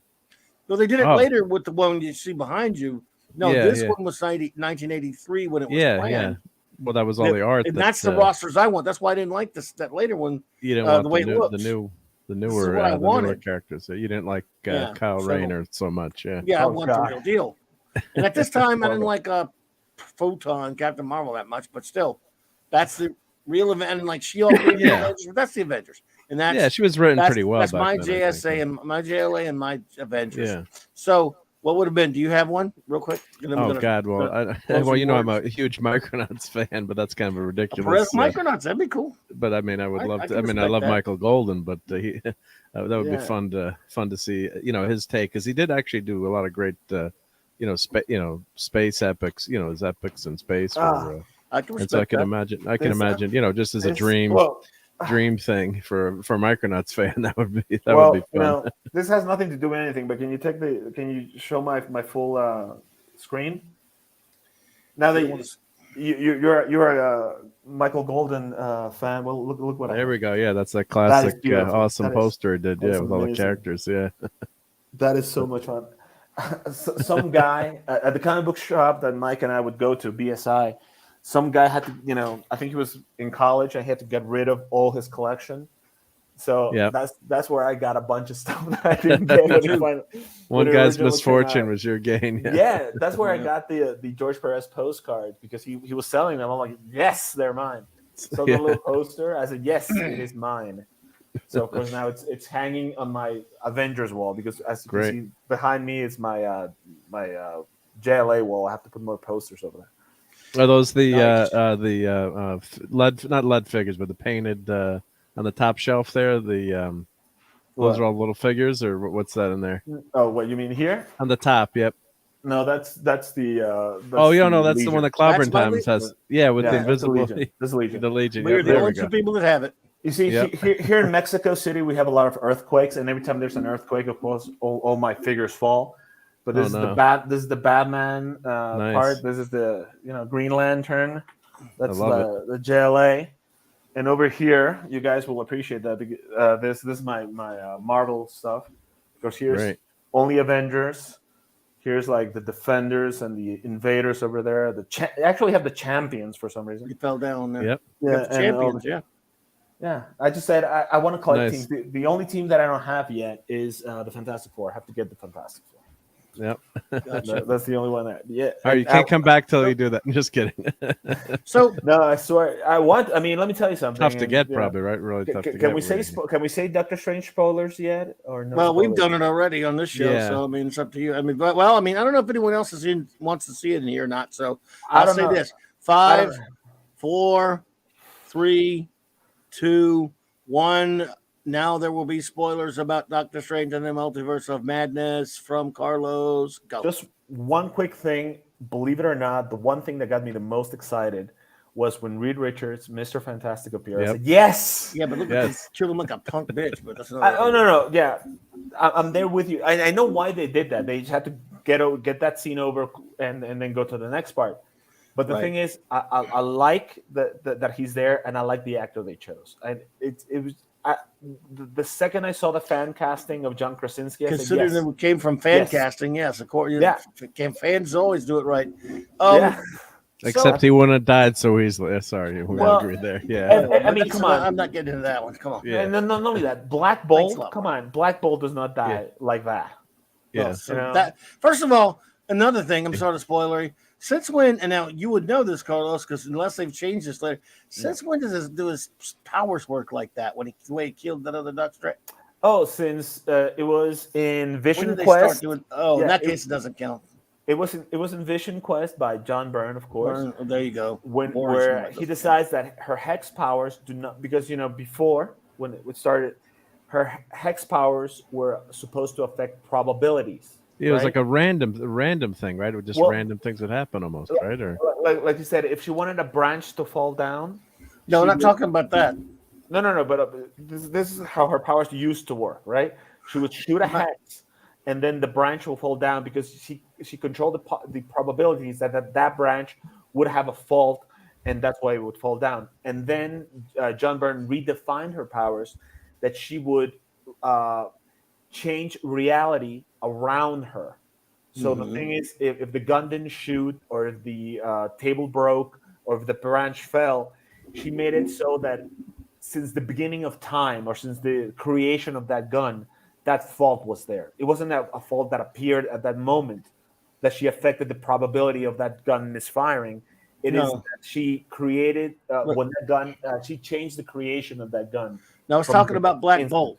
Well, they did it later with the one you see behind you. No, this one was 1983 when it was planned. Yeah. Well, that was all the art, and that's the rosters I want. That's why I didn't like that later one. You didn't want the way it looks. the newer characters. You didn't like Kyle Rayner so much. I want the real deal. And at this time, I didn't like Photon, Captain Marvel that much, but still, that's the real event. And like She-Hulk, that's the Avengers. And that's she was written pretty well. That's my JSA and my JLA and my Avengers. Yeah. So. What would have been? Do you have one, real quick? God! Well, I'm a huge Micronauts fan, but that's kind of a ridiculous. Micronauts, that'd be cool. But I mean, I would love to. I love Michael Golden, but that would be fun to see. His take, because he did actually do a lot of great, space epics. His epics in space. I can imagine. Just as a dream. Dream thing for a Micronauts fan, that would be fun. This has nothing to do with anything, but can you show my full screen? Now that you're a Michael Golden fan, well, look what there we go. Yeah, that's that classic awesome poster it did. With all the characters. Yeah, that is so much fun. Some guy at the comic book shop that Mike and I would go to, BSI. Some guy had to, I think he was in college. I had to get rid of all his collection. So that's where I got a bunch of stuff that I didn't get. One guy's misfortune was your gain. Yeah, that's where I got the George Perez postcards, because he was selling them. I'm like, yes, they're mine. So the little poster, I said, yes, it is mine. So of course now it's hanging on my Avengers wall, because as you can see behind me is my my JLA wall. I have to put more posters over there. Are those the lead, not lead figures, but the painted on the top shelf there? The those are all little figures, or what's that in there? Oh, what you mean here? On the top, yep. No, that's the. That's the one that Clobberin Times has. Yeah, with the invisible. This Legion. The Legion. We're the only two people that have it. You see, here in Mexico City, we have a lot of earthquakes, and every time there's an earthquake, of course, all my figures fall. But this is the Batman part. This is the Green Lantern. That's the JLA. And over here, you guys will appreciate that. This is my Marvel stuff. Because here's only Avengers. Here's like the Defenders and the Invaders over there. Actually have the Champions for some reason. You fell down there. Yep. Yeah, the Champions. Yeah. I just said I want to collect teams. The only team that I don't have yet is the Fantastic Four. I have to get the Fantastic Four. Yep. Gotcha. That's the only one that. Yeah. All right, you can't come back till you do that. I'm just kidding. So No, I swear. I mean, let me tell you something. Tough to and, get, you know, probably, right? Really tough to Can get. we say can we say Doctor Strange spoilers yet or no? well, we've spoilers? done it already on this show, Yeah. so I mean, it's up to you. I mean, but well, I mean, I don't know if anyone else wants to see it in here or not. So I I'll don't say know. this: I don't 5, 4, 3, 2, 1. Now there will be spoilers about Doctor Strange and the Multiverse of Madness from Carlos. Go. Just one quick thing. Believe it or not, the one thing that got me the most excited was when Reed Richards, Mr. Fantastic, appeared. I Yep. said, "Yes." Yeah, but look at this. Kill him like a punk bitch. But that's not. Oh no, yeah, I'm there with you. I know why they did that. They just had to get that scene over and then go to the next part. But the Right. thing is, I like that he's there, and I like the actor they chose. And it was the second I saw the fan casting of John Krasinski, I said, Considering yes. it came from fan Yes. casting, yes, of course. Yeah. Fans always do it right. Yeah. Except he wouldn't have died so easily. Sorry, we Well, agree there. Yeah. I mean, come on. I'm not getting into that one. Come on. Yeah. And then not only that, Black Thanks Bolt. a lot, Come Mark. on, Black Bolt does not die like that. Yeah. Oh, so You know? that first of all, another thing, I'm sort of spoilery. Since when? And now you would know this, Carlos, because unless they've changed this later, since when does his powers work like that? When the way he killed that other Doctor? Oh, since it was in When Vision did they start Quest. doing? Oh, in Yeah, that case, it doesn't count. It was in Vision Quest by John Byrne, of course. Oh, there you go. Where Boris he decides that her hex powers do not, because before when it started, her hex powers were supposed to affect probabilities. It was right? like a random thing, right? It was just Well, random things would happen almost, right? Or like you said, if she wanted a branch to fall down. No, she we're not would- talking about that. No. But this is how her powers used to work, right? She would shoot a hex, and then the branch will fall down because she controlled the probabilities that branch would have a fault, and that's why it would fall down. And then John Byrne redefined her powers that she would change reality around her. So the thing is, if the gun didn't shoot, or if the table broke, or if the branch fell, she made it so that since the beginning of time, or since the creation of that gun, that fault was there. It wasn't a fault that appeared at that moment that she affected the probability of that gun misfiring. It is that she created when that gun. She changed the creation of that gun. Now I was talking about Black Bolt.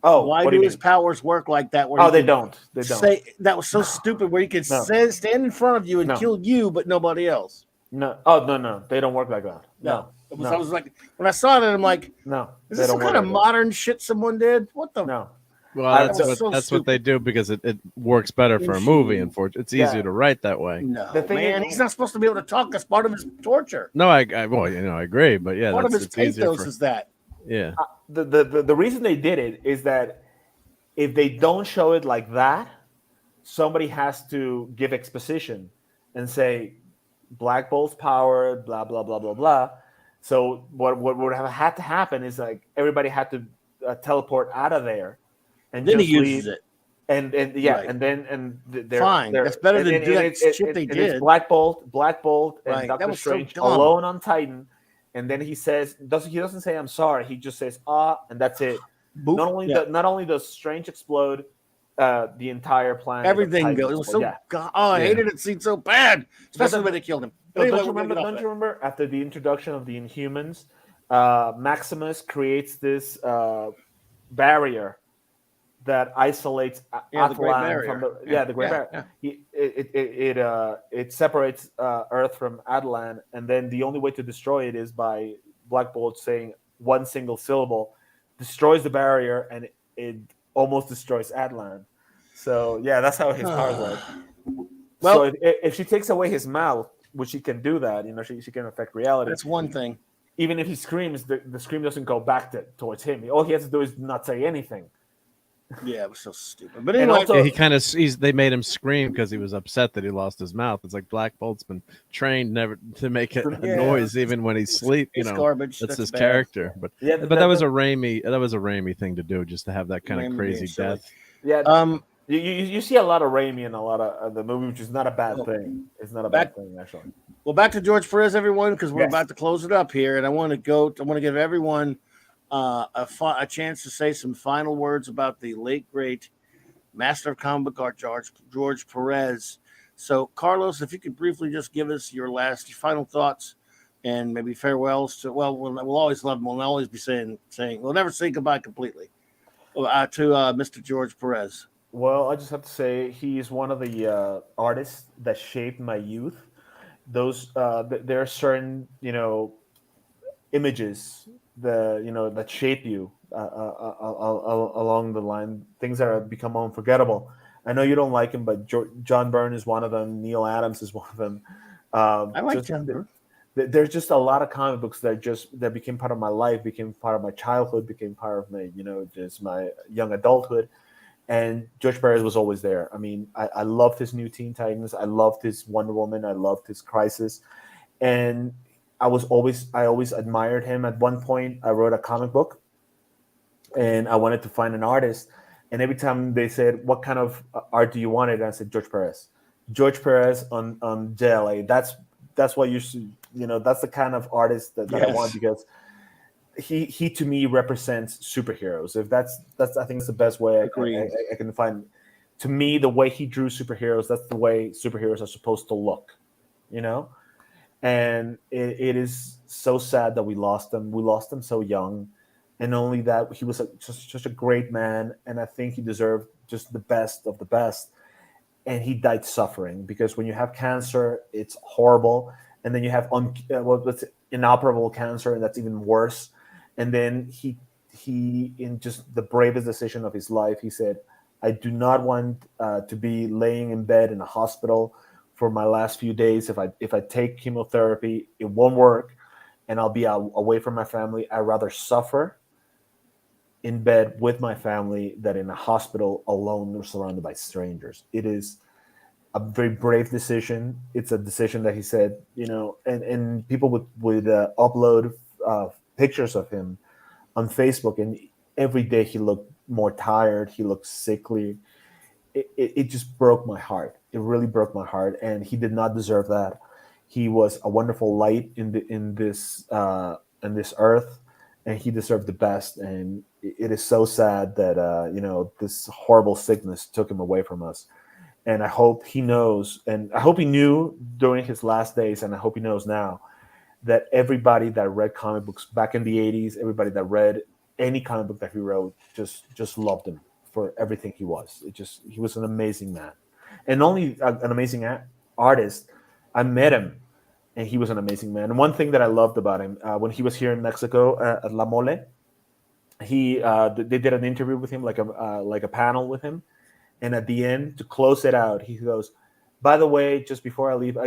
Oh, why what do you his mean? powers work like that? Where Oh, he they can don't. They don't. Say that was so stupid. Where he could No. stand in front of you and No. kill you, but nobody else. No. Oh, no. They don't work like that. No. I was like, when I saw that, I'm like, No. is They this some don't kind of work like modern shit someone did? What the? that. No. well, That was so that's stupid. what they do because it works better for a movie. Unfortunately, it's easier to write that way. No, The thing man, is- he's not supposed to be able to talk. That's part of his torture. No, I agree, but yeah, Part of his it's easier pathos for is that. yeah. The reason they did it is that if they don't show it like that, somebody has to give exposition and say Black Bolt's power, blah blah blah blah blah. So what would have had to happen is like everybody had to teleport out of there, and Then he just uses leave. it. And Fine. That's better than do that shit they it's did. Black Bolt, and Right. That Doctor was so Strange dumb. alone on Titan, and then he doesn't say I'm sorry. He just says and that's it. Boop. Not only does Strange explode, the entire planet. of Everything Titan goes. It was so. explode. Yeah. I Yeah. hated it scene so bad, especially But when they killed him. But Anyway, don't you we're gonna remember? get off Don't that. you remember after the introduction of the Inhumans, Maximus creates this barrier that isolates Yeah, the Great Atlan Barrier. from the Yeah, the Great yeah, Barrier. It separates Earth from Atlan, and then the only way to destroy it is by Black Bolt saying one single syllable, destroys the barrier, and it almost destroys Atlan. So yeah, that's how his powers work. Well- So if she takes away his mouth, which she can do that, she can affect reality. That's one thing. Even if he screams, the scream doesn't go back towards him. All he has to do is not say anything. Yeah, it was so stupid. But And anyway, also- Yeah, he kind of they made him scream because he was upset that he lost his mouth. It's like Black Bolt's been trained never to make a Yeah. noise even when he's asleep. it's garbage. That's his bad. character. But Yeah, that was a Raimi thing to do, just to have that kind Raimi of crazy being silly. death. Yeah. You see a lot of Raimi in a lot of the movie, which is not a bad thing. It's not a bad thing, actually. Well, back to George Perez, everyone, because we're Yes. about to close it up here, and I want to give everyone a chance to say some final words about the late great master of comic book art, George Perez. So, Carlos, if you could briefly just give us your final thoughts and maybe farewells to, well, we'll always love him. We'll always be saying, we'll never say goodbye completely to Mr. George Perez. Well, I just have to say he's one of the artists that shaped my youth. There are certain images that shape you along the line. Things that have become unforgettable. I know you don't like him, but John Byrne is one of them. Neil Adams is one of them. I like John Byrne. There's just a lot of comic books that became part of my life, became part of my childhood, became part of my just my young adulthood. And George Perez was always there. I mean, I loved his New Teen Titans. I loved his Wonder Woman. I loved his Crisis. And I always admired him. At one point, I wrote a comic book, and I wanted to find an artist. And every time they said, "What kind of art do you want?" And I said, "George Perez." George Perez on JLA. That's what you should. That's the kind of artist that I want, because he to me represents superheroes. If that's I think it's the best way I can find. To me, the way he drew superheroes, that's the way superheroes are supposed to look, And it is so sad that we lost him. We lost him so young, and only that he was just a great man, and I think he deserved just the best of the best. And he died suffering, because when you have cancer, it's horrible, and then you have inoperable cancer, and that's even worse. And then he in just the bravest decision of his life, he said, "I do not want to be laying in bed in a hospital for my last few days. If I take chemotherapy, it won't work, and I'll be away from my family. I'd rather suffer in bed with my family than in a hospital alone or surrounded by strangers." It is a very brave decision. It's a decision that he said, and people would upload pictures of him on Facebook, and every day he looked more tired. He looked sickly. It just broke my heart. It really broke my heart, and he did not deserve that. He was a wonderful light in this earth, and he deserved the best. And it is so sad that this horrible sickness took him away from us. And I hope he knows, and I hope he knew during his last days, and I hope he knows now, that everybody that read comic books back in the 80s, everybody that read any comic book that he wrote, just loved him for everything he was. He was an amazing man, and only an amazing artist. I met him, and he was an amazing man. And one thing that I loved about him, when he was here in Mexico at La Mole, they did an interview with him, like a panel with him, and at the end, to close it out, he goes, "By the way, just before I leave,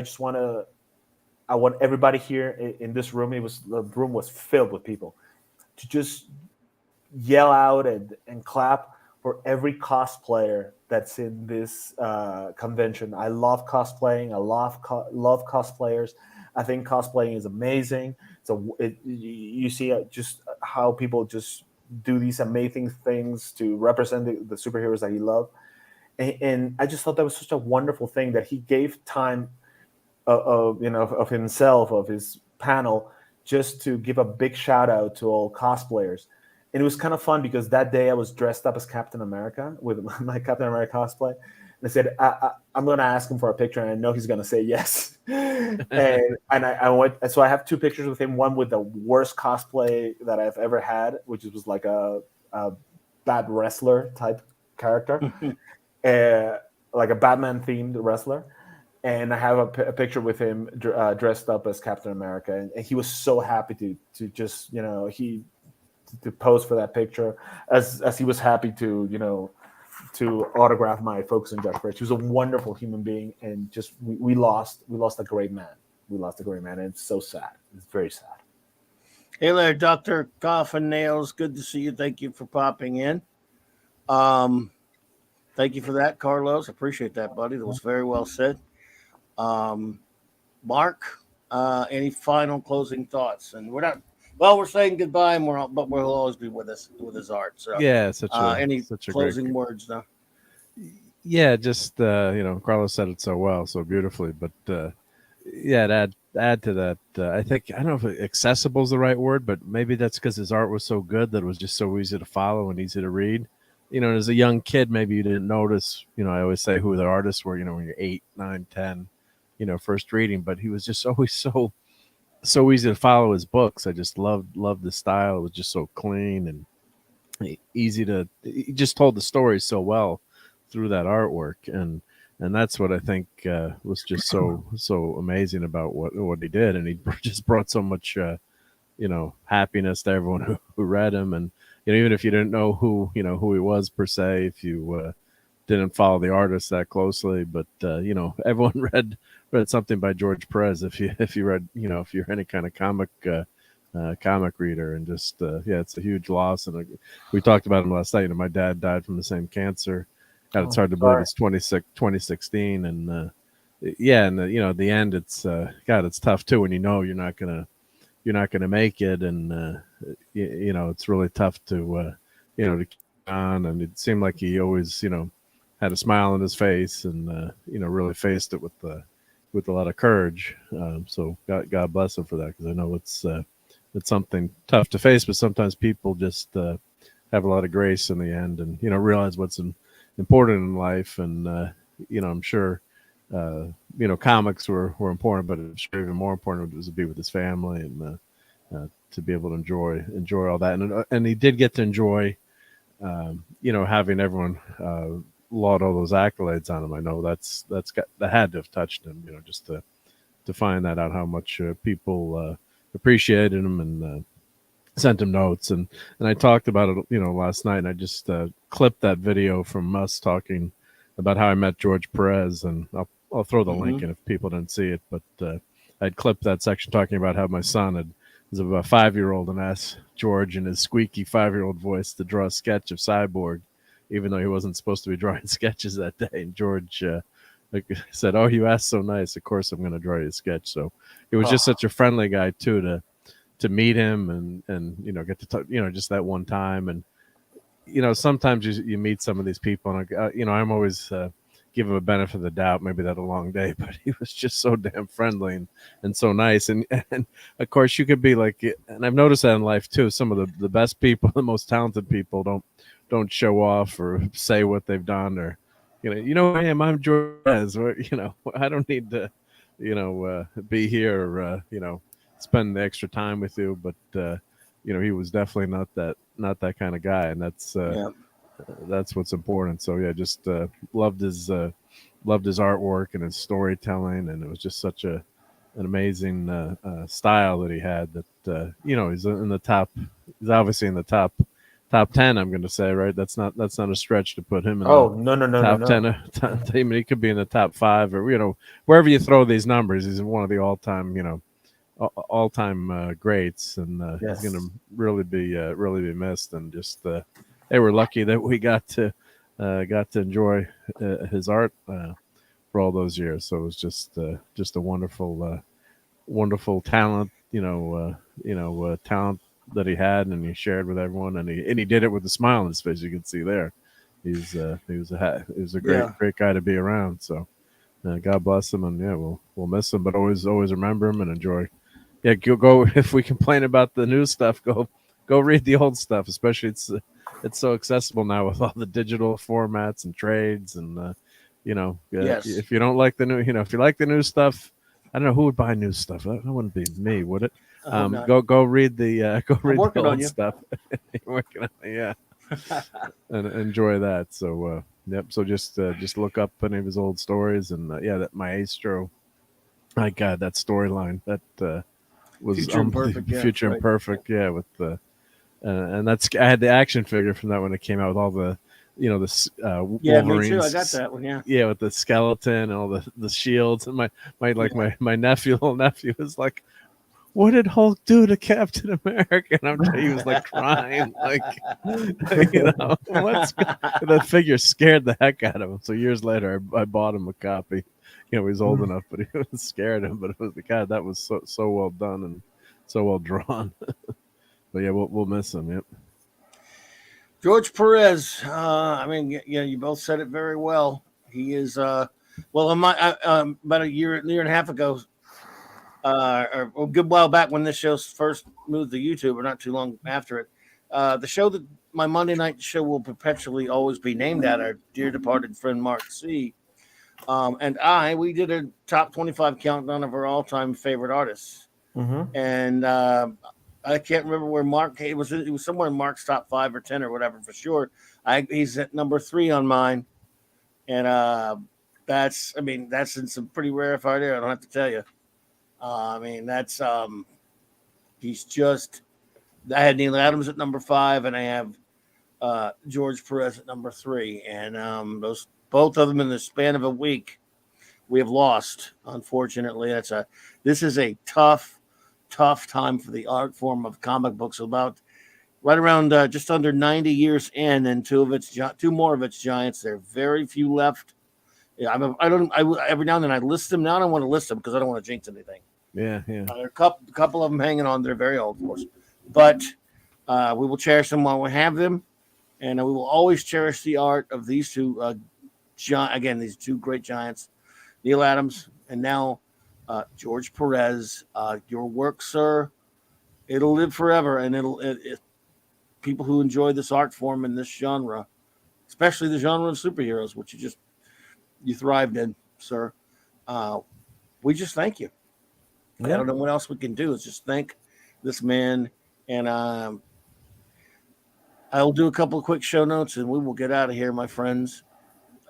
I want everybody here in this room." The room was filled with people, to just yell out and clap for every cosplayer that's in this convention. I love cosplaying. I love cosplayers. I think cosplaying is amazing. So you see just how people just do these amazing things to represent the superheroes that he loved. And I just thought that was such a wonderful thing, that he gave time of himself, of his panel, just to give a big shout out to all cosplayers. And it was kind of fun, because that day I was dressed up as Captain America with my Captain America cosplay. And I said, I'm going to ask him for a picture, and I know he's going to say yes. and I went. So I have two pictures with him. One with the worst cosplay that I've ever had, which was like a bad wrestler type character, like a Batman themed wrestler. And I have a picture with him dressed up as Captain America, and he was so happy to just to pose for that picture, as he was happy to autograph my Focus on Josh Bridge. He was a wonderful human being, and just we lost a great man. We lost a great man, and it's so sad. It's very sad. Hey there, Dr. Coffin Nails. Good to see you. Thank you for popping in. Thank you for that, Carlos. Appreciate that, buddy. That was very well said. Mark, any final closing thoughts? And we're saying goodbye, but we'll always be with us with his art. So yeah, any such a closing words now? Yeah, just Carlos said it so well, so beautifully. But to add to that, I think, I don't know if accessible is the right word, but maybe that's because his art was so good that it was just so easy to follow and easy to read. as a young kid, maybe you didn't notice. I always say who the artists were. When you're 8, 9, 10, first reading. But he was just always so easy to follow his books. I just loved the style. It was just so clean and easy to. He just told the story so well through that artwork, and that's what I think was just so amazing about what he did, and he just brought so much happiness to everyone who read him, and even if you didn't know who he was per se, if you didn't follow the artist that closely, but everyone read something by George Perez if you read if you're any kind of comic reader, and just it's a huge loss. And we talked about him last night. My dad died from the same cancer. God, it's hard to believe it's 2016, and and at the end, it's it's tough too when you're not gonna make it, and it's really tough to to keep on. And it seemed like he always had a smile on his face, and really faced it with a lot of courage. So God bless him for that, because I know it's something tough to face, but sometimes people just have a lot of grace in the end, and realize what's important in life. And I'm sure comics were important, but I'm sure even more important was to be with his family, and to be able to enjoy all that. And he did get to enjoy having everyone laud all those accolades on him. I know that had to have touched him, just to find that out, how much people appreciated him, and sent him notes. And I talked about it last night, and I just clipped that video from us talking about how I met George Perez, and I'll throw the link in if people didn't see it, but I'd clipped that section talking about how my son was about a 5-year-old, and asked George in his squeaky 5-year-old voice to draw a sketch of Cyborg, even though he wasn't supposed to be drawing sketches that day. And George said, "Oh, you asked so nice. Of course I'm going to draw you a sketch." So it was just such a friendly guy too, to meet him, and get to talk, just that one time. And sometimes you meet some of these people, and I'm always give him a benefit of the doubt. Maybe that a long day, but he was just so damn friendly and so nice. And of course you could be like, and I've noticed that in life too, some of the best people, the most talented people don't show off or say what they've done, or who I am. I'm George Perez, or I don't need to be here, or spend the extra time with you. But he was definitely not that kind of guy, and that's what's important. So just loved his artwork and his storytelling, and it was just such an amazing style that he had. That he's in the top. He's obviously in the top 10. I'm going to say, right. That's not a stretch to put him in. No, top 10. I mean, he could be in the top 5, or wherever you throw these numbers. He's one of the all-time greats, and he's going to really be missed. And just they were lucky that we got to enjoy his art for all those years. So it was just a wonderful talent, talent that he had, and he shared with everyone, and he did it with a smile on his face. You can see there, he was a great guy to be around. So God bless him, and we'll miss him, but always remember him and enjoy. Yeah, go if we complain about the new stuff, go read the old stuff. Especially it's so accessible now with all the digital formats and trades, and if you don't like the new, if you like the new stuff, I don't know who would buy new stuff. That wouldn't be me, would it? Go read the old stuff. You're working on it, yeah, and enjoy that. So so just look up any of his old stories, and that Maestro. My God, that storyline that was Future Imperfect, Future Imperfect, with the and that's I had the action figure from that when it came out with all the Wolverines. Me too. I got that one. With the skeleton and all the shields, and my little nephew was like, "What did Hulk do to Captain America?" And he was like crying, like the figure scared the heck out of him. So years later, I bought him a copy. He was old enough, but he was scared him. But it was God, that was so well done and so well drawn. But we'll miss him. Yep. George Perez. I mean, you both said it very well. He is about a year and a half ago, or a good while back when this show first moved to YouTube, or not too long after it. The show that my Monday night show will perpetually always be named at our dear departed friend Mark C. And we did a top 25 countdown of our all-time favorite artists. Mm-hmm. And I can't remember where Mark. It was somewhere in Mark's top 5 or 10 or whatever for sure. He's at number 3 on mine, and that's in some pretty rarefied air. I don't have to tell you. That's he's just. I had Neil Adams at number 5, and I have George Perez at number 3, and those both of them in the span of a week we have lost. Unfortunately, this is a tough time for the art form of comic books. About right around just under 90 years in, and two more of its giants. There are very few left. Yeah, every now and then I list them. Now I don't want to list them because I don't want to jinx anything. Yeah. There are a couple of them hanging on. They're very old, of course, but we will cherish them while we have them, and we will always cherish the art of these two. These two great giants, Neil Adams and now George Perez. Your work, sir, it'll live forever, and people who enjoy this art form in this genre, especially the genre of superheroes, which you thrived in, sir. We just thank you. Yeah. I don't know what else we can do. Is just thank this man, and I'll do a couple of quick show notes, and we will get out of here, my friends.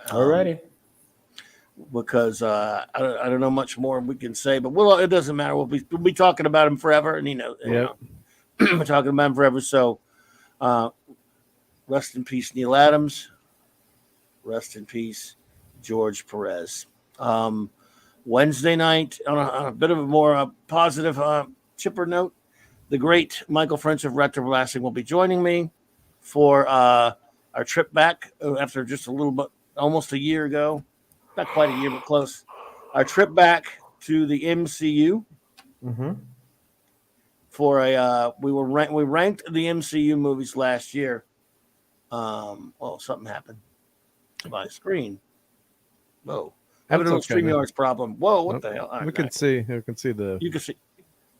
Alrighty. Because I don't know much more we can say, but it doesn't matter. We'll be talking about him forever, and we're talking about him forever. So, rest in peace, Neil Adams. Rest in peace, George Perez. Wednesday night, on a bit of a more positive, chipper note, the great Michael French of Retro Blasting will be joining me for our trip back after just a little bit, almost a year ago. Not quite a year, but close. Our trip back to the MCU. Mm-hmm. We ranked the MCU movies last year. Something happened to my screen. Whoa. Having a little StreamYard's problem. Whoa, what the hell? We can see the. You can see.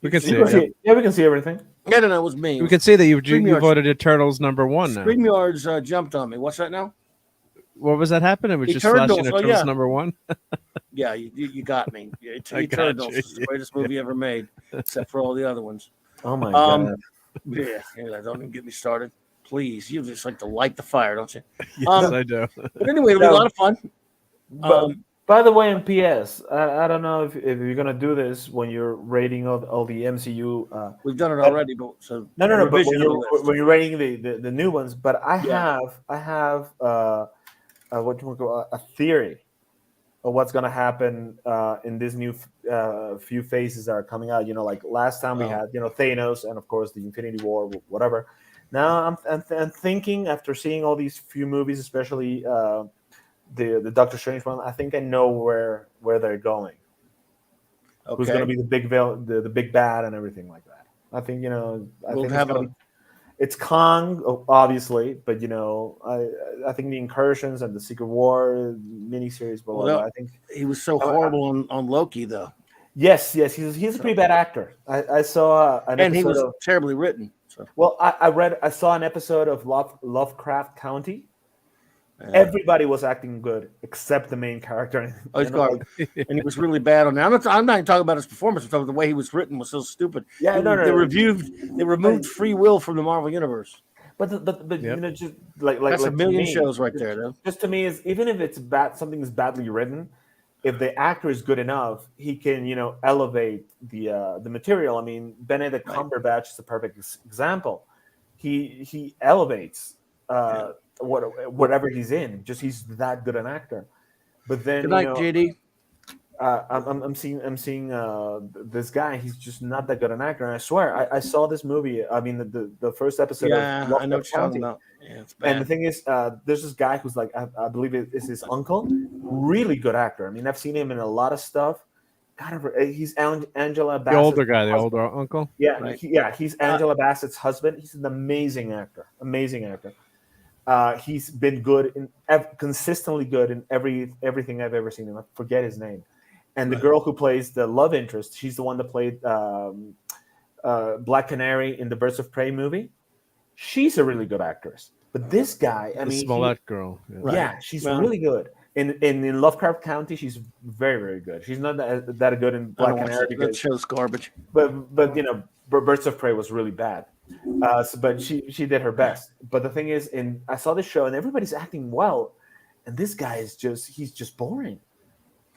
We can see it. Yeah, we can see everything. No, it was me. We can see that you voted Eternals number 1 now. StreamYard's jumped on me. What's that now? What was that happening? It was just Eternals. flashing Eternals number 1. Yeah, you got me. Eternals is the greatest movie ever made, except for all the other ones. Oh my god! Yeah, don't even get me started, please. You just like to light the fire, don't you? Yes, I do. But anyway, it'll be a lot of fun. By the way, in PS, I don't know if you're gonna do this when you're rating all the MCU. We've done it already, but so no. But when you're rating the new ones, but I have a theory of what's gonna happen in these new few phases that are coming out. Like last time we had Thanos and of course the Infinity War, whatever. Now I'm thinking after seeing all these few movies, especially the Doctor Strange one, I think I know where they're going. Okay. Who's going to be the big bad and everything like that? I think it's Kong, obviously, but I think the Incursions and the Secret War miniseries. I think he was so horrible on Loki, though. Yes, he's a pretty bad actor. I saw an and he was of, terribly written. So. Well, I saw an episode of Lovecraft County. Everybody was acting good except the main character. And he was really bad on that. I'm not even talking about his performance. I'm talking about the way he was written was so stupid. Yeah, They removed free will from the Marvel universe. But just like that's like a million shows right there, though. Just to me, is even if it's bad, something is badly written, if the actor is good enough, he can elevate the material. I mean, Benedict Cumberbatch is a perfect example. He elevates. Whatever he's in, he's that good an actor. But then, good night, JD. I'm seeing this guy. He's just not that good an actor. And I swear, I saw this movie. I mean, the first episode. Yeah, I know what you're talking about. Yeah, it's bad. And the thing is, there's this guy who's like, I believe it is his uncle. Really good actor. I mean, I've seen him in a lot of stuff. God, he's Angela Bassett's the older guy, the husband. older uncle. Yeah, right. He's Angela Bassett's husband. He's an amazing actor. He's been good consistently good in everything I've ever seen him. I forget his name. And the girl who plays the love interest, she's the one that played Black Canary in the Birds of Prey movie. she's a really good actress. But this guy, I The mean, Smollett girl. Yeah. Right. yeah, she's Well- really good. In Lovecraft County, she's very, very good. She's not that good in I Black don't watch Canary that. That because, show's garbage. but you know, Birds of Prey was really bad. But she did her best. But the thing is, I saw this show and everybody's acting well, and this guy is he's just boring.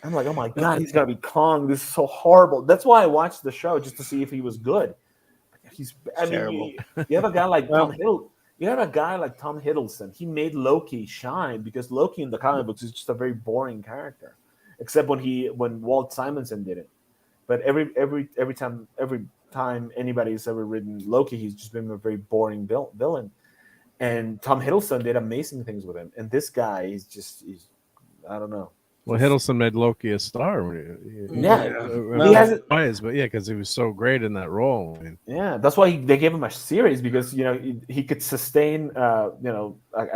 I'm like, oh my god, he's gonna be Kong. This is so horrible. That's why I watched the show, just to see if he was good. I mean, Terrible. you have a guy like Well- Tom Hiddleston. You have a guy like Tom Hiddleston. He made Loki shime because Loki in the comic books is just a very boring character, except when Walt Simonson did it. But every time anybody's ever written Loki, he's just been a very boring villain. And Tom Hiddleston did amazing things with him. And this guy he's I don't know. Well, Hiddleston made Loki a star. Yeah. Well, Ways, but yeah, because he was so great in that role. I mean, Yeah, that's why they gave him a series because he could sustain a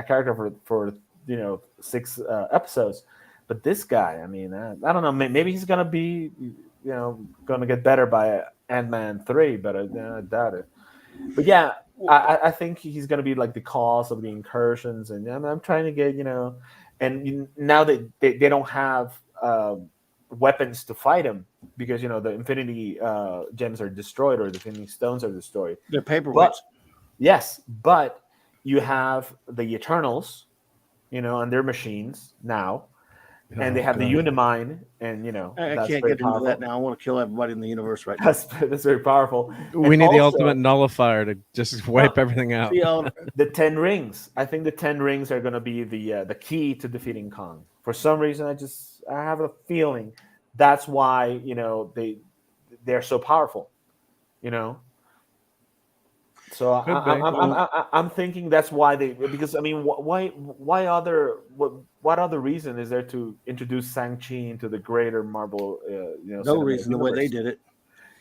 character for 6 episodes. But this guy, I mean, I don't know. Maybe he's gonna be gonna get better by Ant-Man 3, but I doubt it. But yeah, I think he's gonna be like the cause of the incursions, and I'm trying to get and now that they don't have weapons to fight him because the Infinity Gems are destroyed or the Infinity Stones are destroyed. They're paperweights. But yes, but you have the Eternals, and their machines now, and they have the Unimind, and I that's can't very get into powerful. that now. I want to kill everybody in the universe right now. That's very powerful. we And need the also, ultimate nullifier to just wipe everything out. See, the 10 rings. I think the 10 rings are going to be the key to defeating Kong. For some reason, I have a feeling that's why they're so powerful. So I'm thinking that's why because I mean what other reason is there to introduce Shang-Chi into the greater Marvel no reason the way they did it.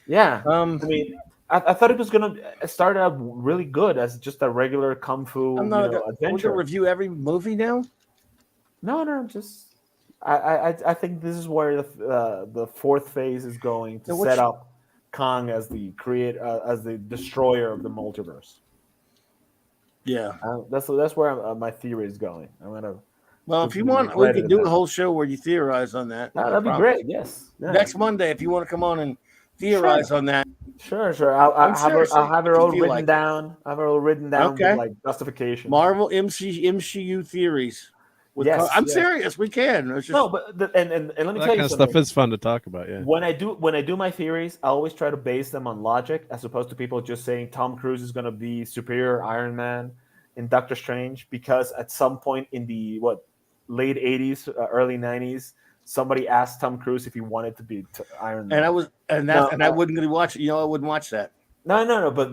Yeah. I I mean, I thought it was gonna start out really good as just a regular kung fu I'm not adventure. we're gonna review every movie now. No, just I think this is where the fourth phase is going to set up Kong as the as the destroyer of the multiverse. Yeah. That's where my theory is going. I'm gonna. Well, if you want, we could do a whole show where you theorize on that. That'd be great. Yes. Yeah. Next Monday, if you want to come on and theorize on that. Sure. I'll have it all written down. I have it all written down Okay. with like justification. Marvel MCU theories. Yes, I'm serious. We can. It's just, No, but and let me That tell kind you of something. stuff is fun to talk about. Yeah. When I do my theories, I always try to base them on logic, as opposed to people just saying Tom Cruise is going to be superior Iron Man in Doctor Strange, because at some point in the late 80s, early 90s, somebody asked Tom Cruise if he wanted to be Iron Man. and I wouldn't really watch it. I wouldn't watch that. No. But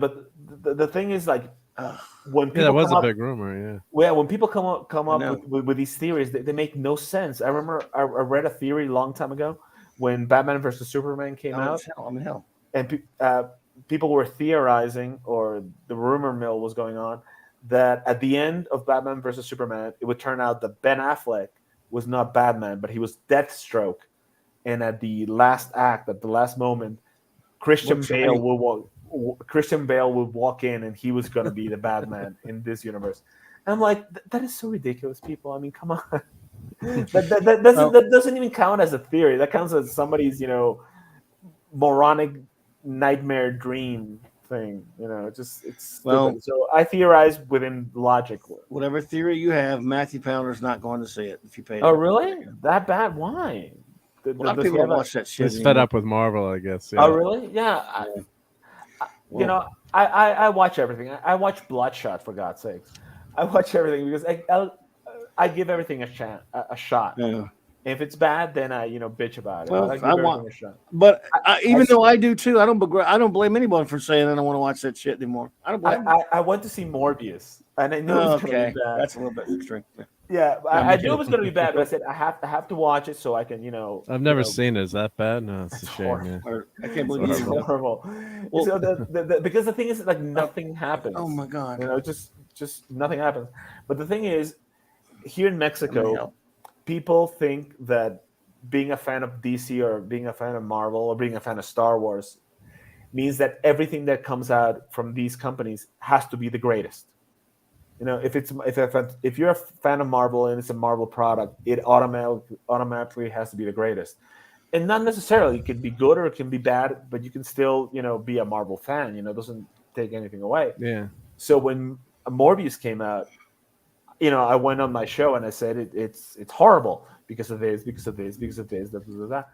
the thing is, like, when people That was come a big rumor. Yeah. Well, when people come up with these theories, they make no sense. I remember I read a theory a long time ago when Batman versus Superman came out. I'm in hell. And people were theorizing, or the rumor mill was going on, that at the end of Batman versus Superman, it would turn out that Ben Affleck was not Batman, but he was Deathstroke. And at the last act, at the last moment, Christian Bale would walk in, and he was going to be the Batman in this universe. And I'm like, that is so ridiculous, people. I mean, come on. that doesn't even count as a theory. That counts as somebody's, moronic nightmare dream thing. It's stupid. Well, so I theorize within logic. Whatever theory you have, Matthew Pounder's not going to see it if you pay. Oh, really? That bad? Why? A lot of people don't watch that shit. He's fed up with Marvel, I guess. Yeah. Oh, really? Yeah. I watch everything. I watch Bloodshot, for God's sakes. I watch everything because I give everything a shot. Yeah. If it's bad, then I bitch about it. Well, I give everything a shot. But even though I do too, I don't blame anyone for saying I don't want to watch that shit anymore. I don't blame. I went to see Morbius, and I knew it was going to be bad. That's a little bit extreme. Yeah, I knew it was going to be bad, but I said I have to watch it so I can I've never seen it. Is that bad? No, it's a shame. horrible. Yeah. I can't believe It's you. horrible. Well, So because the thing is, like, nothing happens. Oh my god. Just nothing happens. But the thing is, here in Mexico, people think that being a fan of DC or being a fan of Marvel or being a fan of Star Wars means that everything that comes out from these companies has to be the greatest. You know, if you're a fan of Marvel and it's a Marvel product, it automatically has to be the greatest. And not necessarily, it can be good or it can be bad, but you can still, you know, be a Marvel fan. You know, it doesn't take anything away. Yeah. So when Morbius came out, you know, I went on my show and I said it's horrible because of this, because of this, because of this, that.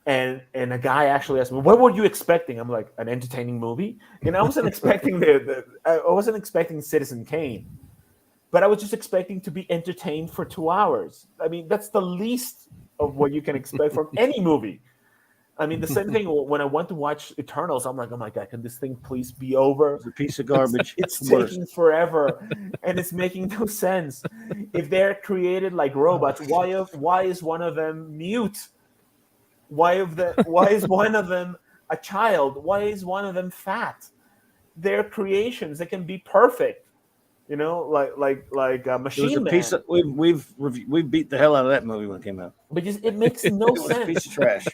And a guy actually asked me, "What were you expecting?" I'm like, "An entertaining movie." And I wasn't expecting I wasn't expecting Citizen Kane, but I was just expecting to be entertained for 2 hours. I mean, that's the least of what you can expect from any movie. I mean, the same thing when I went to watch Eternals. I'm like, "Oh my god, can this thing please be over?" It's a piece of garbage. It's taking forever, and it's making no sense. If they're created like robots, why is one of them mute? Why is one of them a child? Why is one of them fat? They're creations. They can be perfect, you know, like Machine Man. We've beat the hell out of that movie when it came out. But it makes no It was a sense. piece of trash.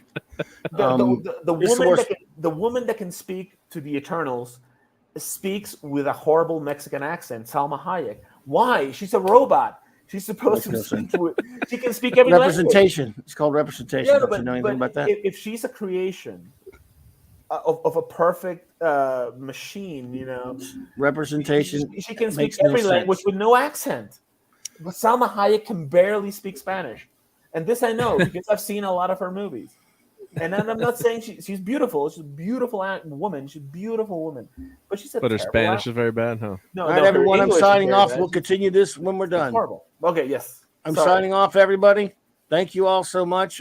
The woman that can speak to the Eternals speaks with a horrible Mexican accent, Salma Hayek. Why? She's a robot. She's supposed to speak with. She can speak every representation. language. It's called representation. Yeah, Don't you know anything about that? If she's a creation of a perfect machine, you know, Representation. she can speak makes no every language sense. with no accent. But Salma Hayek can barely speak Spanish, and this I know because I've seen a lot of her movies. And I'm not saying she's beautiful. She's a beautiful woman. She's a beautiful woman. But she's But her Spanish is very bad, huh? No, All right, her everyone, I'm English is signing very off. bad. We'll continue this when we're It's done. horrible. Okay, yes. I'm Sorry. signing off, everybody. Thank you all so much.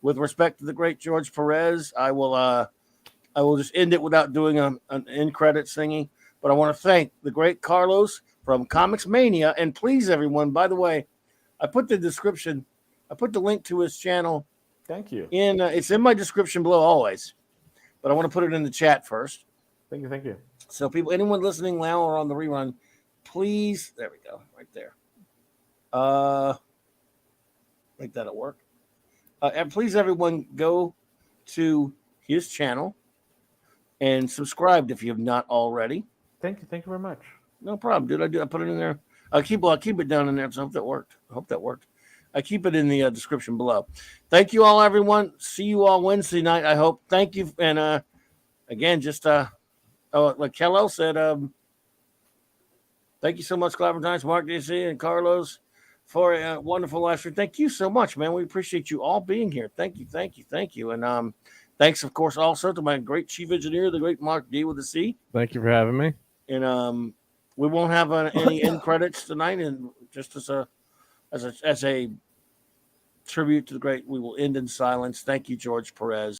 With respect to the great George Perez, I will just end it without doing an end credit singing. But I want to thank the great Carlos from Comics Mania. And please, everyone, by the way, I put the link to his channel. Thank you. It's in my description below always, but I want to put it in the chat first. Thank you. So anyone listening now or on the rerun, please, there we go, right there. Make that at work. And please, everyone, go to his channel and subscribe if you have not already. Thank you very much. No problem, dude. I put it in there. I'll keep it down in there. So I hope that worked. I keep it in the description below. Thank you all, everyone. See you all Wednesday night, I hope. Thank you. And again, just like Kello said, thank you so much, Clobberin, Mark, DC, and Carlos, for a wonderful live stream. Thank you so much, man. We appreciate you all being here. Thank you. And thanks, of course, also to my great chief engineer, the great Mark D with a C. Thank you for having me. And we won't have any end credits tonight, and just as a tribute to the great, we will end in silence. Thank you, George Perez.